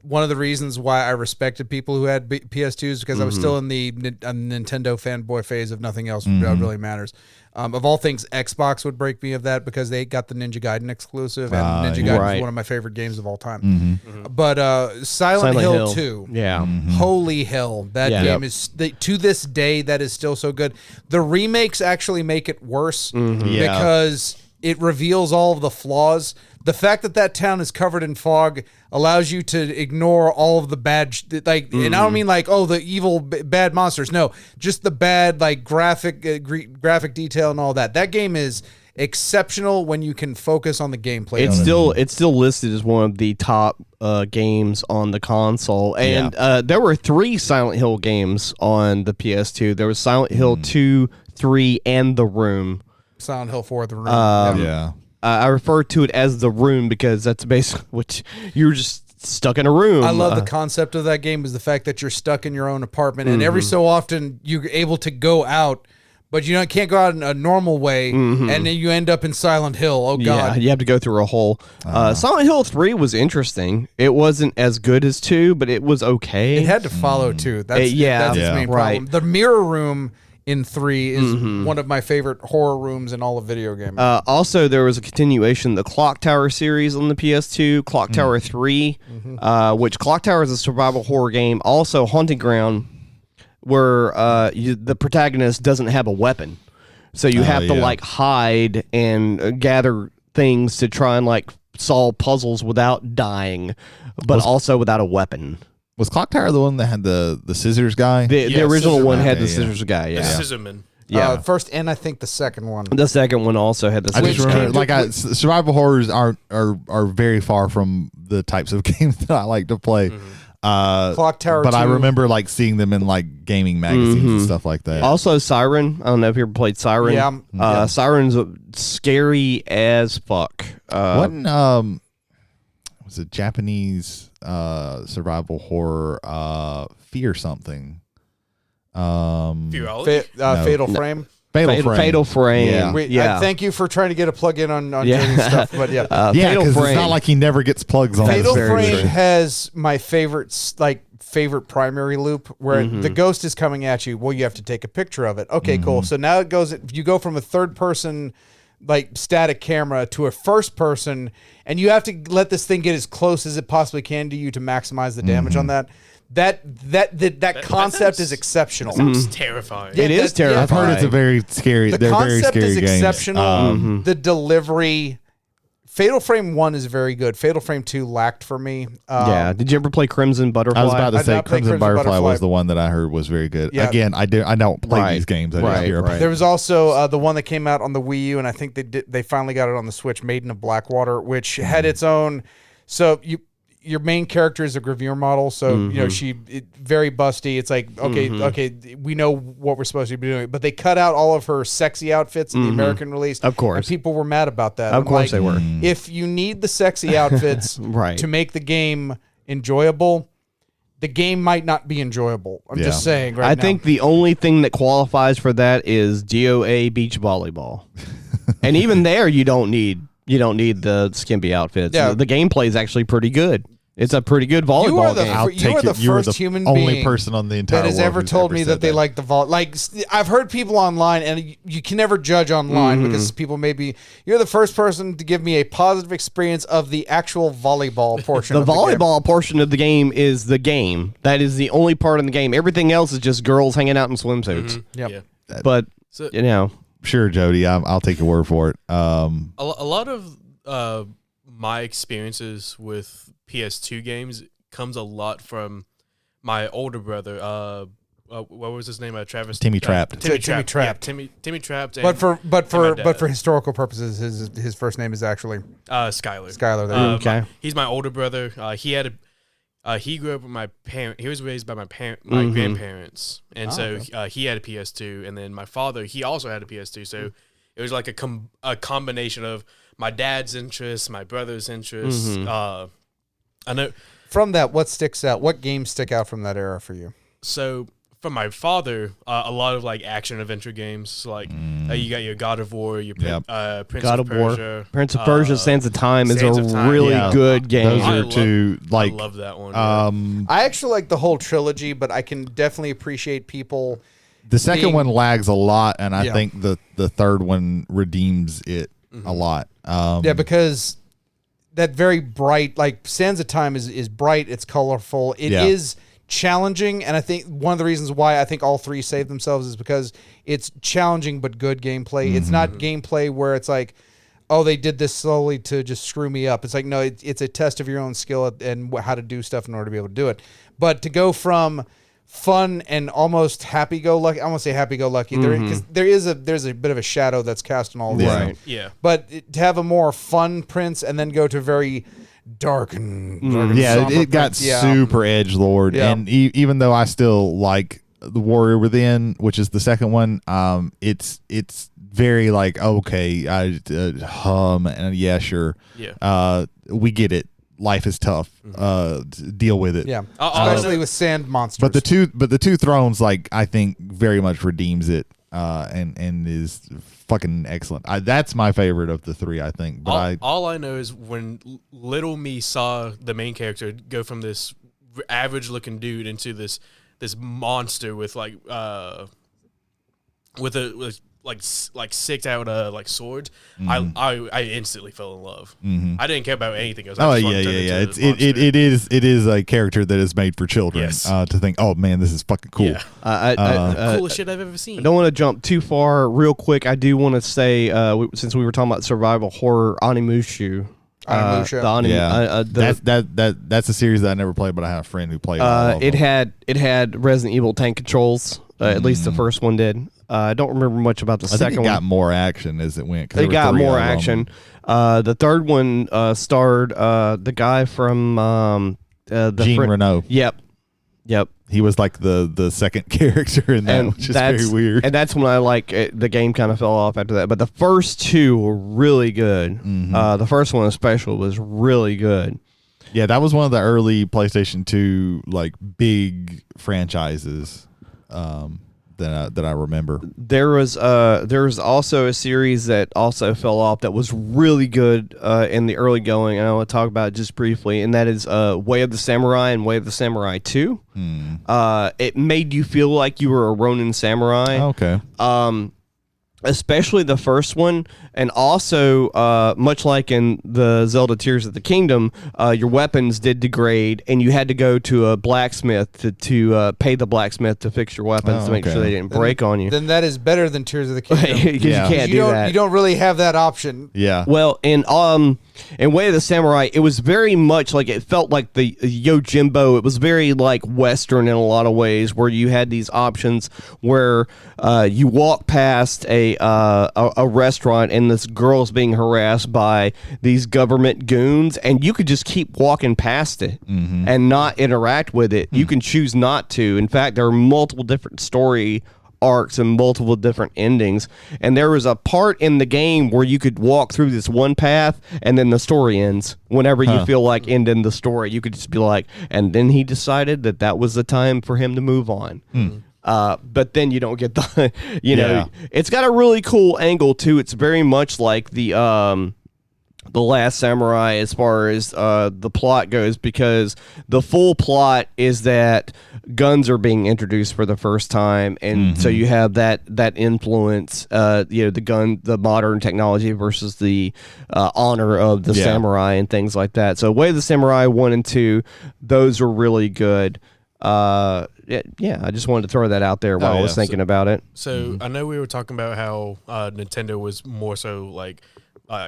one of the reasons why I respected people who had PS2s, because I was still in the Nintendo fanboy phase of nothing else really matters. Of all things, Xbox would break me of that because they got the Ninja Gaiden exclusive, and Ninja Gaiden is one of my favorite games of all time. But Silent Hill 2, holy hell, that game is, to this day, that is still so good. The remakes actually make it worse because it reveals all of the flaws. The fact that town is covered in fog allows you to ignore all of the bad, and I don't mean the evil bad monsters. No, just the bad graphic detail and all that. That game is exceptional when you can focus on the gameplay. It's still listed as one of the top games on the console, and there were 3 Silent Hill games on the PS2. There was Silent Hill 2, 3, and The Room. Silent Hill 4, The Room. I refer to it as The Room because that's basically what you're just stuck in a room. I love the concept of that game, is the fact that you're stuck in your own apartment, and every so often you're able to go out, but you can't go out in a normal way, and then you end up in Silent Hill. Oh, God. Yeah, you have to go through a hole. Silent Hill 3 was interesting. It wasn't as good as 2, but it was okay. It had to follow 2. That's its main problem. The mirror room in 3 is one of my favorite horror rooms in all of video gaming. Also, there was a continuation, the Clock Tower series on the PS2, Clock Tower 3, which Clock Tower is a survival horror game. Also, Haunting Ground, where the protagonist doesn't have a weapon. So you have to hide and gather things to try and solve puzzles without dying, but also without a weapon. Was Clock Tower the one that had the scissors guy? The original one had the scissors guy. Yeah, Scissorman. Yeah, first and I think the second one. The second one also had the scissors. I just remember, survival horrors are very far from the types of games that I like to play. Clock Tower, but 2. I remember seeing them in gaming magazines and stuff like that. Also, Siren. I don't know if you ever played Siren. Yeah, Siren's scary as fuck. Was it Japanese survival horror? Fear something. Fatal Frame. Fatal Frame. Yeah. Thank you for trying to get a plug in on Jody's stuff, but because it's not like he never gets plugs on. Fatal Frame has my favorite primary loop where the ghost is coming at you. Well, you have to take a picture of it. Okay, cool. So now you go from a third person static camera to a first person, and you have to let this thing get as close as it possibly can to you to maximize the damage on that. That concept is exceptional. Sounds terrifying. It is terrifying. I've heard it's a very scary. The they're concept very scary is games. exceptional. The delivery Fatal Frame 1 is very good. Fatal Frame 2 lacked for me. Yeah. Did you ever play Crimson Butterfly? I was about to say not play Crimson Crimson Butterfly Butterfly. was the one that I heard was very good. Yeah. Again, I don't play these games. I just hear about it. There was also the one that came out on the Wii U, and I think they finally got it on the Switch, Maiden of Blackwater, which had its own. So your main character is a gravure model, so she very busty. It's like okay, we know what we're supposed to be doing, but they cut out all of her sexy outfits in the American release. Of course, and people were mad about that. Of course, they were. If you need the sexy outfits to make the game enjoyable, the game might not be enjoyable. I'm just saying. I think the only thing that qualifies for that is GOA beach volleyball, and even there, you don't need the skimpy outfits. Yeah. The gameplay is actually pretty good. It's a pretty good volleyball game. You are the first human being only person on the entire that has world ever who's told me said that they like the vol. Like I've heard people online, and you can never judge online because people maybe. You're the first person to give me a positive experience of the actual volleyball portion. The of volleyball portion of the game is the game. That is the only part in the game. Everything else is just girls hanging out in swimsuits. Yep. Yeah. But Sure, Jody, I'll take your word for it. A lot of my experiences with PS2 games comes a lot from my older brother. What was his name? Travis. Timmy Trapped. Timmy Trapped. Yeah, Timmy Trapped. But for historical purposes, his first name is actually Skylar. Skylar. There. Okay. He's my older brother. He grew up with my parent. He was raised by my grandparents, and he had a PS2. And then my father, he also had a PS2. So it was like a combination of my dad's interests, my brother's interests. I know. From that, what sticks out? What games stick out from that era for you? So from my father, a lot of like action adventure games, like you got your God of War, your Prince God of of War, Persia, Prince of Persia, Sands of Time is Sands a of Time. really good game. Those are two. Like I love that one. I actually like the whole trilogy, but I can definitely appreciate people. the second one lags a lot, and I think the third one redeems it a lot. Because that very bright, like Sands of Time is bright, it's colorful, it is challenging, and I think one of the reasons why I think all three save themselves is because it's challenging but good gameplay. It's not gameplay where it's like, oh, they did this slowly to just screw me up. It's like, no, it's a test of your own skill and how to do stuff in order to be able to do it. But to go from fun and almost happy-go-lucky, I won't say happy-go-lucky, because there's a bit of a shadow that's cast on all of this. Right. Yeah. But to have a more fun Prince and then go to very dark and it got super edgelord, and even though I still like the Warrior Within, which is the second one, it's very like, okay, I hum, and yeah, sure, we get it. Life is tough. Deal with it. Yeah, especially with sand monsters. But the two thrones, like, I think very much redeems it, and is fucking excellent. That's my favorite of the three, I think. But all I know is when little me saw the main character go from this average looking dude into this monster with like six out like swords, I instantly fell in love. I didn't care about anything else. It is a character that is made for children. Yes. To think, oh man, this is fucking cool. Coolest shit I've ever seen. I don't want to jump too far. Real quick, I do want to say, since we were talking about survival horror, Onimusha. That's a series that I never played, but I have a friend who played. It had Resident Evil tank controls. At least the first one did. I don't remember much about the second one. It got more action as it went. They got more action. The third one starred the guy from Jean Reno. Yep. He was like the second character in that, which is very weird. And that's when I the game kind of fell off after that. But the first two were really good. The first one especially was really good. Yeah, that was one of the early PlayStation 2 like big franchises that I remember. There was also a series that also fell off that was really good in the early going, and I want to talk about it just briefly, and that is Way of the Samurai and Way of the Samurai 2. It made you feel like you were a Ronin samurai. Okay. Especially the first one, and also much like in the Zelda Tears of the Kingdom, your weapons did degrade, and you had to go to a blacksmith to pay the blacksmith to fix your weapons to make sure they didn't break on you. Then that is better than Tears of the Kingdom. Because you can't do that. You don't really have that option. Yeah. Well, in And Way of the Samurai, it was very much like, it felt like the Yojimbo. It was very like Western in a lot of ways, where you had these options where you walk past a restaurant and this girl's being harassed by these government goons, and you could just keep walking past it and not interact with it. You can choose not to. In fact, there are multiple different story arcs and multiple different endings, and there was a part in the game where you could walk through this one path and then the story ends whenever you feel like ending the story. You could just be like, and then he decided that was the time for him to move on. But then you don't get the know, it's got a really cool angle too. It's very much like the Last Samurai as far as the plot goes, because the full plot is that guns are being introduced for the first time, and so you have that influence, the modern technology versus the honor of the samurai and things like that. So Way of the Samurai 1 and 2, those are really good. I just wanted to throw that out there while I was thinking about it. So I know we were talking about how Nintendo was more so like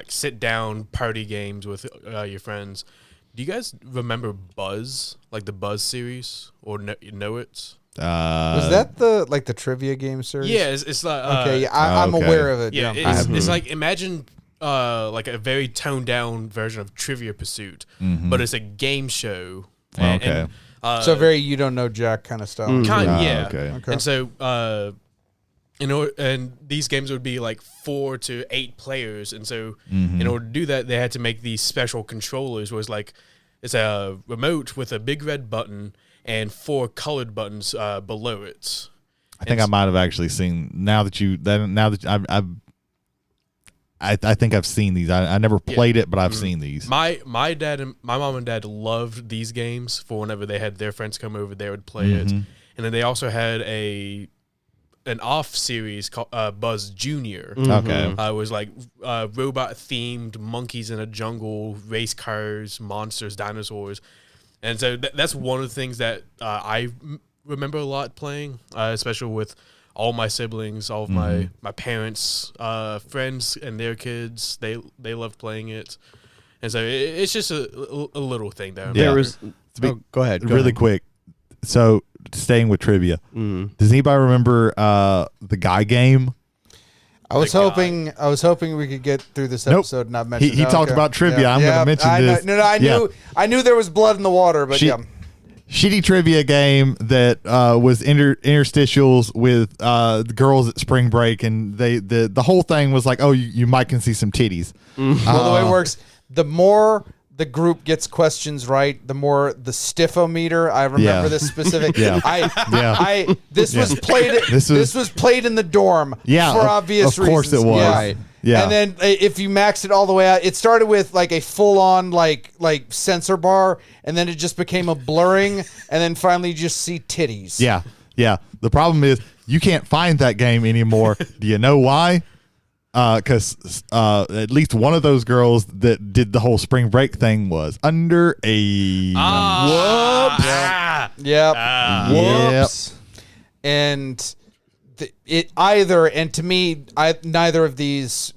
sit down party games with your friends. Do you guys remember Buzz, like the Buzz series, or know it? Was that the trivia game series? Yeah, it's like okay. I'm aware of it. Yeah, it's like, imagine like a very toned down version of Trivia Pursuit, but it's a game show. And, so very you don't know Jack kind of style. Yeah. Okay. And so and these games would be like 4 to 8 players, and so in order to do that, they had to make these special controllers. Where it's a remote with a big red button and 4 colored buttons below it. I think I might have actually seen. I think I've seen these. I never played it, but I've seen these. My mom and dad loved these games. For whenever they had their friends come over, they would play it, and then they also had an off series called Buzz Junior. Okay. It was like robot themed monkeys in a jungle, race cars, monsters, dinosaurs, and so that's one of the things that I remember a lot playing, especially with all my siblings, all of my parents' friends and their kids. They loved playing it, and so it's just a little thing there. There was. Go ahead. Really quick. So, staying with trivia, does anybody remember the Guy game? I was hoping we could get through this episode and not mention. He talked about trivia. I'm going to mention this. I knew there was blood in the water, but shitty trivia game that was interstitials with the girls at spring break, and the whole thing was like, oh, you might can see some titties. Well, the way it works, the more the group gets questions right, the more the stiffometer. I remember this specific. This was played in the dorm. Yeah, for obvious reasons. Of course it was. Yeah. Right. Yeah. And then if you maxed it all the way out, it started with like a full-on like sensor bar, and then it just became a blurring, and then finally you just see titties. Yeah. Yeah. The problem is you can't find that game anymore. Do you know why? Because at least one of those girls that did the whole spring break thing was underage. Whoops. And to me, neither of these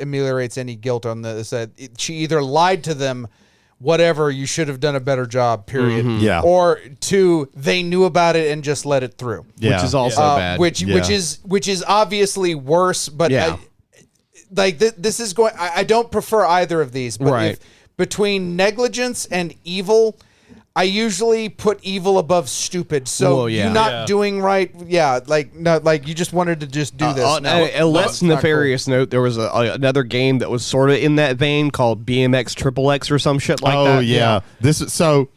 ameliorates any guilt on this. She either lied to them, whatever, you should have done a better job, period. Yeah. Or 2, they knew about it and just let it through. Yeah. Which is also bad. Which is obviously worse, but this is going. I don't prefer either of these, but if between negligence and evil, I usually put evil above stupid. So you're not doing right. Yeah, you just wanted to just do this. On a less nefarious note, there was another game that was sort of in that vein called BMX XXX or some shit like that. Oh yeah, this is so.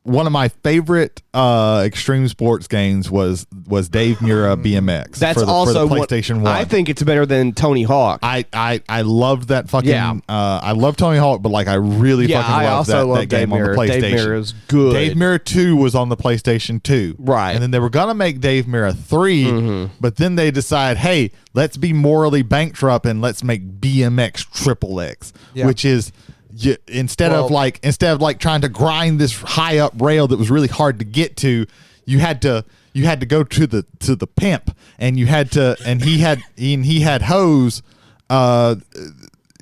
One of my favorite extreme sports games was Dave Mirra BMX. That's for the PlayStation 1. I think it's better than Tony Hawk. I loved that fucking. I love Tony Hawk, but like I really fucking loved that game on the PlayStation. Dave Mirra is good. Dave Mirra 2 was on the PlayStation 2, right? And then they were gonna make Dave Mirra 3, but then they decide, hey, let's be morally bankrupt and let's make BMX XXX, which is. Instead of trying to grind this high up rail that was really hard to get to, you had to go to the pimp, and he had hose.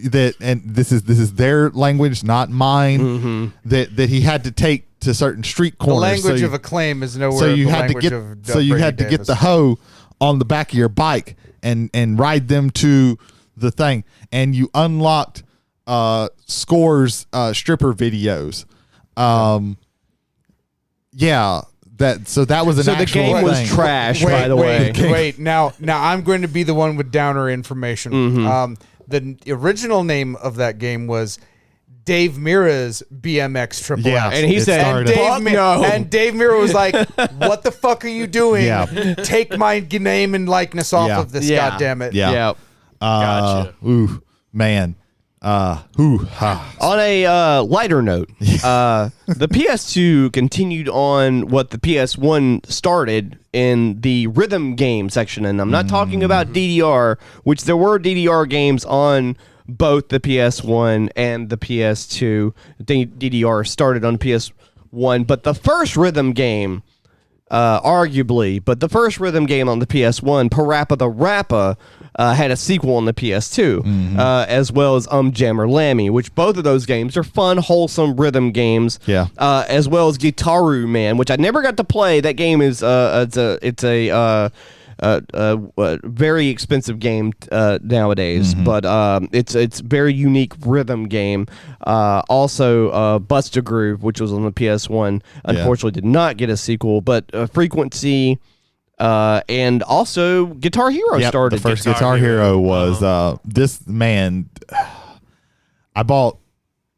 that, and this is their language, not mine. That he had to take to certain street corners. The language of Acclaim is nowhere. So you the had to language get. of So you Brady had to Davis. get the hoe on the back of your bike and ride them to the thing, and you unlocked Scores stripper videos. Yeah. That was an So the actual game was thing. trash, by the way. Wait. Now I'm going to be the one with downer information. The original name of that game was Dave Mira's BMX Triple Yeah, X. And he it said, started- "Fuck no." And Dave Mira was like, "What the fuck are you doing? Yeah. Take my name and likeness off Yeah. of this, Yeah. goddammit." Yeah. Yep. Gotcha. Ooh, man. Ha. On a lighter note, the PS2 continued on what the PS1 started in the rhythm game section, and I'm not talking about DDR, which there were DDR games on both the PS1 and the PS2. DDR started on PS1, but the first rhythm game, arguably, but the first rhythm game on the PS1, Parappa the Rappa, had a sequel on the PS2, as well as Jammer Lammy, which both of those games are fun, wholesome rhythm games. Yeah. As well as Gitaru Man, which I never got to play. That game is it's a very expensive game nowadays, but it's very unique rhythm game. Also, Bust a Groove, which was on the PS1, unfortunately did not get a sequel, but Frequency. And also Guitar Hero started. The first Guitar Hero was this man. I bought.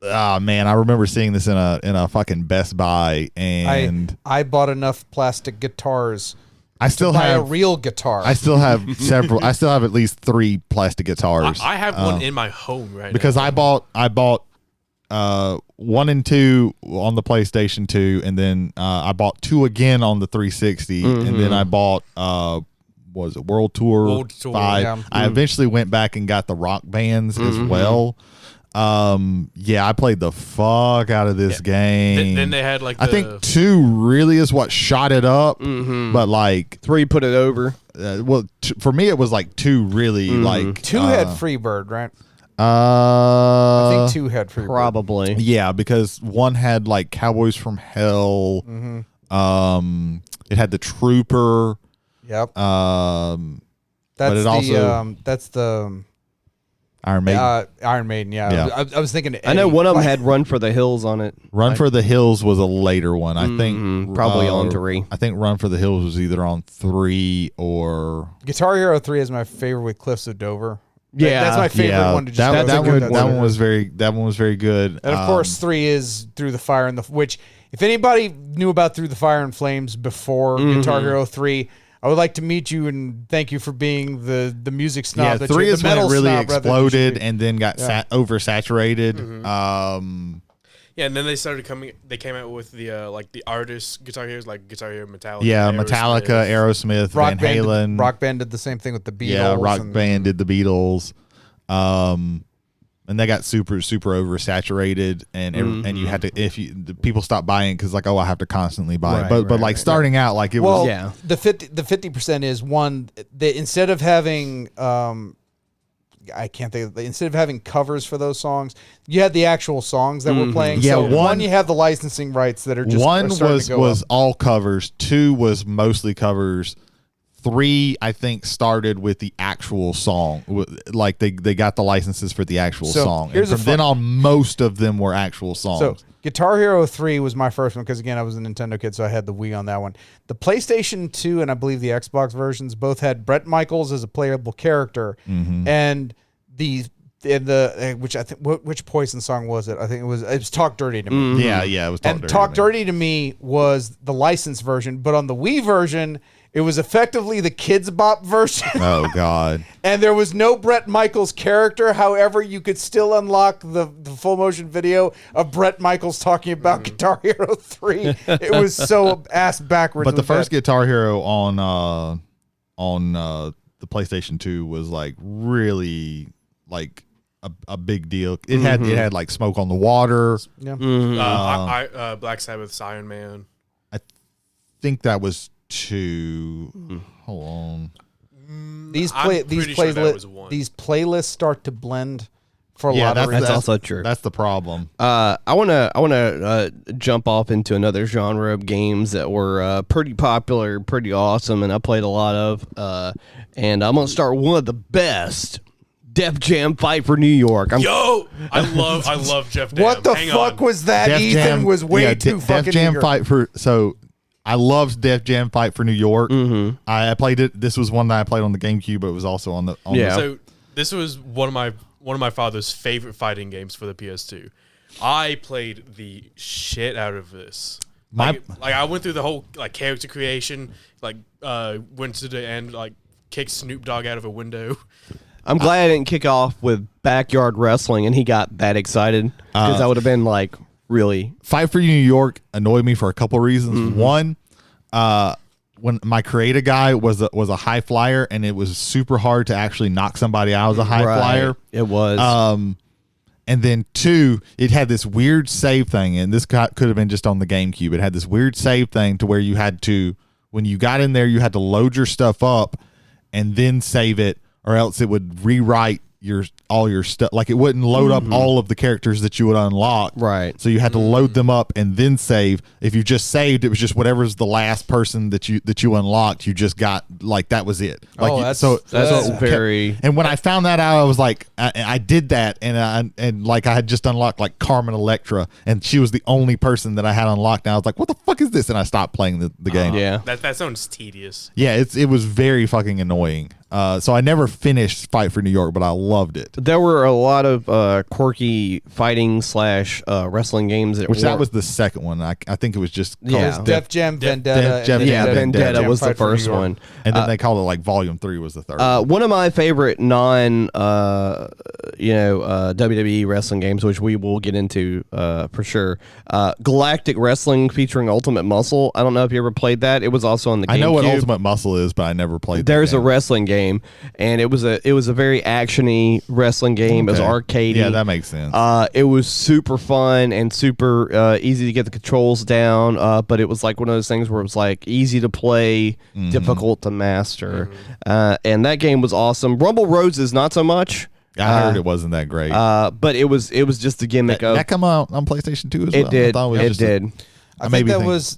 Man, I remember seeing this in a fucking Best Buy, and I bought enough plastic guitars I still to buy a have real guitar. I still have several. I still have at least 3 plastic guitars. I have one in my home right because now. I bought 1 and 2 on the PlayStation 2, and then I bought 2 again on the 360, and then I bought was it World Tour 5. Yeah. I eventually went back and got the Rock Bands as well. I played the fuck out of this game. Then they had like I think 2 really is what shot it up, but like 3 put it over. for me it was like 2 really like 2 had Freebird, right? I I think 2 had Freebird. Probably. Yeah, because 1 had like Cowboys from Hell. It had the Trooper. Yep. But That's it the also that's the Iron Maiden. Iron Maiden. Yeah. Yeah. I was thinking. I know Eddie. one of them had Run for the Hills on it. Run for the Hills was a later one. I think probably on 3. I think Run for the Hills was either on 3 or Guitar Hero 3 is my favorite with Cliffs of Dover. Yeah. That's my favorite one to just that, go that through. one that one was very good. And of course, 3 is Through the Fire and which, if anybody knew about Through the Fire and Flames before Guitar Hero 3, I would like to meet you and thank you for being the music snob. yeah, that 3 you're, is the when it metal really snob, rather than exploded just- and then got oversaturated. Yeah, and then they came out with the like the artist Guitar Heroes, like Guitar Hero Metallica. Yeah, Metallica, Aerosmith, Rock Van Halen. Rock Band did the same thing with the Beatles. Yeah, Rock and- Band did the Beatles. And they got super oversaturated, and you had to the people stopped buying because like, oh, I have to constantly buy it. But like starting out, like it Well, was the 50% is one. Instead of having I can't think of instead of having covers for those songs, you had the actual songs that were playing. Yeah, so one you have the licensing rights that are just one starting was to go up. all covers, 2 was mostly covers. 3, I think, started with the actual song. Like they got the licenses for the actual So, song. And here's a from then on, most of them were actual songs. So Guitar Hero 3 was my first one because, again, I was a Nintendo kid, so I had the Wii on that one. The PlayStation 2 and I believe the Xbox versions both had Bret Michaels as a playable character, and which Poison song was it? I think it was Talk Dirty to Me. yeah, it was And Talk Dirty to Me was the licensed version, but on the Wii version, it was effectively the Kids Bop version. Oh God. And there was no Bret Michaels character. However, you could still unlock the full motion video of Bret Michaels talking about Guitar Hero 3. It was so ass backwards. But the with first that. Guitar Hero on the PlayStation 2 was like really like a big deal. It had like Smoke on the Water. Yeah. Black Sabbath's Iron Man. I think that was 2. Hold on. These I'm pretty sure that was one. these playlists start to blend for a lot of reasons. That's also true. That's the problem. I wanna jump off into another genre of games that were pretty popular, pretty awesome, and I played a lot of. And I'm gonna start with one of the best. Def Jam Fight for New York. Yo, I love Jeff Jam. What the Hang fuck on. was that? Def Ethan Jam was way too Def fucking Jam eager. Fight for I loved Def Jam Fight for New York. Mm-hmm. I played it. This was one that I played on the GameCube, but it was also on the So this was one of my father's favorite fighting games for the PS2. I played the shit out of this. Like I went through the whole like character creation, like went to the end, like kicked Snoop Dogg out of a window. I'm glad I didn't kick off with backyard wrestling and he got that excited because that would have been like really. Fight for New York annoyed me for a couple reasons. Mm-hmm. One, when my creator guy was a high flyer and it was super hard to actually knock somebody out as a high flyer. It was. And then two, it had this weird save thing, and this could have been just on the GameCube. It had this weird save thing to where you had to, when you got in there, you had to load your stuff up and then save it, or else it would rewrite all your stuff. Like it wouldn't load up all of the characters that you would unlock. Right. So you had to load them up and then save. If you just saved, it was just whatever's the last person that you unlocked. You just got like that was it. Like that's very. And when I found that out, I was like, I did that, and like I had just unlocked like Carmen Electra, and she was the only person that I had unlocked. And I was like, what the fuck is this? And I stopped playing the game. Yeah. That sounds tedious. Yeah, it was very fucking annoying. So I never finished Fight for New York, but I loved it. There were a lot of quirky fighting / wrestling games that was the second one. I think it was just called Def Jam Vendetta. Vendetta was the first one, and then they called it like Volume 3 was the third. One of my favorite non WWE wrestling games, which we will get into for sure. Galactic Wrestling featuring Ultimate Muscle. I don't know if you ever played that. It was also on the GameCube. I know what Ultimate Muscle is, but I never played. There's a wrestling game, and it was a very actiony wrestling game. It was arcadey. Yeah, that makes sense. It was super fun and super easy to get the controls down, but it was like one of those things where it was like easy to play, difficult to master, and that game was awesome. Rumble Roses, not so much. I heard it wasn't that great. But it was just a gimmick that come out on PlayStation 2 as well? It did. I think that was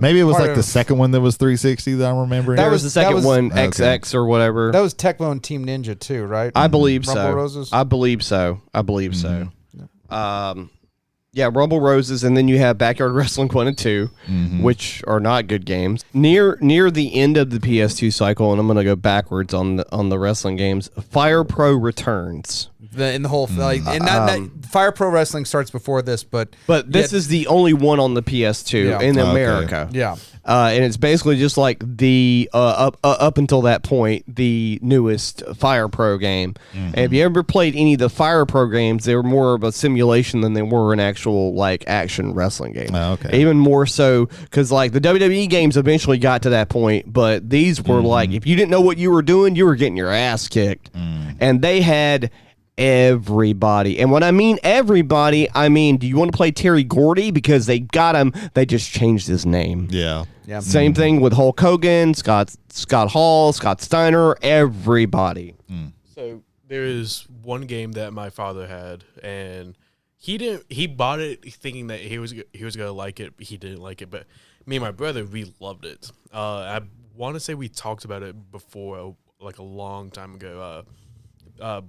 maybe it was like the second one that was 360 that I'm remembering. That was the second one, XX or whatever. That was Tecmo and Team Ninja too, right? I believe Rumble so. Roses? I believe so. Yeah, Rumble Roses, and then you have Backyard Wrestling 1 and 2, which are not good games. Near the end of the PS2 cycle, and I'm going to go backwards on the wrestling games. Fire Pro returns. In the whole Fire Pro Wrestling starts before this, but this is the only one on the PS2 in America. Yeah. And it's basically just like the up until that point, the newest Fire Pro game. And if you ever played any of the Fire Pro games, they were more of a simulation than they were an actual like action wrestling game. Even more so because like the WWE games eventually got to that point, but these were like if you didn't know what you were doing, you were getting your ass kicked. And they had everybody. And when I mean everybody, I mean, do you want to play Terry Gordy? Because they got him, they just changed his name. Yeah. Same thing with Hulk Hogan, Scott Hall, Scott Steiner, everybody. So there is one game that my father had, and he bought it thinking that he was gonna like it, but he didn't like it. But me and my brother, we loved it. I want to say we talked about it before, like a long time ago.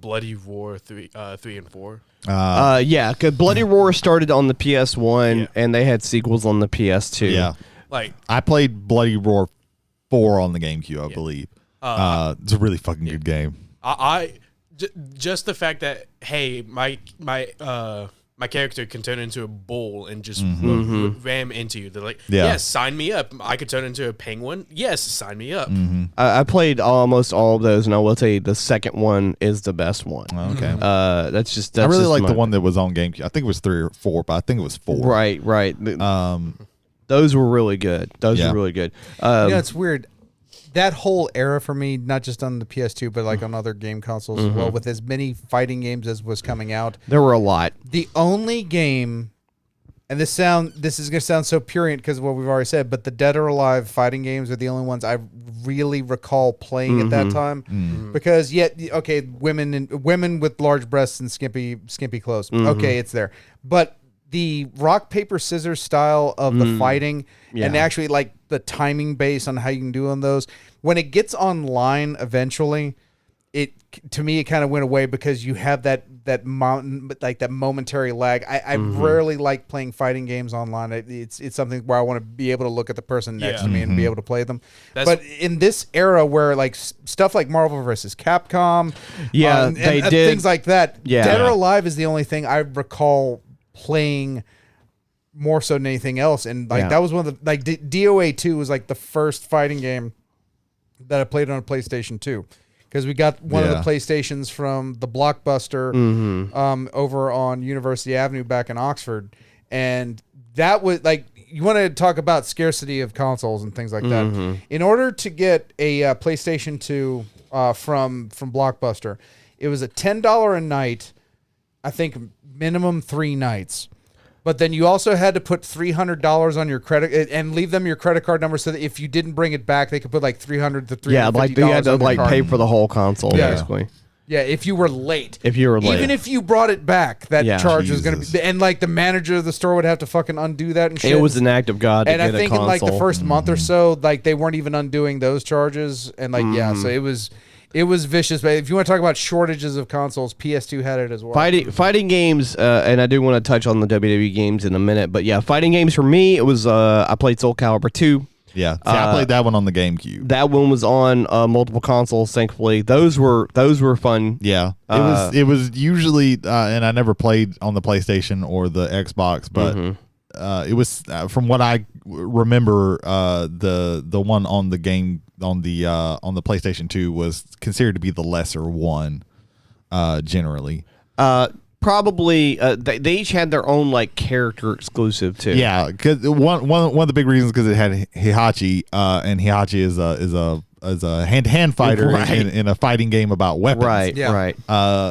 Bloody Roar 3 and 4. Yeah, because Bloody Roar started on the PS1, and they had sequels on the PS2. Yeah, like I played Bloody Roar 4 on the GameCube, I believe. It's a really fucking good game. Just the fact that my character can turn into a bull and just ram into you. They're like, yes, sign me up. I could turn into a penguin. Yes, sign me up. I played almost all of those, and I will tell you the second one is the best one. Okay. That's I really like the one that was on GameCube. I think it was 3 or 4, but I think it was 4. Right. Those were really good. Were really good. It's weird. That whole era for me, not just on the PS2, but like on other game consoles as well, with as many fighting games as was coming out. There were a lot. The only game and this is going to sound so purient because of what we've already said, but the Dead or Alive fighting games are the only ones I really recall playing at that time. Because women with large breasts and skimpy clothes. Okay, it's there. But the rock, paper, scissors style of the fighting and actually like the timing based on how you can do on those, when it gets online eventually, to me it kind of went away because you have that momentary lag. I rarely like playing fighting games online. It's something where I want to be able to look at the person next to me and be able to play them. But in this era where like stuff like Marvel vs. Capcom, and things like that, Dead or Alive is the only thing I recall playing more so than anything else. And like that was one of the like DOA 2 was like the first fighting game that I played on a PlayStation 2. Because we got one of the PlayStations from the Blockbuster over on University Avenue back in Oxford. And that was like, you want to talk about scarcity of consoles and things like that. In order to get a PlayStation 2 from Blockbuster, it was a $10 a night, I think minimum 3 nights. But then you also had to put $300 on your credit and leave them your credit card number so that if you didn't bring it back, they could put like $300 to $350. Yeah, like you had to like pay for the whole console, basically. Yeah, if you were late. Even if you brought it back, that charge was going to be... And like the manager of the store would have to fucking undo that and shit. It was an act of God to get a console. And I think in like the first month or so, like they weren't even undoing those charges. And like, so it was vicious. But if you want to talk about shortages of consoles, PS2 had it as well. Fighting games, and I do want to touch on the WWE games in a minute, but yeah, fighting games for me, it was I played Soul Calibur 2. Yeah, I played that one on the GameCube. That one was on multiple consoles. Thankfully, those were fun. Yeah, it was usually, and I never played on the PlayStation or the Xbox, but it was from what I remember, the one on the game on the PlayStation 2 was considered to be the lesser one, generally. Probably they each had their own like character exclusive too. Yeah, because one of the big reasons because it had Heihachi, and Heihachi is a hand-to-hand fighter in a fighting game about weapons. Right.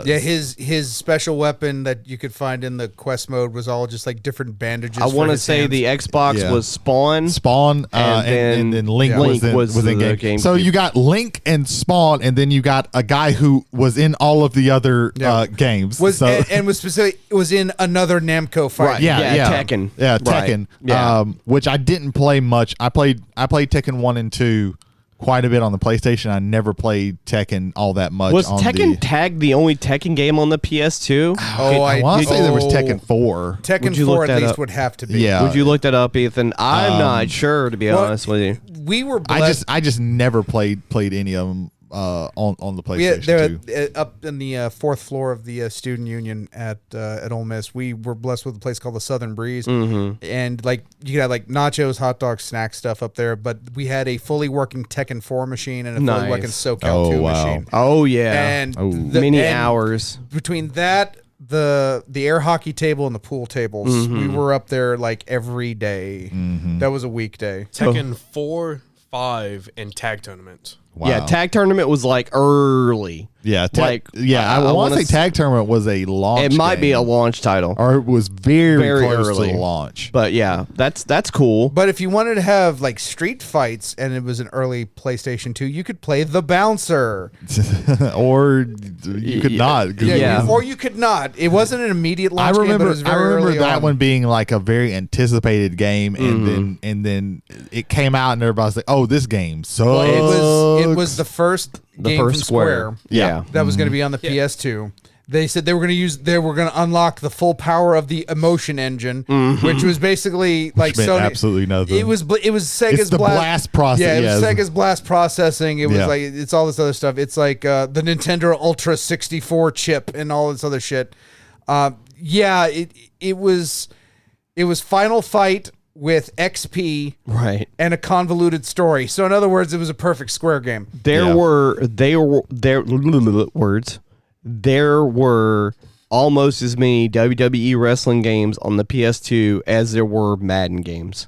His special weapon that you could find in the quest mode was all just like different bandages. I want to say hands. The Xbox was Spawn, and then Link was in game. So you got Link and Spawn, and then you got a guy who was in all of the other games. Was in another Namco fight. Right. Yeah, Tekken. Yeah, Tekken. Right. Which I didn't play much. I played Tekken 1 and 2 quite a bit on the PlayStation. I never played Tekken all that much. Was Tekken Tag the only Tekken game on the PS2? I want to say there was Tekken 4. Tekken 4 at least would have to be. Yeah. Would you look that up, Ethan? I'm not sure, to be honest with you. We were blessed. I just never played any of them on the PlayStation 2. Up in the fourth floor of the student union at Ole Miss, we were blessed with a place called the Southern Breeze, and like you could have like nachos, hot dogs, snack stuff up there. But we had a fully working Tekken 4 machine and a fully working SoCal 2 machine. Oh yeah, and many hours between that. The air hockey table and the pool tables, we were up there like every day. That was a weekday. Tekken 4, 5, and tag tournament. Wow. Yeah, tag tournament was like early. Yeah, I want to say Tag Tournament was a launch. It might be a launch title, or it was very close early to launch. But yeah, that's cool. But if you wanted to have like street fights, and it was an early PlayStation 2, you could play the Bouncer, or you could not. Or you could not. It wasn't an immediate launch. I remember that on. one being like a very anticipated game, and then it came out, and everybody's like, "Oh, this game sucks." Well, it was the first game from Square. Yeah. That was going to be on the PS2. They said they were going to unlock the full power of the Emotion Engine, which was basically like Sony. Absolutely nothing. It was Sega's it's the blast process. Yeah, it was Sega's blast processing. It was like it's all this other stuff. It's like the Nintendo Ultra 64 chip and all this other shit. It was Final Fight with XP, right, and a convoluted story. So in other words, it was a perfect Square game. There were almost as many WWE wrestling games on the PS2 as there were Madden games.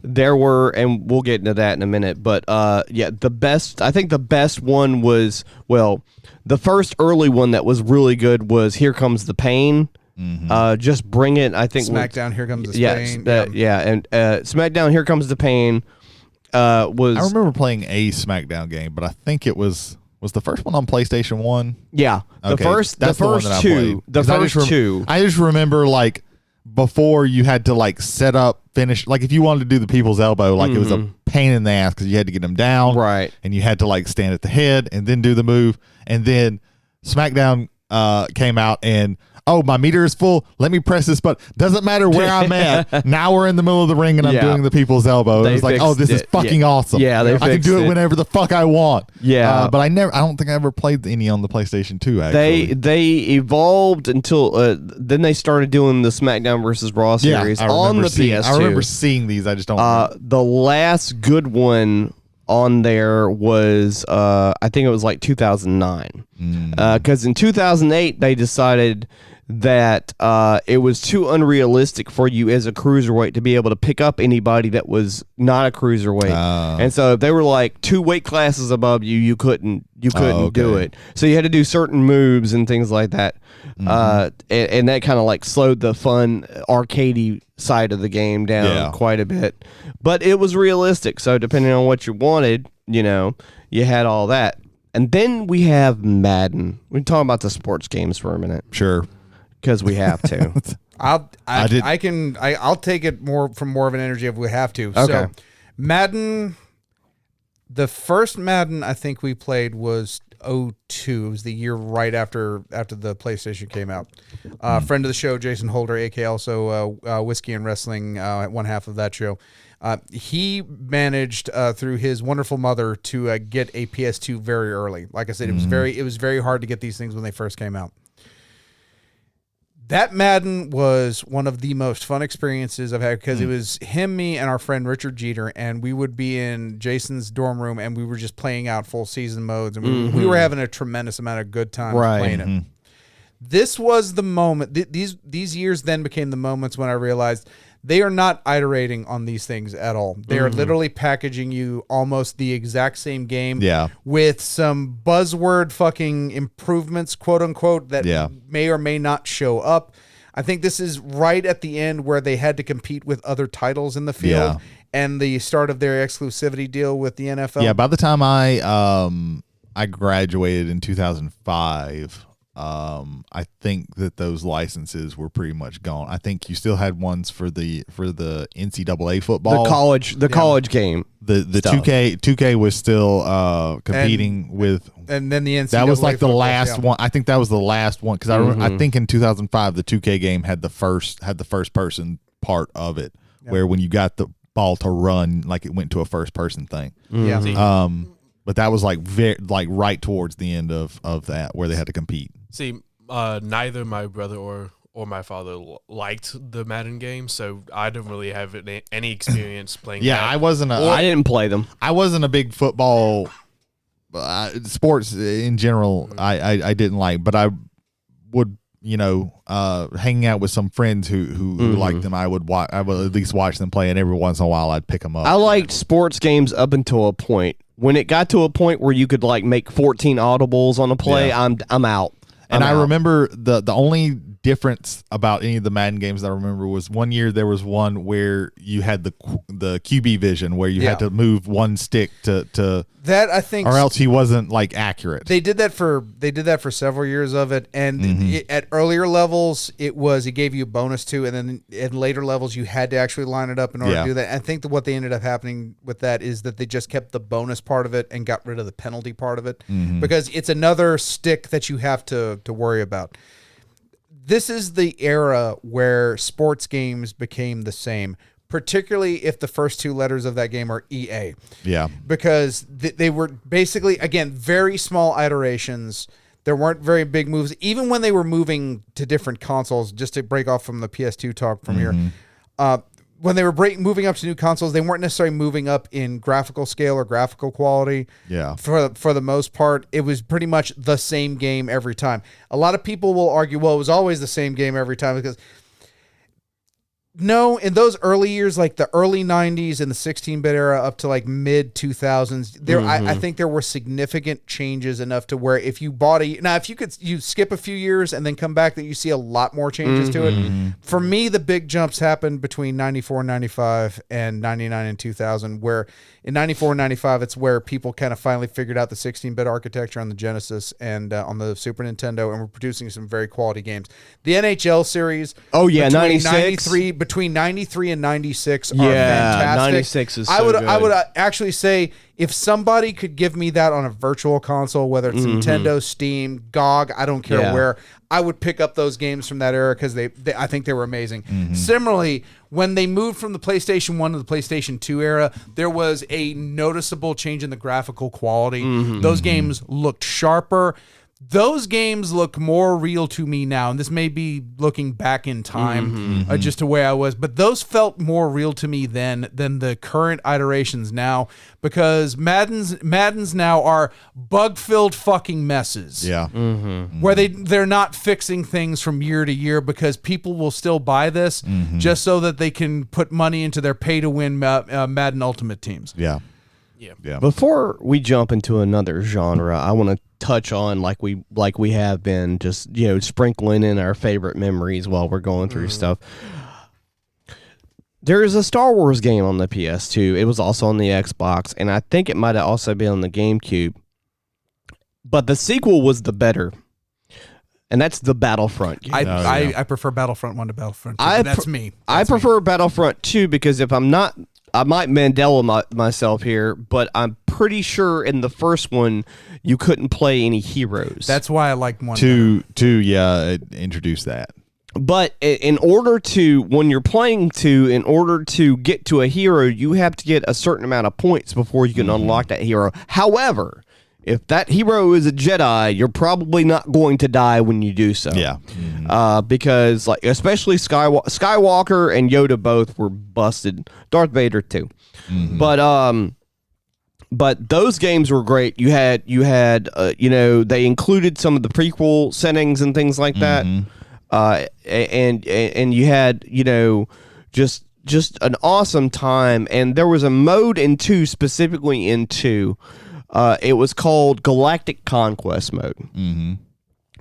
There were, and we'll get into that in a minute, but I think the best one was, well, the first early one that was really good was Here Comes the Pain. Just bring it. I think SmackDown, Here Comes the Pain. Pain. And SmackDown, Here Comes the Pain. Was I remember playing a SmackDown game, but I think it was the first one on PlayStation 1. Yeah, okay, the first two. I just remember like before you had to like set up, finish. Like if you wanted to do the people's elbow, like it was a pain in the ass because you had to get them down, right? And you had to like stand at the head and then do the move. And then SmackDown came out and. Oh, my meter is full. Let me press this button. Doesn't matter where I'm at. Now we're in the middle of the ring and I'm doing the people's elbow. It was like, oh, this is fucking awesome. Yeah, I can do it whenever the fuck I want. Yeah, but I don't think I ever played any on the PlayStation 2. Actually, they evolved until then they started doing the SmackDown versus Raw series on the PS2. I remember seeing these. I just don't. The last good one on there was I think it was like 2009, because in 2008 they decided that it was too unrealistic for you as a cruiserweight to be able to pick up anybody that was not a cruiserweight, and so if they were like 2 weight classes above you, you couldn't do it. So you had to do certain moves and things like that, and that kind of like slowed the fun arcadey side of the game down quite a bit. But it was realistic, so depending on what you wanted, you had all that. And then we have Madden. We can talk about the sports games for a minute. Sure. Because we have to. I'll take it more of an energy if we have to. Okay. So Madden, the first Madden I think we played was 2002. It was the year right after the PlayStation came out. Friend of the show, Jason Holder, aka also Whiskey and Wrestling, one half of that show. He managed through his wonderful mother to get a PS2 very early. Like I said, it was very hard to get these things when they first came out. That Madden was one of the most fun experiences I've had because it was him, me, and our friend Richard Jeter, and we would be in Jason's dorm room and we were just playing out full season modes, and we were having a tremendous amount of good time playing it. This was the moment. These years then became the moments when I realized they are not iterating on these things at all. They are literally packaging you almost the exact same game with some buzzword fucking improvements, quote unquote, that may or may not show up. I think this is right at the end where they had to compete with other titles in the field and the start of their exclusivity deal with the NFL. Yeah, by the time I graduated in 2005, I think that those licenses were pretty much gone. I think you still had ones for the NCAA football, the college game. The 2K was still competing with, and then the NCAA. That was like the last one. I think that was the last one because I think in 2005 the 2K game had the first person part of it, where when you got the ball to run, like it went to a first person thing. But that was like right towards the end of that where they had to compete. See, neither my brother or my father liked the Madden game, so I don't really have any experience playing. I didn't play them. I wasn't a big football sports in general. I didn't like, but I would hanging out with some friends who liked them. I would at least watch them play, and every once in a while I'd pick them up. I liked sports games up until a point. When it got to a point where you could like make 14 audibles on a play, I'm out. And I remember the only difference about any of the Madden games that I remember was one year there was one where you had the QB vision where you had to move one stick to that, I think, or else he wasn't like accurate. They did that for several years of it, and at earlier levels it gave you a bonus too, and then in later levels you had to actually line it up in order to do that. I think that what they ended up happening with that is that they just kept the bonus part of it and got rid of the penalty part of it because it's another stick that you have to worry about. This is the era where sports games became the same, particularly if the first 2 letters of that game are EA. Yeah. Because they were basically, again, very small iterations. There weren't very big moves. Even when they were moving to different consoles, just to break off from the PS2 talk from here, when they were moving up to new consoles, they weren't necessarily moving up in graphical scale or graphical quality. Yeah. For the most part, it was pretty much the same game every time. A lot of people will argue, well, it was always the same game every time because No, in those early years, like the early 90s and the 16-bit era up to like mid 2000s, there I think there were significant changes enough to where if you bought if you skip a few years and then come back, that you see a lot more changes to it. For me, the big jumps happened between 94 and 95 and 99 and 2000, where in 94 and 95, it's where people kind of finally figured out the 16-bit architecture on the Genesis and on the Super Nintendo, and we're producing some very quality games. The NHL series. Oh yeah, 96. Between 93 and 96 are fantastic. 96 is so I would actually say if somebody could give me that on a virtual console, whether it's Nintendo, Steam, GOG, I don't care where, I would pick up those games from that era because I think they were amazing. Similarly, when they moved from the PlayStation 1 to the PlayStation 2 era, there was a noticeable change in the graphical quality. Those games looked sharper. Those games look more real to me now, and this may be looking back in time, just the way I was, but those felt more real to me then than the current iterations now, because Maddens now are bug-filled fucking messes. Yeah. Where they're not fixing things from year to year because people will still buy this just so that they can put money into their pay-to-win Madden Ultimate teams. Yeah. Before we jump into another genre, I want to touch on like we have been just sprinkling in our favorite memories while we're going through stuff. There is a Star Wars game on the PS2. It was also on the Xbox, and I think it might have also been on the GameCube. But the sequel was the better, and that's the Battlefront game. I prefer Battlefront 1 to Battlefront 2. That's me. I prefer Battlefront 2 because if I'm not, I might Mandela myself here, but I'm pretty sure in the first one you couldn't play any heroes. That's why I like 1. Introduce that. But in order to, when you're playing 2, in order to get to a hero, you have to get a certain amount of points before you can unlock that hero. However, if that hero is a Jedi, you're probably not going to die when you do so. Yeah. Because like especially Skywalker and Yoda both were busted. Darth Vader too. But those games were great. You had they included some of the prequel settings and things like that. And you had just an awesome time. And there was a mode in 2, specifically in 2. It was called Galactic Conquest Mode.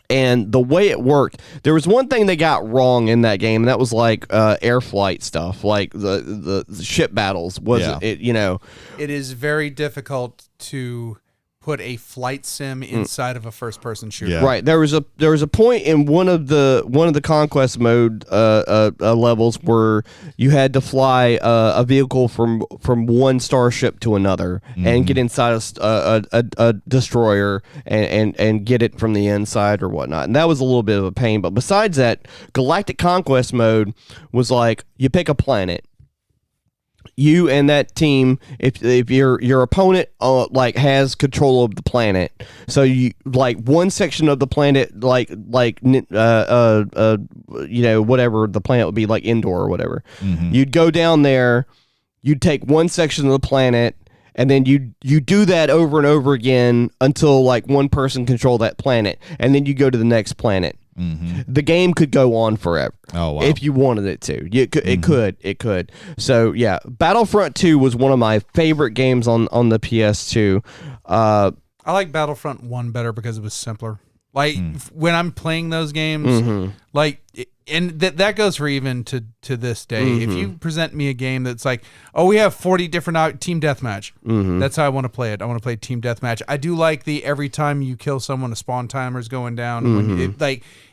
And the way it worked, there was one thing they got wrong in that game, and that was like air flight stuff, like the ship battles. It is very difficult to put a flight sim inside of a first-person shooter. Yeah. Right. There was a point in one of the conquest mode levels where you had to fly a vehicle from one starship to another and get inside a destroyer and get it from the inside or whatnot. And that was a little bit of a pain. But besides that, Galactic Conquest mode was like you pick a planet. You and that team, if your opponent has control of the planet, so you like one section of the planet, whatever the planet would be, like Endor or whatever. You'd go down there, you'd take one section of the planet, and then you do that over and over again until like one person control that planet, and then you go to the next planet. The game could go on forever. Oh, wow. If you wanted it to. It could. So, yeah, Battlefront 2 was one of my favorite games on the PS2. I like Battlefront 1 better because it was simpler. Like, when I'm playing those games, and that goes for even to this day. If you present me a game that's like, oh, we have 40 different team deathmatch, that's how I want to play it. I want to play team deathmatch. I do like the every time you kill someone, a spawn timer is going down.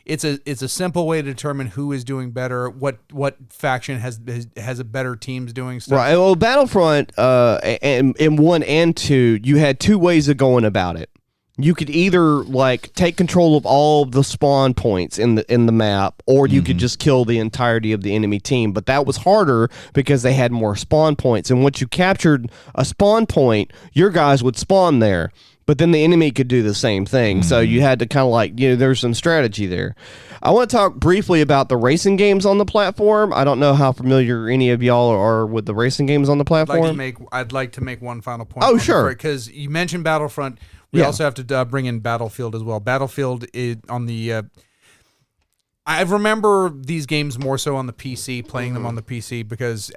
It's a simple way to determine who is doing better, what faction has a better teams doing stuff. Right. Well, Battlefront in 1 and 2, you had 2 ways of going about it. You could either like take control of all the spawn points in the map, or you could just kill the entirety of the enemy team. But that was harder because they had more spawn points. And once you captured a spawn point, your guys would spawn there. But then the enemy could do the same thing. So you had to kind of there's some strategy there. I want to talk briefly about the racing games on the platform. I don't know how familiar any of y'all are with the racing games on the platform. I'd like to make one final point. Oh, sure. Because you mentioned Battlefront. We also have to bring in Battlefield as well. Battlefield is on the I remember these games more so on the PC, playing them on the PC, because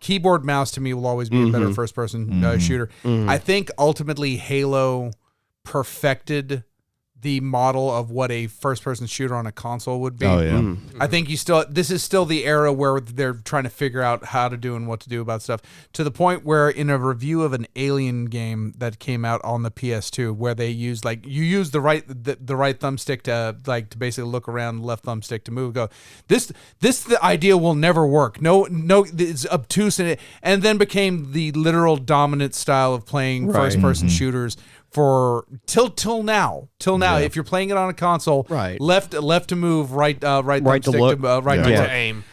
keyboard mouse to me will always be a better first person shooter. I think ultimately Halo perfected the model of what a first-person shooter on a console would be. Oh yeah. I think this is still the era where they're trying to figure out how to do and what to do about stuff, to the point where in a review of an Alien game that came out on the PS2, where they use you use the right thumbstick to basically look around, left thumbstick to move. Go, the idea will never work. No, it's obtuse and then became the literal dominant style of playing first-person shooters. For till now, if you're playing it on a console, left to move, right to look, right to aim,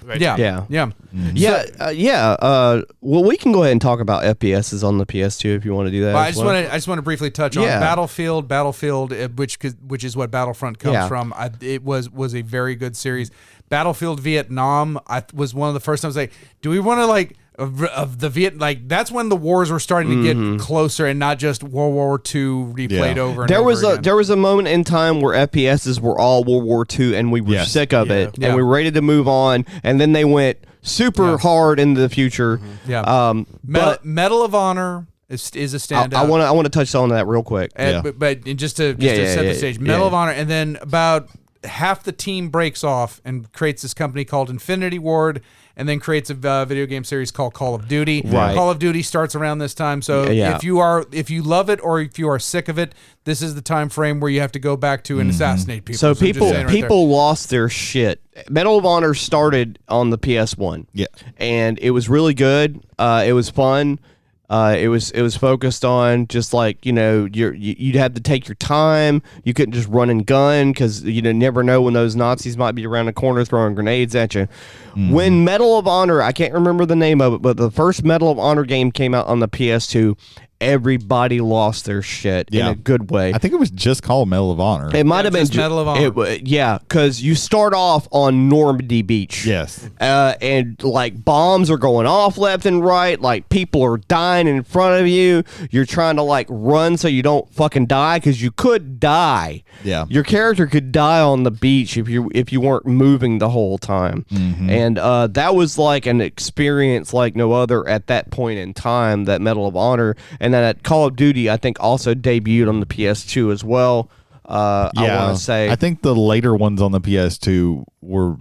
Well, we can go ahead and talk about FPSs on the PS2 if you want to do that. I just want to briefly touch on Battlefield, which is what Battlefront comes from. It was a very good series. Battlefield Vietnam, was one of the first times do we want to of the that's when the wars were starting to get closer and not just World War II replayed over and over again. There was a moment in time where FPSs were all World War II and we were sick of it and we were ready to move on, and then they went super hard into the future. Medal of Honor is a standout. I want to touch on that real quick. But just to set the stage, Medal of Honor, and then about half the team breaks off and creates this company called Infinity Ward, and then creates a video game series called Call of Duty. Right. Call of Duty starts around this time, so if you love it or if you are sick of it, this is the time frame where you have to go back to and assassinate people. So people lost their shit. Medal of Honor started on the PS1. Yeah. And it was really good. It was fun. It was focused on just you'd have to take your time. You couldn't just run and gun because you never know when those Nazis might be around the corner throwing grenades at you. When Medal of Honor, I can't remember the name of it, but the first Medal of Honor game came out on the PS2. Everybody lost their shit in a good way. I think it was just called Medal of Honor. It might have been Medal of Honor. Because you start off on Normandy Beach. Yes. And bombs are going off left and right. People are dying in front of you. You're trying to run so you don't fucking die, because you could die. Yeah. Your character could die on the beach if you weren't moving the whole time. And that was an experience like no other at that point in time, that Medal of Honor. And then at Call of Duty, I think also debuted on the PS2 as well. I want to say. I think the later ones on the PS2 were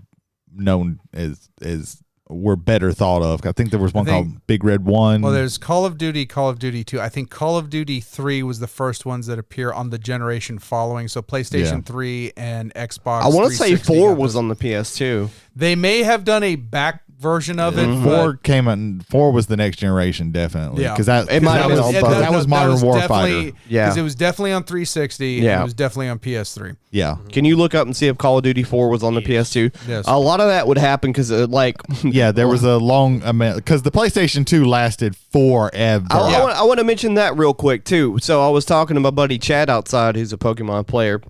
known were better thought of. I think there was one called Big Red 1. Well, there's Call of Duty 2. I think Call of Duty 3 was the first ones that appear on the generation following. So PlayStation 3 and Xbox. I want to say 4 was on the PS2. They may have done a back version of it. 4 came in. 4 was the next generation, definitely. Yeah, because that was Modern Warfighter. Because it was definitely on 360. Yeah, and it was definitely on PS3. Yeah. Can you look up and see if Call of Duty 4 was on the PS2? Yes. A lot of that would happen because there was a long because the PlayStation 2 lasted forever. I want to mention that real quick too. So I was talking to my buddy Chad outside, who's a Pokemon player.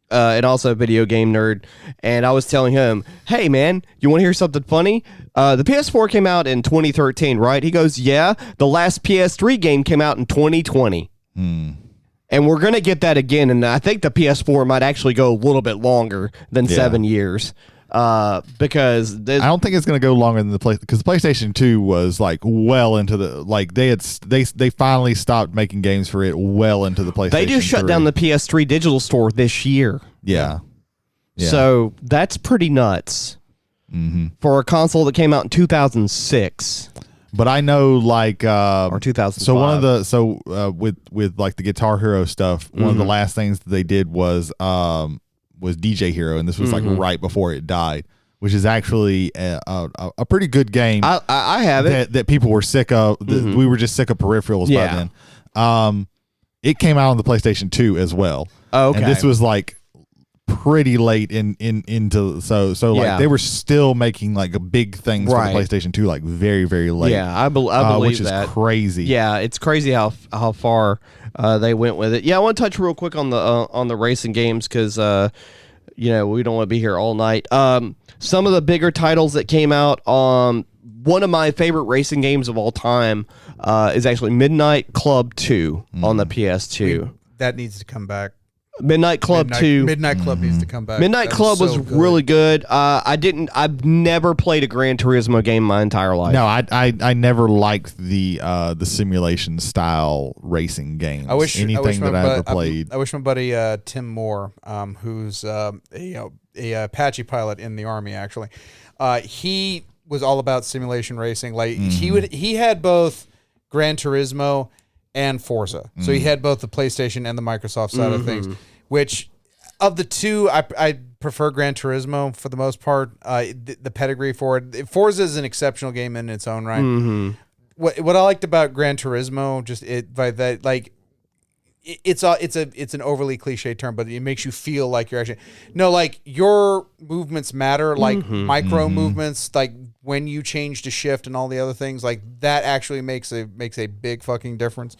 And also a video game nerd, and I was telling him, hey man, you want to hear something funny? The PS4 came out in 2013, right? He goes, yeah, the last PS3 game came out in 2020. And we're going to get that again, and I think the PS4 might actually go a little bit longer than 7 years. Because I don't think it's going to go longer than because the PlayStation 2 was well into the they finally stopped making games for it well into the PlayStation. They just shut down the PS3 digital store this year. Yeah. So that's pretty nuts for a console that came out in 2006. But I know or 2005. So one of the with the Guitar Hero stuff, one of the last things that they did was DJ Hero, and this was right before it died, which is actually a pretty good game. I have it that people were sick of. We were just sick of peripherals by then. It came out on the PlayStation 2 as well. Okay, and this was pretty late into they were still making big things for the PlayStation 2 very, very late. Yeah, I believe which that. Is crazy. Yeah, it's crazy how far they went with it. Yeah, I want to touch real quick on the racing games because we don't want to be here all night. Some of the bigger titles that came out on one of my favorite racing games of all time is actually Midnight Club 2 on the PS2. That needs to come back. Midnight Club 2. Midnight Club needs to come back. Midnight Club was really good. I've never played a Gran Turismo game my entire life. No, I never liked the simulation style racing games. I wish that I ever played. I wish my buddy Tim Moore, who's a Apache pilot in the Army, actually, he was all about simulation racing. Like he had both Gran Turismo and Forza. So he had both the PlayStation and the Microsoft side of things, which of the two, I prefer Gran Turismo for the most part. The pedigree for it. Forza is an exceptional game in its own right. What I liked about Gran Turismo, it's an overly cliche term, but it makes you feel like you're actually like your movements matter, like micro movements, like when you change to shift and all the other things, like that actually makes a big fucking difference.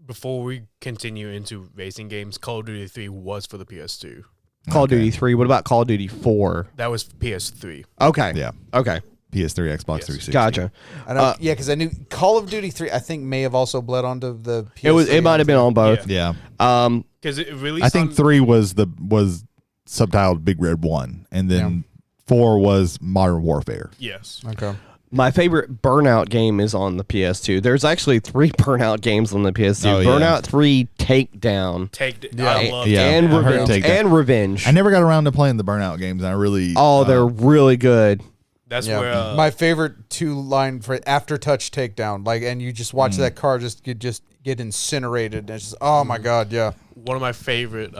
Before we continue into racing games, Call of Duty 3 was for the PS2. Call of Duty 3. What about Call of Duty 4? That was PS3. Okay. Yeah. Okay. PS3, Xbox 360. Gotcha. I know, because I knew Call of Duty 3, I think, may have also bled onto the PS3. It might have been on both. Yeah. Because it released. I think 3 was subtitled Big Red 1, and then 4 was Modern Warfare. Yes. Okay. My favorite Burnout game is on the PS2. There's actually 3 Burnout games on the PS2. Burnout 3 Takedown. I love and Revenge. And Revenge. I never got around to playing the Burnout games, and I really... Oh, they're really good. That's where... my favorite 2-line for Aftertouch Takedown. Like, and you just watch that car just get incinerated. And it's just, oh my God, yeah. One of my favorite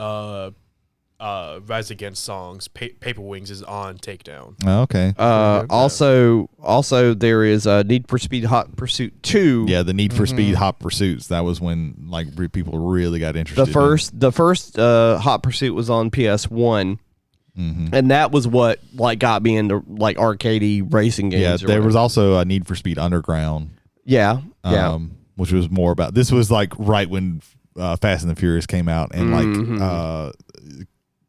Rise Against songs, Paper Wings, is on Takedown. Oh, okay. Also, there is Need for Speed Hot Pursuit 2. Yeah, the Need for Speed Hot Pursuits. That was when people really got interested. The first Hot Pursuit was on PS1. And that was what got me into arcadey racing games. Yeah, there was also a Need for Speed Underground. Yeah, which was more about. This was right when Fast and the Furious came out, and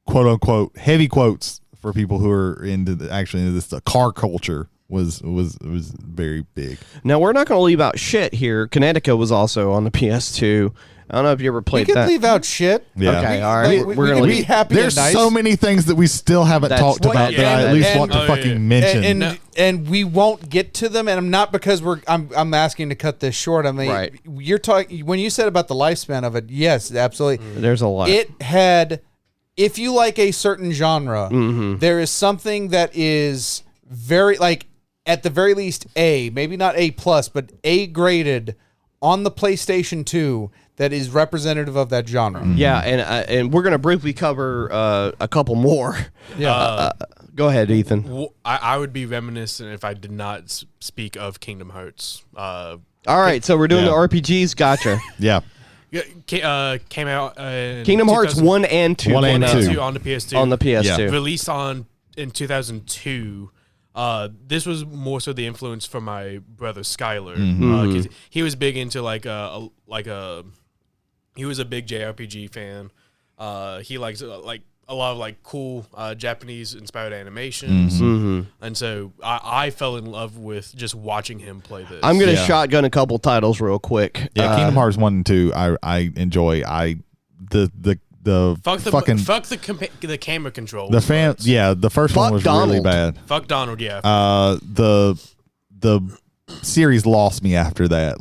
quote unquote heavy quotes for people who are into this car culture was very big. Now we're not going to leave out shit here. Connecticut was also on the PS2. I don't know if you ever played that. We can leave out shit. Yeah. Okay, all right. We're going to be happy. There's and nice. so many things that we still haven't talked about that I at least want to fucking mention. And we won't get to them. And I'm not because I'm asking to cut this short. I mean, you're talking when you said about the lifespan of it. Yes, absolutely. There's a lot. It had, if you like a certain genre, there is something that is very at the very least maybe not A+, but A graded on the PlayStation 2. That is representative of that genre. Yeah, and we're going to briefly cover a couple more. Yeah. Go ahead, Ethan. I would be reminiscent if I did not speak of Kingdom Hearts. All right, so we're doing the RPGs. Gotcha. Yeah. Came out Kingdom Hearts 1 and 2. 1 and 2 on the PS2. On the PS2. Yeah. Released in 2002. This was more so the influence from my brother Skylar. 'Cause he was big into he was a big JRPG fan. He likes a lot of cool Japanese inspired animations, and so I fell in love with just watching him play this. I'm gonna shotgun a couple titles real quick. Yeah, Kingdom Hearts 1 and 2 I enjoy. Fuck the camera control. The first one was Donald. really bad. Fuck Donald, yeah. The series lost me after that.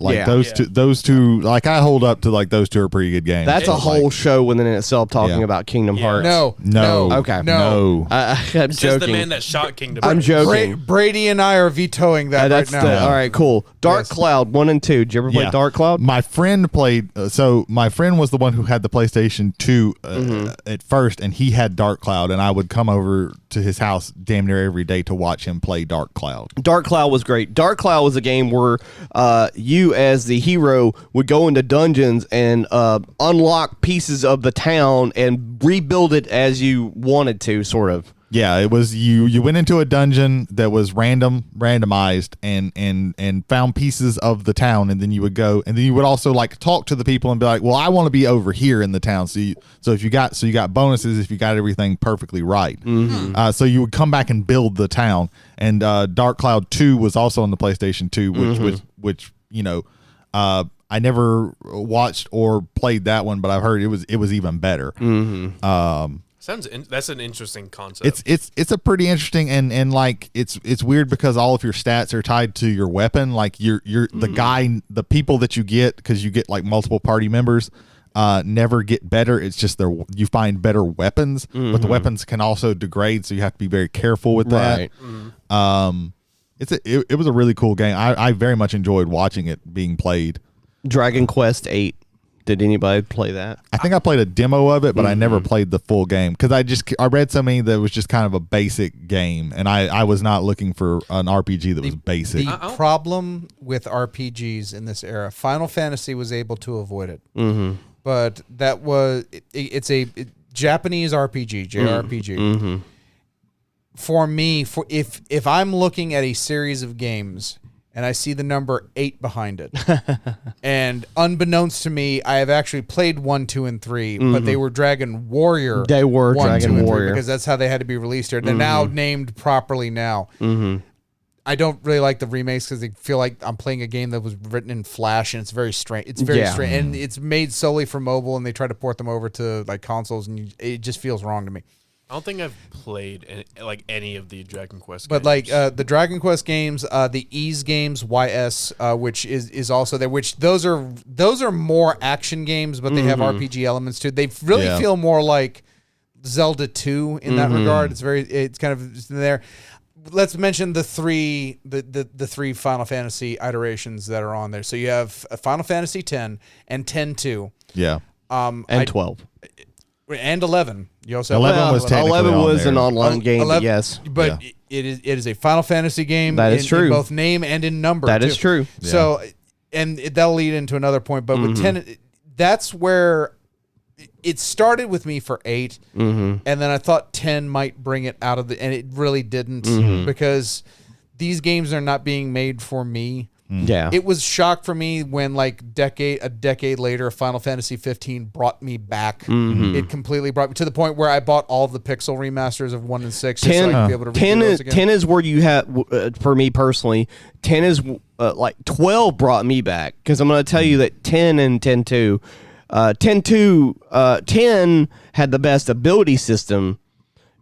Those two I hold up to those two are pretty good games. That's a whole show within itself talking about Kingdom Hearts. No. Okay. No. I'm It's joking. just the man that shot Kingdom I'm Hearts. joking. Brady and I are vetoing that right now. All right, cool. Dark Cloud 1 and 2. Did you ever play Dark Cloud? My friend played. My friend was the one who had the PlayStation 2 at first, and he had Dark Cloud, and I would come over to his house damn near every day to watch him play Dark Cloud. Dark Cloud was great. Dark Cloud was a game where you, as the hero, would go into dungeons and unlock pieces of the town and rebuild it as you wanted to, sort of. Yeah, it was you went into a dungeon that was randomized and found pieces of the town, and then you would go, and then you would also talk to the people and be like, well, I want to be over here in the town. So you got bonuses if you got everything perfectly right. So you would come back and build the town. And Dark Cloud 2 was also on the PlayStation 2, which I never watched or played that one, but I've heard it was even better. That's an interesting concept. It's a pretty interesting and like it's weird because all of your stats are tied to your weapon. Like the people that you get, because you get like multiple party members, never get better. It's just you find better weapons, but the weapons can also degrade, so you have to be very careful with that. It was a really cool game. I very much enjoyed watching it being played. Dragon Quest 8. Did anybody play that? I think I played a demo of it, but I never played the full game because I read so many that it was just kind of a basic game, and I was not looking for an RPG that was basic. The problem with RPGs in this era, Final Fantasy was able to avoid it, but that was it's a Japanese RPG, JRPG. For me, if I'm looking at a series of games and I see the number 8 behind it, and unbeknownst to me, I have actually played 1, 2, and 3, but they were Dragon Warrior. They were 1, Dragon 2, and 3, Warrior because that's how they had to be released here. They're now named properly now. I don't really like the remakes because they feel like I'm playing a game that was written in Flash, and it's very strange. It's very strange, and it's made solely for mobile, and they try to port them over to like consoles, and it just feels wrong to me. I don't think I've played any of the Dragon Quest but games. like the Dragon Quest games, the Ys games, YS, which is also there, which those are more action games, but they have RPG elements too. They really feel more like Zelda 2 in that regard. It's kind of there. Let's mention the three Final Fantasy iterations that are on there. So you have Final Fantasy 10 and 10-2. Yeah. And 12. And 11. You also 11 was technically 11 on was there. an online game, 11, yes. But it is a Final Fantasy game. That is true. In both name and in number. That too. is true. So, and that'll lead into another point. But with 10, that's where it started with me for 8. And then I thought 10 might bring it out of the, and it really didn't, because these games are not being made for me. Yeah. It was shock for me when a decade later, Final Fantasy 15 brought me back. It completely brought me to the point where I bought all of the pixel remasters of 1 and 6 just so I could be able to redo those again. 10 is where you have, for me personally, 10 is like 12 brought me back, because I'm going to tell you that 10 and 10-2, 10 had the best ability system,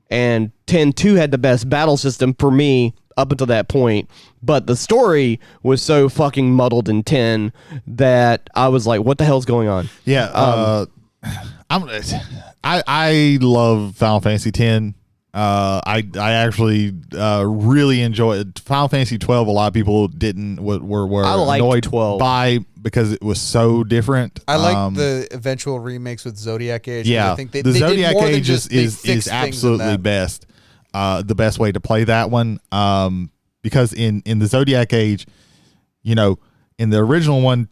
and 10-2 had the best battle system for me up until that point, but the story was so fucking muddled in 10 that I was like, what the hell's going on? Yeah. I love Final Fantasy 10. I actually really enjoy it. Final Fantasy 12. A lot of people were I liked annoyed 12 by because it was so different. I like the eventual remakes with Zodiac Age. Yeah, I think the Zodiac Age is absolutely best. The best way to play that one, because in the Zodiac Age, in the original one,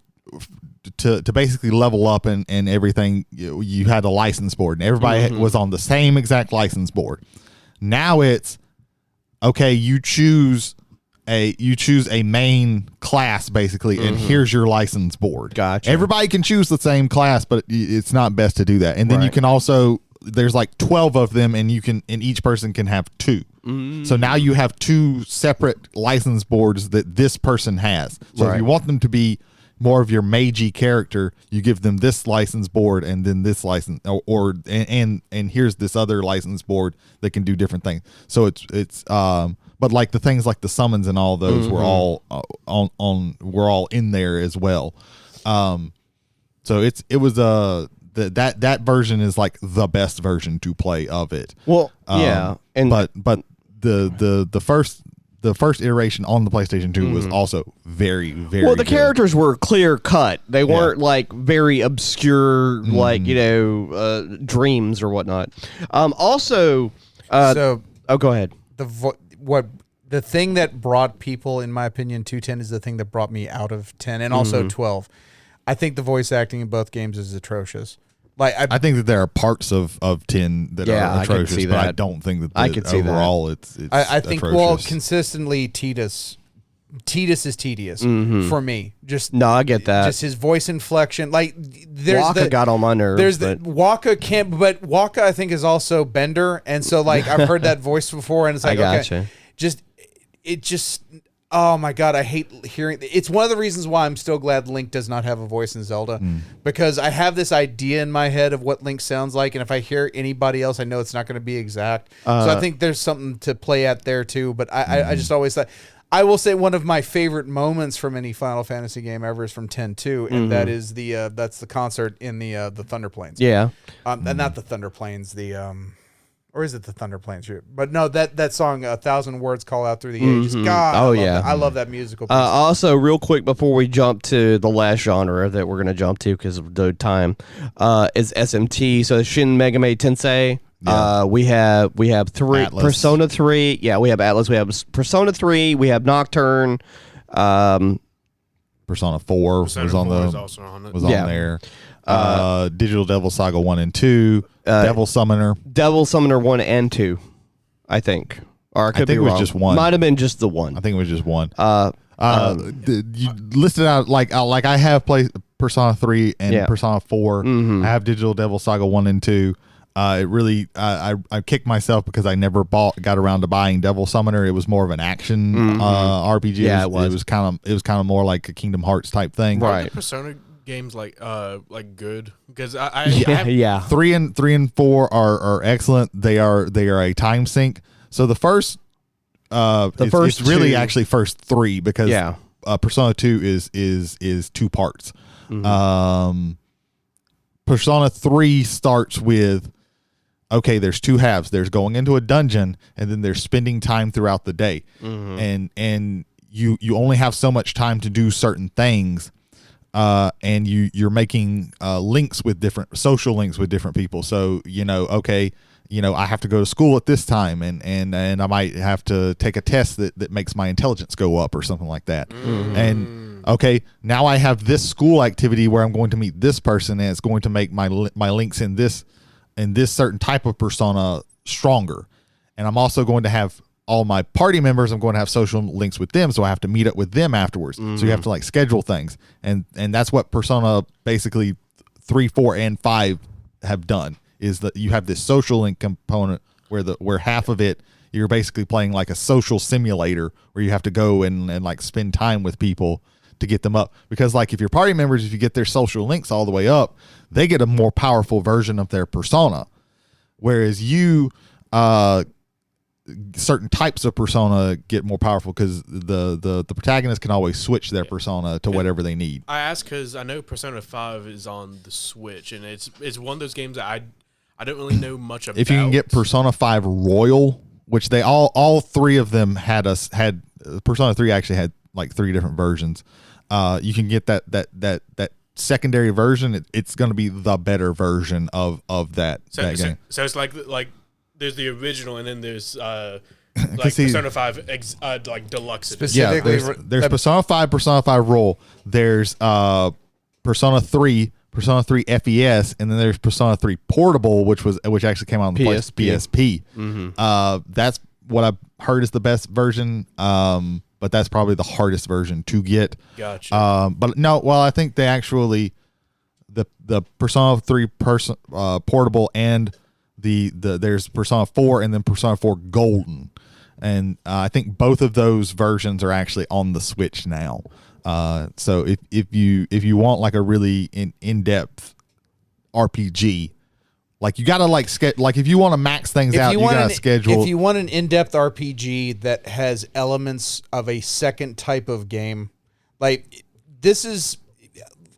to basically level up and everything, you had a license board, and everybody was on the same exact license board. Now it's okay. You choose a main class basically, and here's your license board. Gotcha. Everybody can choose the same class, but it's not best to do that. And then you can also, there's like 12 of them, and each person can have 2. So now you have 2 separate license boards that this person has. So if you want them to be more of your magey character, you give them this license board, and then this license, and here's this other license board that can do different things. So it's but like the things like the summons and all those were all were all in there as well. So it was that version is like the best version to play of it. Well, yeah, and but the first iteration on the PlayStation 2 was also very, very well. The good. characters were clear cut. They weren't like very obscure, like dreams or whatnot. Also, so go ahead. The thing that brought people, in my opinion, to 10 is the thing that brought me out of 10, and also 12. I think the voice acting in both games is atrocious. Like I think that there are parts of 10 that are atrocious, but I don't think that I could see overall that. it's I think atrocious. Consistently Tidus is tedious for me. I get that. Just his voice inflection, like Waka got on my nerves. Waka can't, but Waka I think is also Bender, and so like I've heard that voice before, and it's like gotcha. okay, just oh my God, I hate hearing. It's one of the reasons why I'm still glad Link does not have a voice in Zelda, because I have this idea in my head of what Link sounds like, and if I hear anybody else, I know it's not going to be exact. So I think there's something to play at there too. But I just always thought. I will say one of my favorite moments from any Final Fantasy game ever is from 10-2, and that is that's the concert in the Thunder Plains. Yeah. And not the Thunder Plains, or is it the Thunder Plains? But no, that song, 1,000 Words Call Out Through the Ages. God, I love that musical piece. Also, real quick before we jump to the last genre that we're going to jump to because of the time, is SMT. So Shin Megami Tensei. Yeah. We have three Atlas. Persona 3. Yeah, we have Atlas. We have Persona 3. We have Nocturne. Persona 4 was on there. Digital Devil Saga 1 and 2. Devil Summoner 1 and 2, I think. Or I could be wrong. It was just one. Might have been just the one. I think it was just one. You listed out like I have played Persona 3 and Persona 4. I have Digital Devil Saga 1 and 2. It really, I kicked myself because I never got around to buying Devil Summoner. It was more of an action RPG. Yeah, it was. It was kind of more like a Kingdom Hearts type thing. Are the Persona games like good? Because I 3 and 4 are excellent. They are a time sink. So the first, it's really actually first 3 because Persona 2 is 2 parts. Persona 3 starts with, okay, there's 2 halves. There's going into a dungeon, and then there's spending time throughout the day. And you only have so much time to do certain things, and you're making social links with different people. So, okay, I have to go to school at this time, and I might have to take a test that makes my intelligence go up or something like that. And okay, now I have this school activity where I'm going to meet this person, and it's going to make my links in this certain type of persona stronger. And I'm also going to have all my party members, I'm going to have social links with them, so I have to meet up with them afterwards. So you have to schedule things. And that's what Persona basically 3, 4, and 5 have done, is that you have this social link component where half of it you're basically playing like a social simulator where you have to go and spend time with people to get them up. Because if your party members, if you get their social links all the way up, they get a more powerful version of their persona. Whereas you, certain types of persona get more powerful because the protagonist can always switch their persona to whatever they need. I ask because I know Persona 5 is on the Switch, and it's one of those games that I don't really know much about. If you can get Persona 5 Royal, which they all 3 of them had Persona 3 actually had 3 different versions. You can get that secondary version. It's going to be the better version of that game. So it's like there's the original, and then there's Persona 5 deluxe. Specifically, there's Persona 5, Persona 5 Roll. There's Persona 3 FES, and then there's Persona 3 Portable, which actually came out on the PSP. That's what I've heard is the best version. But that's probably the hardest version to get. Gotcha. But no, I think they actually the Persona 3 Portable and there's Persona 4 and then Persona 4 Golden, and I think both of those versions are actually on the Switch now. So if you want a really in-depth RPG, you gotta if you want to max things out, you gotta schedule. If you want an in-depth RPG that has elements of a second type of game, this is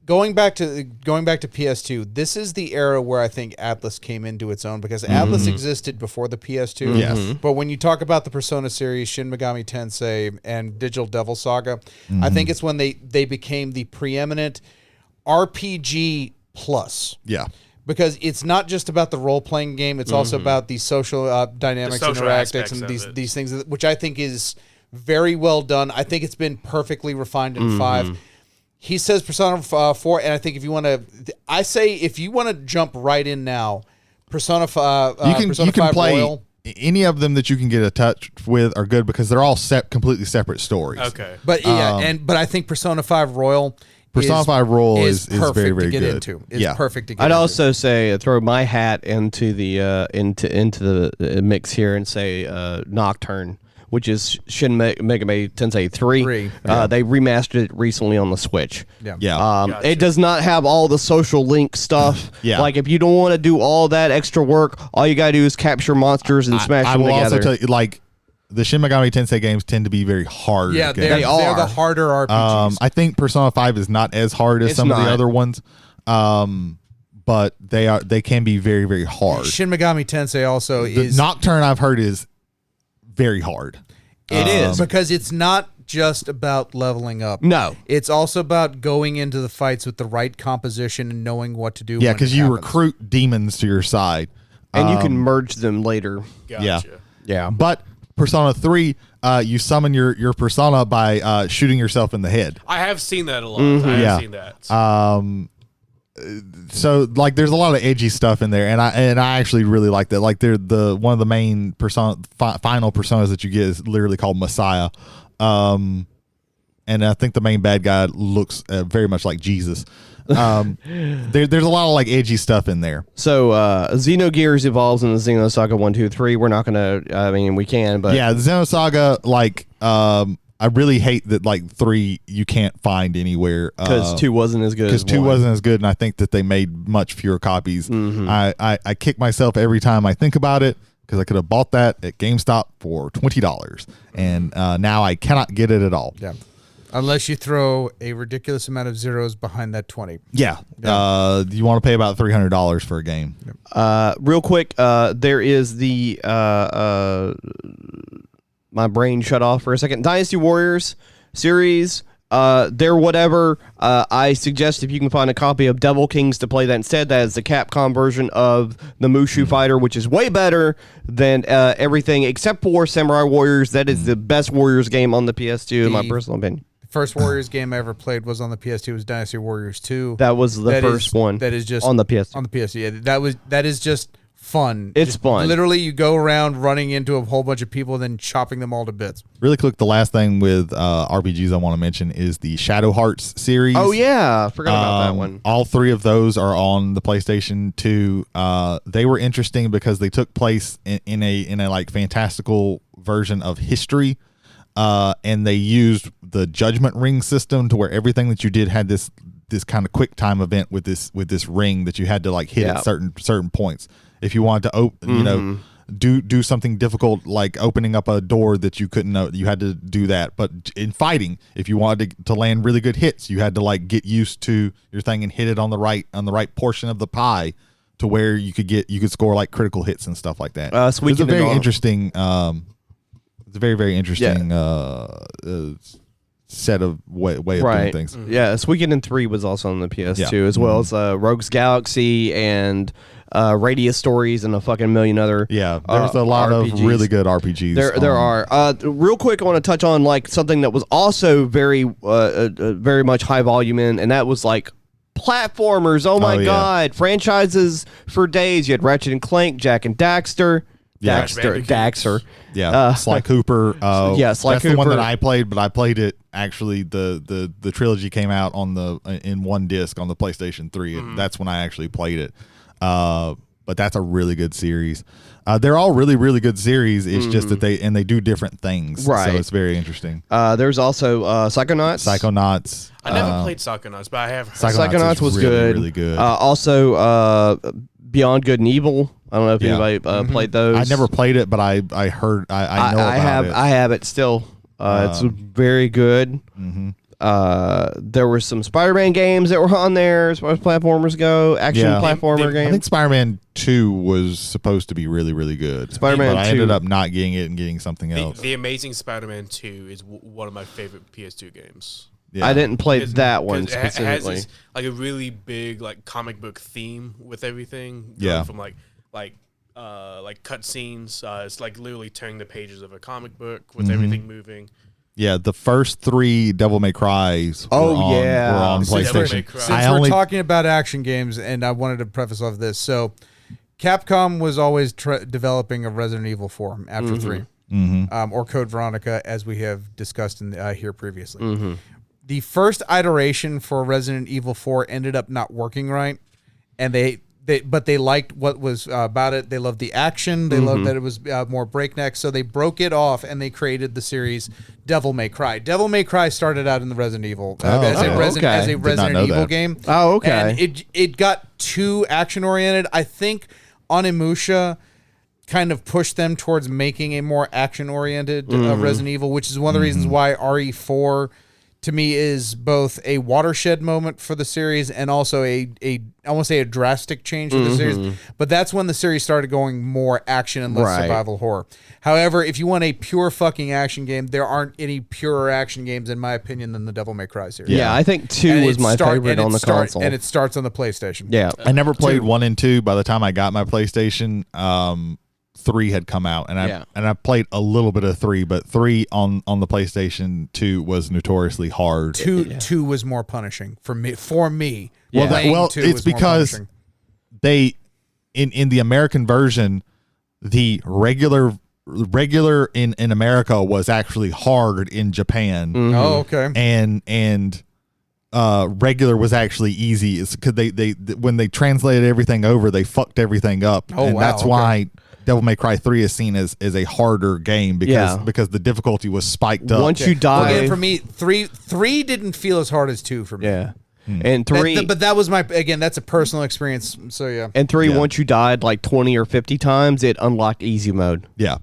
going back to PS2. This is the era where I think Atlas came into its own, because Atlas existed before the PS2. Yes. But when you talk about the Persona series, Shin Megami Tensei, and Digital Devil Saga, I think it's when they became the preeminent RPG plus. Yeah. Because it's not just about the role-playing game; it's also about the social dynamics, social interactics, and these things, which I think is very well done. I think it's been perfectly refined in 5. He says Persona 4, and I think if you want to jump right in now, Persona 5, you can play Royal. Any of them that you can get a touch with are good because they're all completely separate stories. Okay, but but I think Persona 5 Royal. Persona 5 Roll is very, very good. It's perfect to get I'd into. also say throw my hat into the into the mix here and say Nocturne which is Shin Megami Tensei 3. They remastered it recently on the Switch. Yeah. Gotcha. It does not have all the social link stuff. Like if you don't want to do all that extra work, all you gotta do is capture monsters and smash them together. I will also tell you, like, the Shin Megami Tensei games tend to be very hard. Yeah, they are the harder RPGs. I think Persona 5 is not as hard as some of the other ones. But they can be very, very hard. Shin Megami Tensei also is Nocturne, I've heard, is very hard. It is because it's not just about leveling up. No, it's also about going into the fights with the right composition and knowing what to do. Yeah, because you recruit demons to your side, and you can merge them later. Gotcha. Yeah. But Persona 3, you summon your persona by shooting yourself in the head. I have seen that a lot. I have seen that. So like there's a lot of edgy stuff in there, and I actually really like that. Like they're one of the main final personas that you get is literally called Messiah, and I think the main bad guy looks very much like Jesus. There's a lot of like edgy stuff in there. So Xenogears evolves in the Xenosaga 1, 2, 3. We're not gonna. I mean, we can, but yeah, the Xenosaga like. I really hate that like 3 you can't find anywhere because 2 wasn't as good. Because 2 wasn't as good, and I think that they made much fewer copies. I kick myself every time I think about it because I could have bought that at GameStop for $20, and now I cannot get it at all. Yeah, unless you throw a ridiculous amount of zeros behind that 20. Yeah. You want to pay about $300 for a game. Real quick, there is the. My brain shut off for a second. Dynasty Warriors series. They're whatever. I suggest if you can find a copy of Devil Kings to play that instead. That is the Capcom version of the Mushu Fighter, which is way better than everything except for Samurai Warriors. That is the best Warriors game on the PS2, in my personal opinion. The first Warriors game I ever played was on the PS2. It was Dynasty Warriors 2. That was the first one. That is just on the PS2. On the PS2. Yeah, that is just fun. It's just fun. Literally, you go around running into a whole bunch of people and then chopping them all to bits. Really quick, the last thing with RPGs I want to mention is the Shadow Hearts series. Oh yeah, I forgot about that one. All 3 of those are on the PlayStation 2. They were interesting because they took place in a like fantastical version of history, and they used the Judgment Ring system to where everything that you did had this kind of quick time event with this ring that you had to like hit at certain points. If you wanted to do something difficult like opening up a door that you couldn't know, you had to do that. But in fighting, if you wanted to land really good hits, you had to like get used to your thing and hit it on the right portion of the pie to where you could score like critical hits and stuff like that. It's a very interesting. It's a very, very interesting set of way of doing things. Yeah, Suikoden 3 was also on the PS2 as well as Rogue's Galaxy and Radius Stories and a fucking million other. Yeah, there's a lot RPGs. of really good RPGs. There are. Real quick, I want to touch on like something that was also very much high volume and that was like platformers. Oh my god, franchises for days. You had Ratchet and Clank, Jack and Daxter. Daxter. Yeah, Sly Cooper. Sly that's Cooper. the one that I played, but I played it actually. The trilogy came out in one disc on the PlayStation 3. And that's when I actually played it. But that's a really good series. They're all really, really good series. It's just that they do different things. Right. So it's very interesting. There's also Psychonauts. I never played Psychonauts, but I have heard. Psychonauts was really, good. really good. Also, Beyond Good and Evil. I don't know if anybody played those. I never played it, but I heard I know about it. I have it still. It's very good. There were some Spider-Man games that were on there as far as platformers go. Action platformer games. I think Spider-Man 2 was supposed to be really, really good. Spider-Man 2. But I ended up not getting it and getting something else. The Amazing Spider-Man 2 is one of my favorite PS2 games. Yeah. I didn't play that one specifically. It has this, like a really big like comic book theme with everything. Yeah. From like cutscenes. It's like literally turning the pages of a comic book with everything moving. Yeah, the first 3 Devil May Cries were on PlayStation. Since we're talking about action games, and I wanted to preface off this, so Capcom was always developing a Resident Evil 4 after 3, or Code Veronica, as we have discussed here previously. The first iteration for Resident Evil 4 ended up not working right, and they liked what was about it. They loved the action. They loved that it was more breakneck. So they broke it off and they created the series Devil May Cry. Devil May Cry started out in the Resident Evil as a Resident Evil game. Oh, okay. And it got too action oriented. I think Onimusha kind of pushed them towards making a more action oriented Resident Evil, which is one of the reasons why RE4 to me is both a watershed moment for the series and also I won't say a drastic change for the series, but that's when the series started going more action and less survival horror. However, if you want a pure fucking action game, there aren't any purer action games in my opinion than the Devil May Cry series. Yeah, I think 2 was my favorite on the console. And it starts on the PlayStation. Yeah. I never played 1 and 2. By the time I got my PlayStation, 3 had come out, and I played a little bit of 3, but 3 on the PlayStation 2 was notoriously hard. 2 was more punishing for me. Well, it's because they in the American version, the regular in America was actually hard in Japan. Oh, okay. And regular was actually easy. It's because they when they translated everything over, they fucked everything up. Oh, and that's why Devil May Cry 3 is seen as a harder game because the difficulty was spiked up. Once you die, well, again, for me, three didn't feel as hard as 2 for me. Yeah. And 3, but that was that's a personal experience. So yeah. And 3, once you died like 20 or 50 times, it unlocked easy mode. Yeah.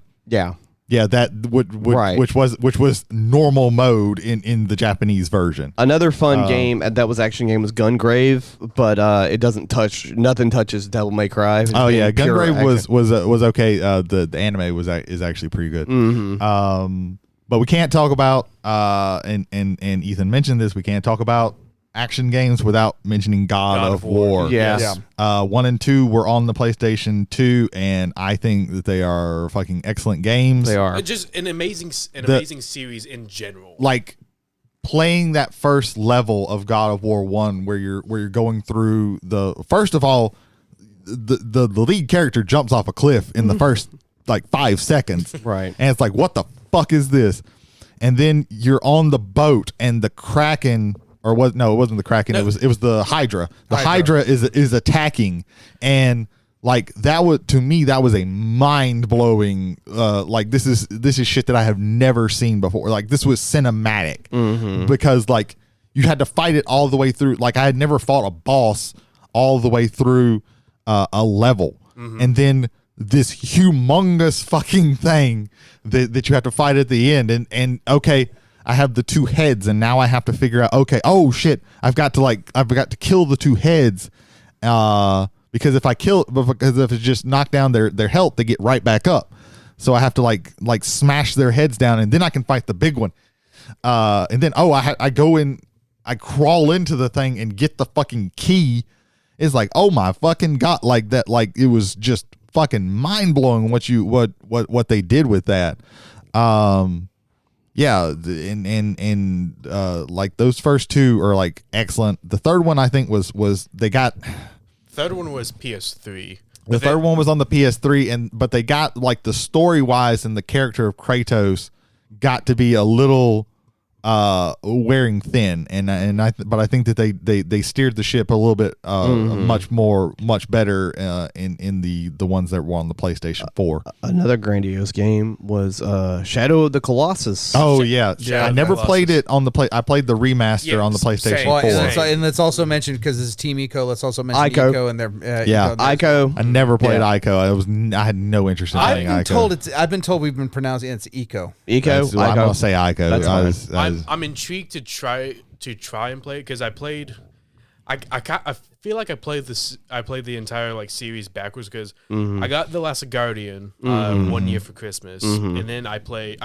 That which was normal mode in the Japanese version. Another fun game that was action game was Gungrave, but it doesn't nothing touches Devil May Cry. Gungrave was okay. The anime is actually pretty good. But we can't talk about and Ethan mentioned this. We can't talk about action games without mentioning God of War. Yes. 1 and 2 were on the PlayStation 2, and I think that they are fucking excellent games. They are just an amazing series in general. Like playing that first level of God of War 1, where you're going through first of all, the lead character jumps off a cliff in the first like 5 seconds, right? And it's like, what the fuck is this? And then you're on the boat, and the Kraken. Or it wasn't the Kraken. No. It was the Hydra. The Hydra is attacking, and like that was to me that was a mind blowing. Like this is shit that I have never seen before. Like this was cinematic because like you had to fight it all the way through. Like I had never fought a boss all the way through a level, and then this humongous fucking thing that you have to fight at the end, and okay. I have the 2 heads, and now I have to figure out. Okay, oh shit! I've got to kill the 2 heads, because if it's just knock down their health, they get right back up. So I have to like smash their heads down, and then I can fight the big one. And then I go in, I crawl into the thing and get the fucking key. It's like, oh my fucking god! Like that, like it was just fucking mind blowing what they did with that. Yeah, and like those first 2 are like excellent. The third one I think was they got. Third one was PS3. The third one was on the PS3, but they got like the story wise and the character of Kratos got to be a little wearing thin, but I think that they steered the ship a little bit much better in the ones that were on the PlayStation 4. Another grandiose game was Shadow of the Colossus. Oh yeah. I never played it on the I played the remaster on the PlayStation 4. And let's also mention, because this is Team Eco, let's also mention Eco and their Ico. I never played Ico. I had no interest in playing Ico. I've been told we've been pronouncing it's Eco. I'm gonna say Ico. I'm intrigued to try and play it because I feel like I played the entire like series backwards because I got The Last Guardian 1 year for Christmas, and then I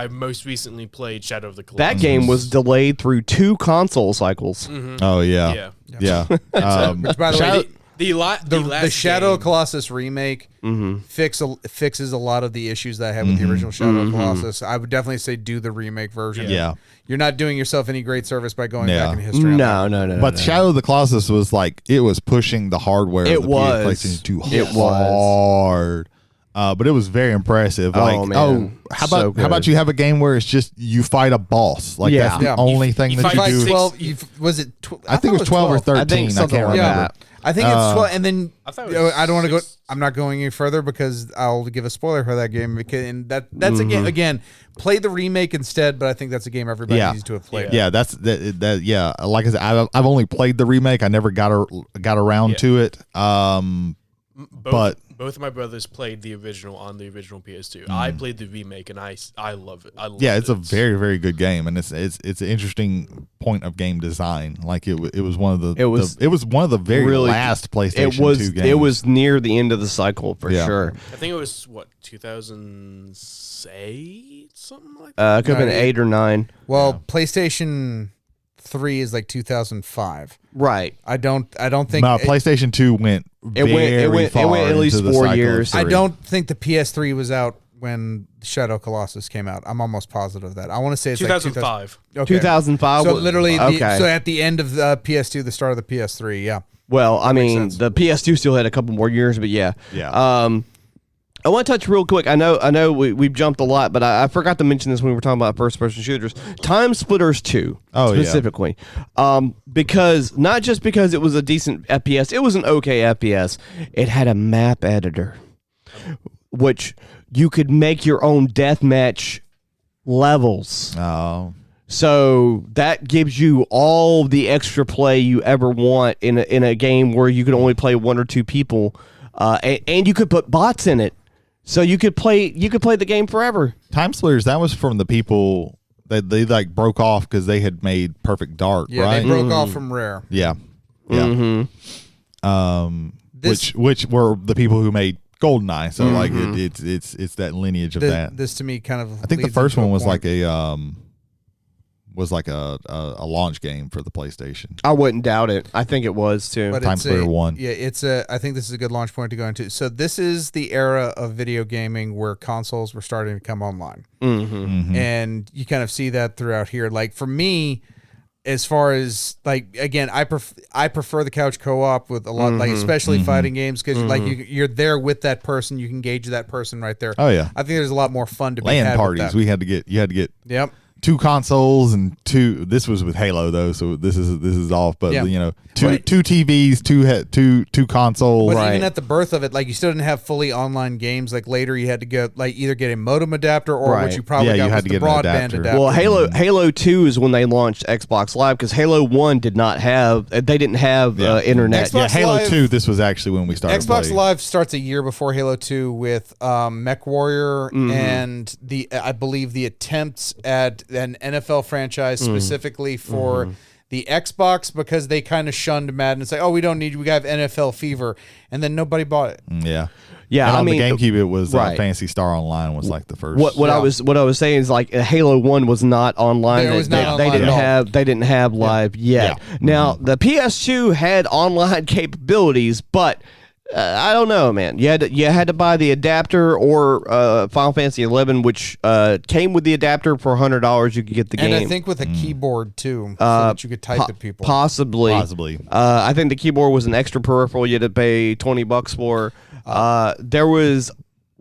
most recently played Shadow of the Colossus. That game was delayed through 2 console cycles. Oh yeah. Which, by the way, the Shadow of game. Colossus remake fixes a lot of the issues that I had with the original Shadow of Colossus. I would definitely say do the remake version. Yeah. You're not doing yourself any great service by going back in history. No. But Shadow of the Colossus was like, it was pushing the hardware of the PlayStation 2 hard. But it was very impressive. How about you have a game where it's just you fight a boss? Like that's the only thing that you do. 12. Was it? I think it was 12 or 13. I can't remember. I think it's 12, and then I thought it was I don't want to go. 6. I'm not going any further because I'll give a spoiler for that game. Because and that's a game again. Play the remake instead, but I think that's a game everybody needs to have played. Yeah, that's that. Yeah, like I said, I've only played the remake. I never got around to it. But both of my brothers played the original on the original PS2. I played the remake, and I love it. It's a very, very good game, and it's an interesting point of game design. Like it was one of the one of the very last PlayStation 2 games. It was near the end of the cycle for sure. I think it was 2008, something like that. It could have been 8 or 9. Well, PlayStation 3 is like 2005. Right. I don't think PlayStation 2 went It went at least 4 years. I don't think the PS3 was out when Shadow Colossus came out. I'm almost positive of that. I want to say it's 2005. Like 2005. 2005. So literally, so at the end of the PS2, the start of the PS3. Yeah. Well, I mean, the PS2 still had a couple more years, but yeah. I want to touch real quick. I know we've jumped a lot, but I forgot to mention this when we were talking about first-person shooters. Time Splitters 2, specifically. Because, not just because it was a decent FPS, it was an okay FPS. It had a map editor, which you could make your own deathmatch levels. Oh. So that gives you all the extra play you ever want in a game where you can only play 1 or 2 people, and you could put bots in it. So you could play the game forever. Time Splitters, that was from the people that they like broke off because they had made Perfect Dark, yeah, right? they broke off from Rare. Yeah. Which were the people who made GoldenEye. So like it's that lineage of that. This to me kind of I think the first one was like a launch game for the PlayStation. I wouldn't doubt it. I think it was too. But Time Splitter 1. Yeah, I think this is a good launch point to go into. So this is the era of video gaming where consoles were starting to come online. And you kind of see that throughout here. Like for me, as far as like, again, I prefer the couch co-op with a lot, like especially fighting games, because like you're there with that person, you can engage that person right there. Oh yeah, I think there's a lot more fun to be LAN had parties. with that. You had to get Yep. 2 consoles and 2. This was with Halo though, so this is off. But you know, two TVs, two consoles. But even at the birth of it, like you still didn't have fully online games. Like later, you had to go like either get a modem adapter or what you probably got was the broadband adapter. Well, Halo 2 is when they launched Xbox Live, because Halo 1 didn't have internet. Xbox Halo Live, 2. This was actually when we started. Xbox Live starts a year before Halo 2 with Mech Warrior and I believe the attempts at an NFL franchise specifically for the Xbox, because they kind of shunned Madden and say, "Oh, we don't need. We got NFL fever," and then nobody bought it. Yeah. Yeah, and on the GameCube, it was Phantasy Star Online was like the first. What I was saying is like Halo 1 was not online. They didn't have live yet. Yeah. Now the PS2 had online capabilities, but I don't know, man. You had to buy the adapter or Final Fantasy 11, which came with the adapter for $100. You could get the game, and I think with a keyboard too, so that you could type at people. Possibly. I think the keyboard was an extra peripheral you had to pay $20 for. There was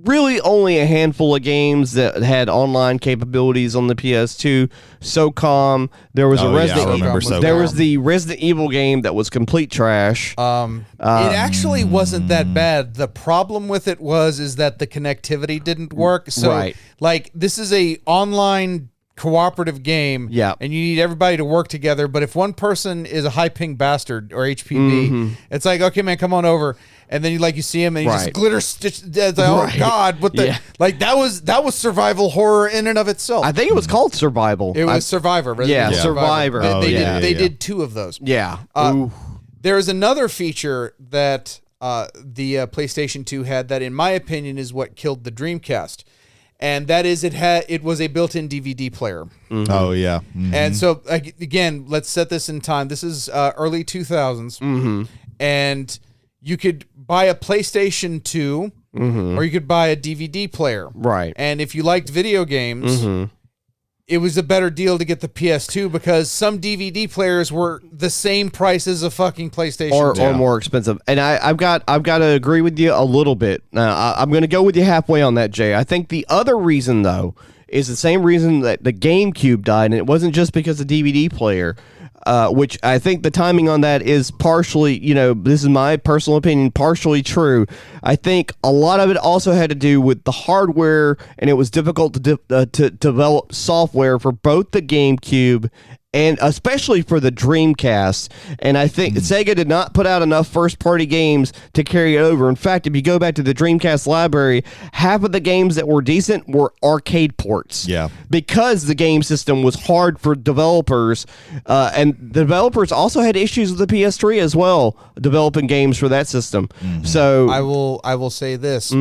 really only a handful of games that had online capabilities on the PS2. SOCOM. There was was the Resident Evil game that was complete trash. It actually wasn't that bad. The problem with it is that the connectivity didn't work. So like this is a online cooperative game, and you need everybody to work together. But if one person is a high ping bastard or HPV, it's like, okay, man, come on over. And then you see him and he just glitter stitch. It's like, oh God, what the like that was survival horror in and of itself. I think it was called Survival. It was Survivor. Survivor. They did 2 of those. Yeah. There is another feature that the PlayStation 2 had that, in my opinion, is what killed the Dreamcast. And that is it was a built-in DVD player. Oh yeah. And so again, let's set this in time. This is early 2000s, and you could buy a PlayStation 2 or you could buy a DVD player. Right. And if you liked video games, it was a better deal to get the PS2 because some DVD players were the same price as a fucking PlayStation 2. Or more expensive. And I've got to agree with you a little bit. Now, I'm going to go with you halfway on that, Jay. I think the other reason, though, is the same reason that the GameCube died, and it wasn't just because of DVD player. which I think the timing on that is partially, this is my personal opinion, partially true. I think a lot of it also had to do with the hardware, and it was difficult to develop software for both the GameCube and especially for the Dreamcast. And I think Sega did not put out enough first-party games to carry it over. In fact, if you go back to the Dreamcast library, half of the games that were decent were arcade ports. Yeah. Because the game system was hard for developers, and the developers also had issues with the PS3 as well, developing games for that system. So I will say this.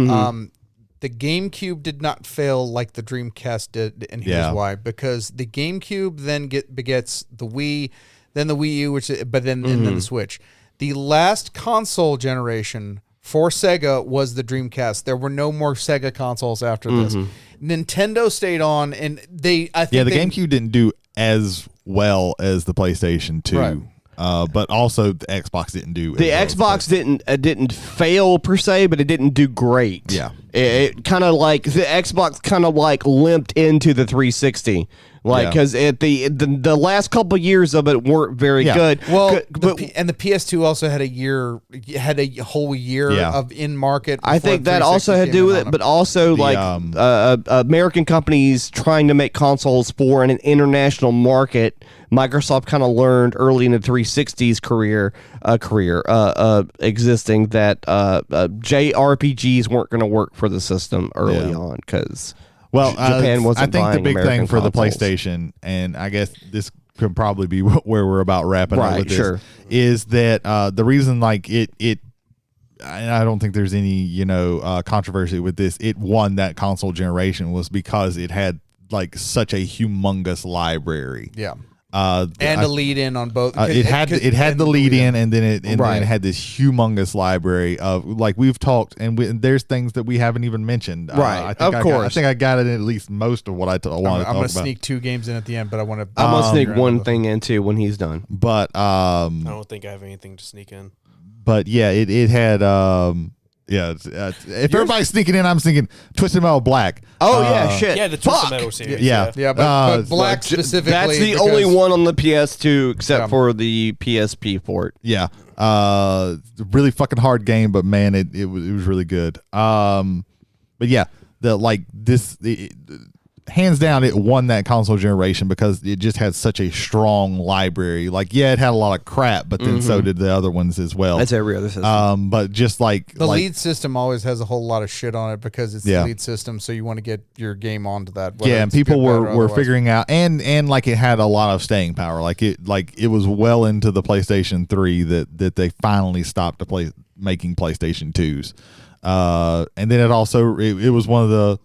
The GameCube did not fail like the Dreamcast did, and here's why. Because the GameCube then begets the Wii, then the Wii U, and then the Switch. The last console generation for Sega was the Dreamcast. There were no more Sega consoles after this. Nintendo stayed on, and the GameCube didn't do as well as the PlayStation 2. Right. But also the Xbox didn't do. The Xbox didn't fail per se, but it didn't do great. Yeah, it kind of like the Xbox kind of like limped into the 360, because at the last couple of years of it weren't very good. Well, and the PS2 also had a whole year of in market. I think that also had to do with it, but also American companies trying to make consoles for an international market. Microsoft kind of learned early in the 360's career existing that JRPGs weren't going to work for the system early on because Japan wasn't buying. I think the big American thing for the consoles. PlayStation, and I guess this could probably be where we're about wrapping up with this, is that the reason it I don't think there's any controversy with this. It won that console generation was because it had such a humongous library. Yeah. And a lead in on both. It had the lead in, and then it had this humongous library of we've talked, and there's things that we haven't even mentioned. Right, of course. I think I got it in at least most of what I want to talk about. I'm going to sneak 2 games in at the end, but I want to. I'm going to sneak one thing in too when he's done. But I don't think I have anything to sneak in. But yeah, it had. If everybody's sneaking in, I'm sneaking Twisted Metal Black. Oh yeah, shit. Yeah, the Twisted Metal series. Yeah, but Black specifically. That's the only one on the PS2 except for the PSP port. Yeah, really fucking hard game, but man, it was really good. But yeah, hands down, it won that console generation because it just had such a strong library. It had a lot of crap, but then so did the other ones as well. That's every other system. But just the lead system always has a whole lot of shit on it because it's the lead system, so you want to get your game onto that. Yeah, and people were figuring out, and it had a lot of staying power. It was well into the PlayStation 3 that they finally stopped making PlayStation 2s. And then it was one of the.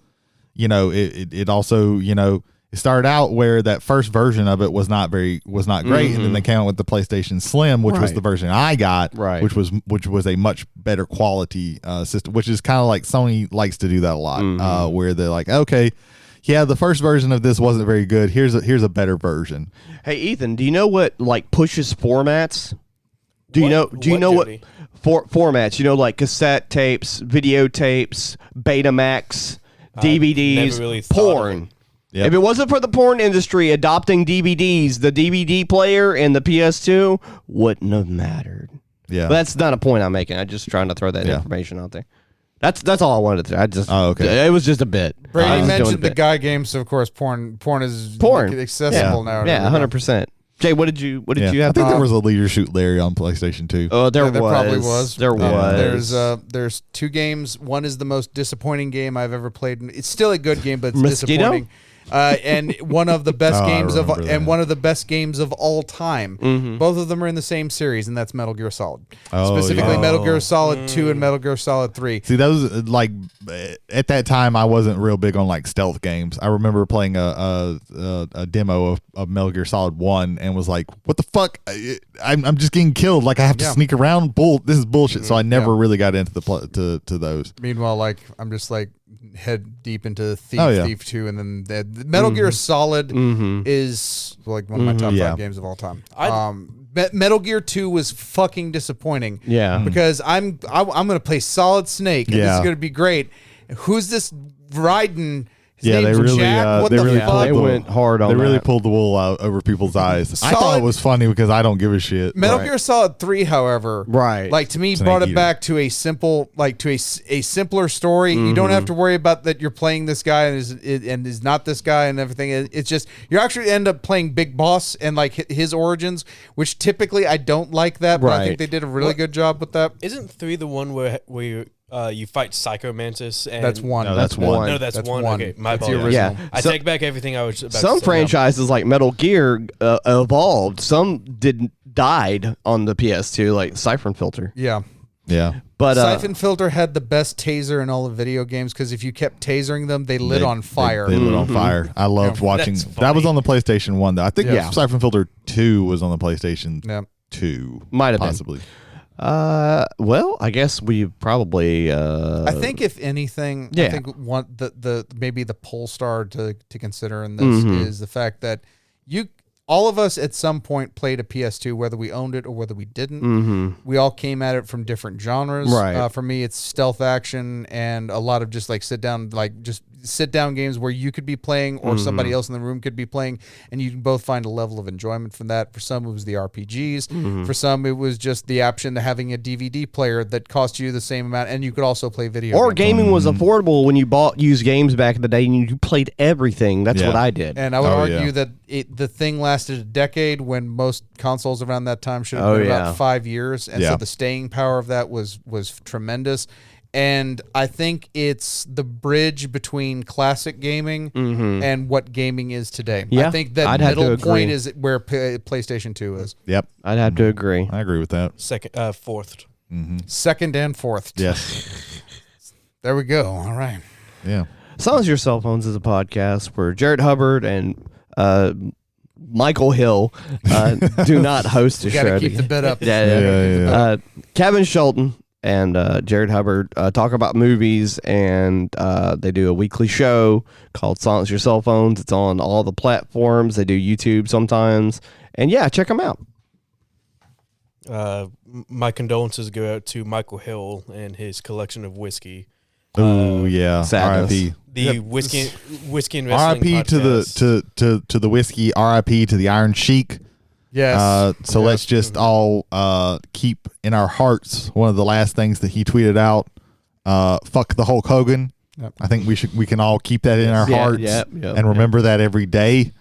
It also, it started out where that first version of it was not great, and then they came out with the PlayStation Slim, which was the version I got, which was a much better quality system, which is kind of like Sony likes to do that a lot, where they're like, okay, yeah, the first version of this wasn't very good. Here's a better version. Hey, Ethan, do you know what pushes formats? Do you know Jody? what formats? Like cassette tapes, videotapes, Betamax. DVDs, really porn. Yep. If it wasn't for the porn industry adopting DVDs, the DVD player and the PS2 wouldn't have mattered. Yeah, but that's not a point I'm making. I'm just trying to throw that information out there. That's all I wanted to say. It was just a bit. Brady mentioned the guy games, so of course porn is accessible now. Yeah, 100%. Jay, what did you have? I think there was a Leader Shoot Larry on PlayStation 2. Oh, there probably was. There was. There's 2 games. One is the most disappointing game I've ever played. It's still a good game, but it's Mosquito? disappointing. And one of the best one of the best games of all time. Both of them are in the same series, and that's Metal Gear Solid. Specifically, Metal Gear Solid 2 and Metal Gear Solid 3. See, those at that time I wasn't real big on stealth games. I remember playing a demo of Metal Gear Solid 1 and was like, "What the fuck? I'm just getting killed. I have to sneak around. This is bullshit." So I never really got into to those. Meanwhile, I'm just head deep into Thief 2, and then Metal Gear Solid is one of my top 5 games of all time. Metal Gear 2 was fucking disappointing. Yeah, because I'm going to play Solid Snake, and this is going to be great. Who's this Raiden Yeah, they name's really, Jack? What they the really fuck? pulled They the, went hard on They really that. pulled the wool out over people's eyes. I thought Solid- it was funny because I don't give a shit. Metal Right. Gear Solid 3, however, Right. like to me, Snake brought it Eater. back to a simple, like to a simpler story. You don't have to worry about that you're playing this guy and is not this guy and everything. It's just you actually end up playing Big Boss and like his origins, which typically I don't like that, but I Right. think they did a really good job with that. Isn't 3 the one where you fight Psycho Mantis? And That's one. No, that's one. No, that's one. Okay, my That's the apologies. original. Yeah. I So- take back everything I was about Some to say. franchises like Metal Gear evolved. Some died on the PS2, like Siphon Filter. Yeah. Yeah. But Siphon Filter had the best taser in all the video games because if you kept tasering them, they lit on fire. They lit on fire. I loved watching. That's That was funny. on the PlayStation 1, though. I think Yeah. Siphon Filter 2 was on the PlayStation Yeah. 2. Might have been. possibly. well, I guess we probably. I think if anything, I yeah. think one the maybe the pole star to consider in this is the fact that all of us at some point played a PS2, whether we owned it or whether we didn't. We all came at it from different genres. Right. For me, it's stealth action and a lot of just like sit down games where you could be playing or somebody else in the room could be playing, and you can both find a level of enjoyment from that. For some, it was the RPGs. For some, it was just the option of having a DVD player that cost you the same amount, and you could also play video Or games. gaming was affordable when you bought used games back in the day, and you played everything. That's Yeah. what I did. And I would Oh, argue yeah. that the thing lasted a decade when most consoles around that time should have Oh, been yeah. about 5 years. And Yeah. so the staying power of that was tremendous. And I think it's the bridge between classic gaming and what gaming is today. Yeah, I think that I'd have to middle agree. point is where PlayStation 2 is. Yep. I'd have to agree. I agree with that. Fourth. Second and fourth. Yes. There we go. All right. Yeah. Silence Your Cell Phones is a podcast where Jared Hubbard and Michael Hill do not host the You got show. to keep the bit up. Yeah. Kevin Shelton and Jared Hubbard talk about movies, and they do a weekly show called Silence Your Cell Phones. It's on all the platforms. They do YouTube sometimes. And yeah, check them out. My condolences go out to Michael Hill and his collection of whiskey. Oh yeah. sadness. R.I.P. The whiskey and wrestling R.I.P. to the whiskey. R.I.P. to the Iron Sheik. Yes. So let's just all keep in our hearts one of the last things that he tweeted out. Fuck the Hulk Hogan. Yep. I think we can all keep that in our Yeah, hearts yeah, and remember that every day.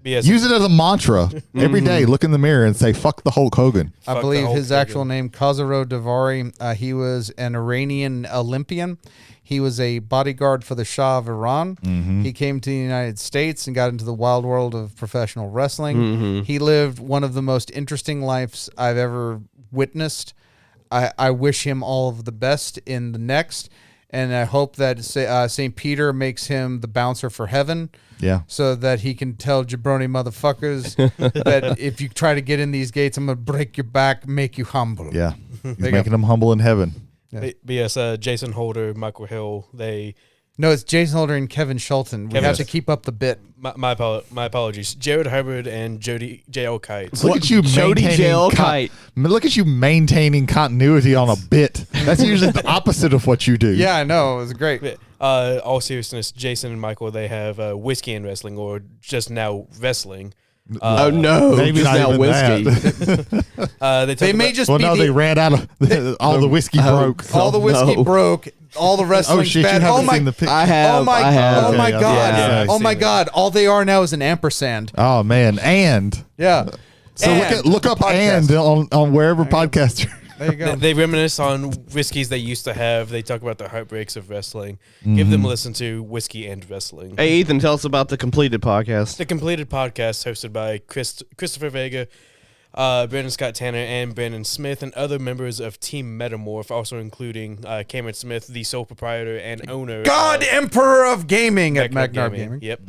Use it as a mantra every day. Look in the mirror and say "fuck the Hulk Hogan." I Fuck believe the Hulk his Hogan. actual name, Khazaro Davari. He was an Iranian Olympian. He was a bodyguard for the Shah of Iran. He came to the United States and got into the wild world of professional wrestling. He lived one of the most interesting lives I've ever witnessed. I wish him all of the best in the next. And I hope that St. Peter makes him the bouncer for heaven. Yeah. So that he can tell jabroni motherfuckers that if you try to get in these gates, I'm going to break your back, make you humble. Yeah. He's you making them humble in heaven. Yeah. Yes, Jason Holder, Michael Hill. No, it's Jason Holder and Kevin Shelton. We Kevin- have to keep up the bit. My apologies. Jared Hubbard and Jody J.L. Kites. Look at you Jody maintaining Jail Kite. Look at you maintaining continuity on a bit. That's usually the opposite of what you do. Yeah, I know. It was great. All seriousness, Jason and Michael, they have whiskey and wrestling, or just now wrestling. Oh no! Maybe just not now even whiskey. that. They May just Well, be no, they ran out of all the whiskey broke. all the whiskey no. broke. All the wrestling's shit, you bad. haven't Oh my! seen the picture. I have. Oh my! I have. Oh my Okay, God! yeah, I've Oh seen my that. God! All they are now is an ampersand. Oh man, and Yeah. so look up and on wherever podcasts. There you go. They reminisce on whiskeys they used to have. They talk about the heartbreaks of wrestling. Give them a listen to Whiskey and Wrestling. Hey Ethan, tell us about the completed podcast. The completed podcast hosted by Christopher Vega, Brandon Scott Tanner, and Brandon Smith, and other members of Team Metamorph, also including Cameron Smith, the sole proprietor and owner. God, Emperor of Gaming at Magnar Magnar Gaming. Yep.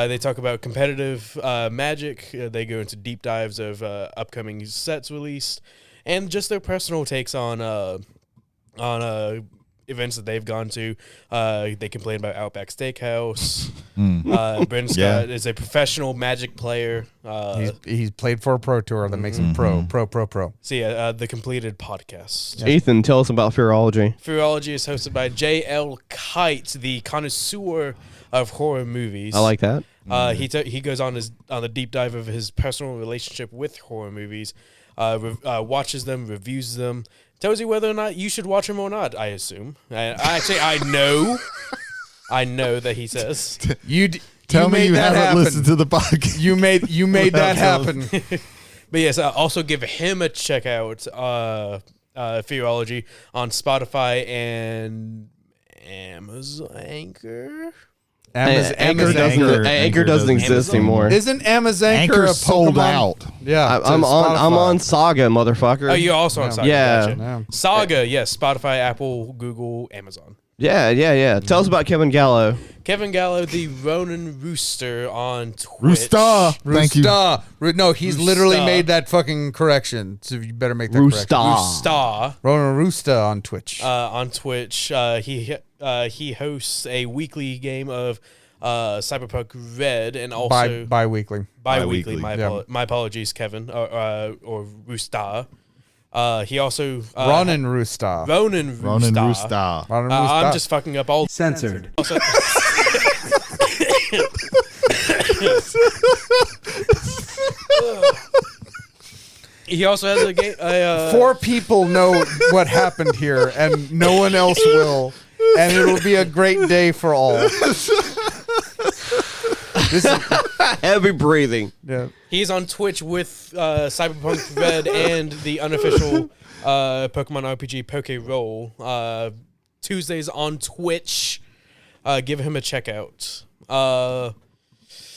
They talk about competitive Magic. They go into deep dives of upcoming sets released, and just their personal takes on events that they've gone to. They complain about Outback Steakhouse. Brandon Scott is a professional Magic player. He's played for a pro tour that makes him pro. So yeah, the completed podcast. Ethan, tell us about Fearology. Fearology is hosted by J.L. Kite, the connoisseur of horror movies. I like that. He goes on the deep dive of his personal relationship with horror movies, watches them, reviews them, tells you whether or not you should watch them or not. I assume. I know that he says. Tell me you haven't listened to the podcast. You made that happen. But yes, also give him a check out. Fearology on Spotify and Amazon Anchor. Anchor doesn't exist anymore. Isn't Amazon Anchor a sold Pokemon? out? Yeah, I'm on Saga, motherfucker. Oh, you're also on Saga. Yeah. Gotcha. Saga, yes. Spotify, Apple, Google, Amazon. Yeah. Tell us about Kevin Gallo. Kevin Gallo, the Ronin Rooster on Twitch. Rooster. Thank you. No, he's literally made that fucking correction. So you better make that correction. Rooster. Ronin Rooster on Twitch. He hosts a weekly game of Cyberpunk Red and also bi-weekly. Bi-weekly. My apologies, Kevin or Rooster. He also Ronin Rooster. Ronin Rooster. I'm just fucking up all Censored. He also has a game. 4 people know what happened here, and no one else will. And it'll be a great day for all. This is heavy breathing. Yeah. He's on Twitch with Cyberpunk Red and the unofficial Pokemon RPG Poke Roll. Tuesdays on Twitch. Give him a check out.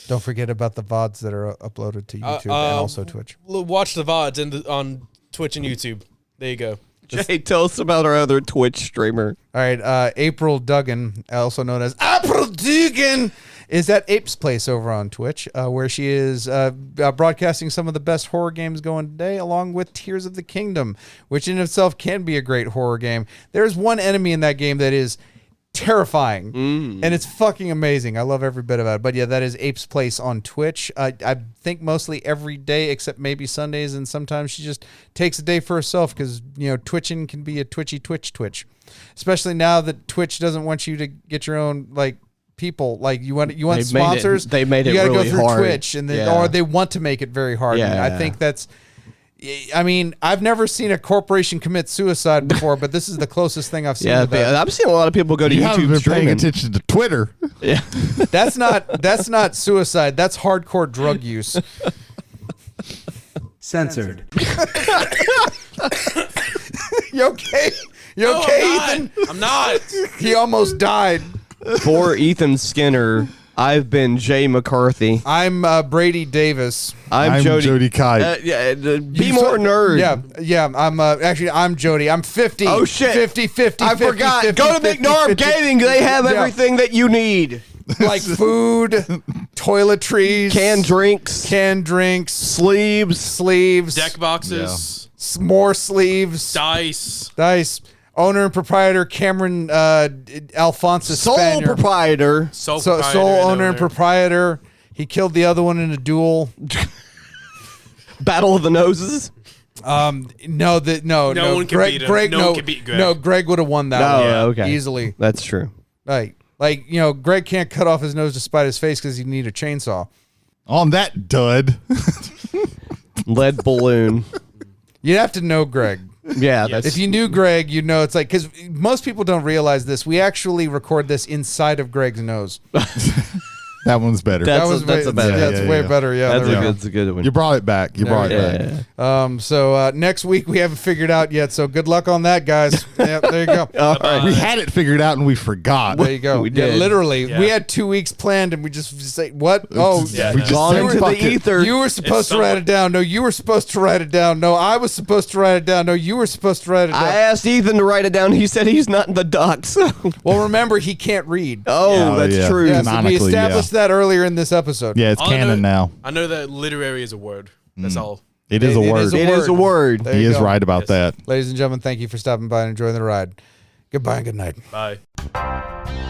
Don't forget about the VODs that are uploaded to YouTube and also Twitch. Watch the VODs on Twitch and YouTube. There you go. Jay, tell us about our other Twitch streamer. All right, April Duggan, also known as April Duggan, is at Ape's Place over on Twitch, where she is broadcasting some of the best horror games going today, along with Tears of the Kingdom, which in itself can be a great horror game. There's one enemy in that game that is terrifying, and it's fucking amazing. I love every bit of it. But yeah, that is Ape's Place on Twitch. I think mostly every day, except maybe Sundays, and sometimes she just takes a day for herself because twitching can be a twitch, especially now that Twitch doesn't want you to get your own people. You want sponsors. They made it you gotta really go through hard. Twitch, and or they want to make it very hard. Yeah. And I think that's. I mean, I've never seen a corporation commit suicide before, but this is the closest thing I've seen. Yeah, to that. I've seen a lot of people go to You YouTube haven't been streaming. paying attention to Twitter. Yeah, That's not suicide. That's hardcore drug use. Censored. You okay? You okay, Ethan? I'm not. He almost died. For Ethan Skinner, I've been Jay McCarthy. I'm Brady Davis. I'm Jody Kite. Be more nerd. Yeah. I'm Jody. I'm 50. Oh shit. 50. I forgot. 50, Go to 50, McNarb 50. Gaming. They have Yeah. everything that you need. Like food, toiletries, Canned drinks, sleeves, Deck boxes, more sleeves, dice. Owner and proprietor Cameron Alphonsus sole Spanier. proprietor. Sole owner and proprietor. He killed the other one in a duel. Battle of the Noses. No one can beat him. Greg, No one can beat Greg. No, Greg would have won that one. Okay. Easily. That's true. Greg can't cut off his nose to spite his face because he'd need a chainsaw. On that dud. Lead balloon. You'd have to know Greg. Yeah, that's If you knew Greg, you'd know it's because most people don't realize this. We actually record this inside of Greg's nose. That one's better. That's way better. Yeah, that's a good one. You brought it back. Back. So next week we haven't figured out yet. So good luck on that, guys. Yeah, there you go. All right. We had it figured out and we forgot. There you go. We did. Literally, Yeah. we had 2 weeks planned and we just say what? Oh, we just Gone said into fuck the it. ether. you were supposed to It's write it down. No, you were supposed to write it down. No, I was supposed to write it down. No, you were supposed to write it down. I asked Ethan to write it down. He said he's not in the docs. Well, remember he can't read. That's yeah. true. Yeah, so we Canonically, established that earlier in this episode. Yeah, it's All I canon know- now. I know that literary is a word. That's all. It is a It word. is a It is a word. There He you is go. right about that. Ladies and gentlemen, thank you for stopping by and enjoying the ride. Goodbye and good night. Bye.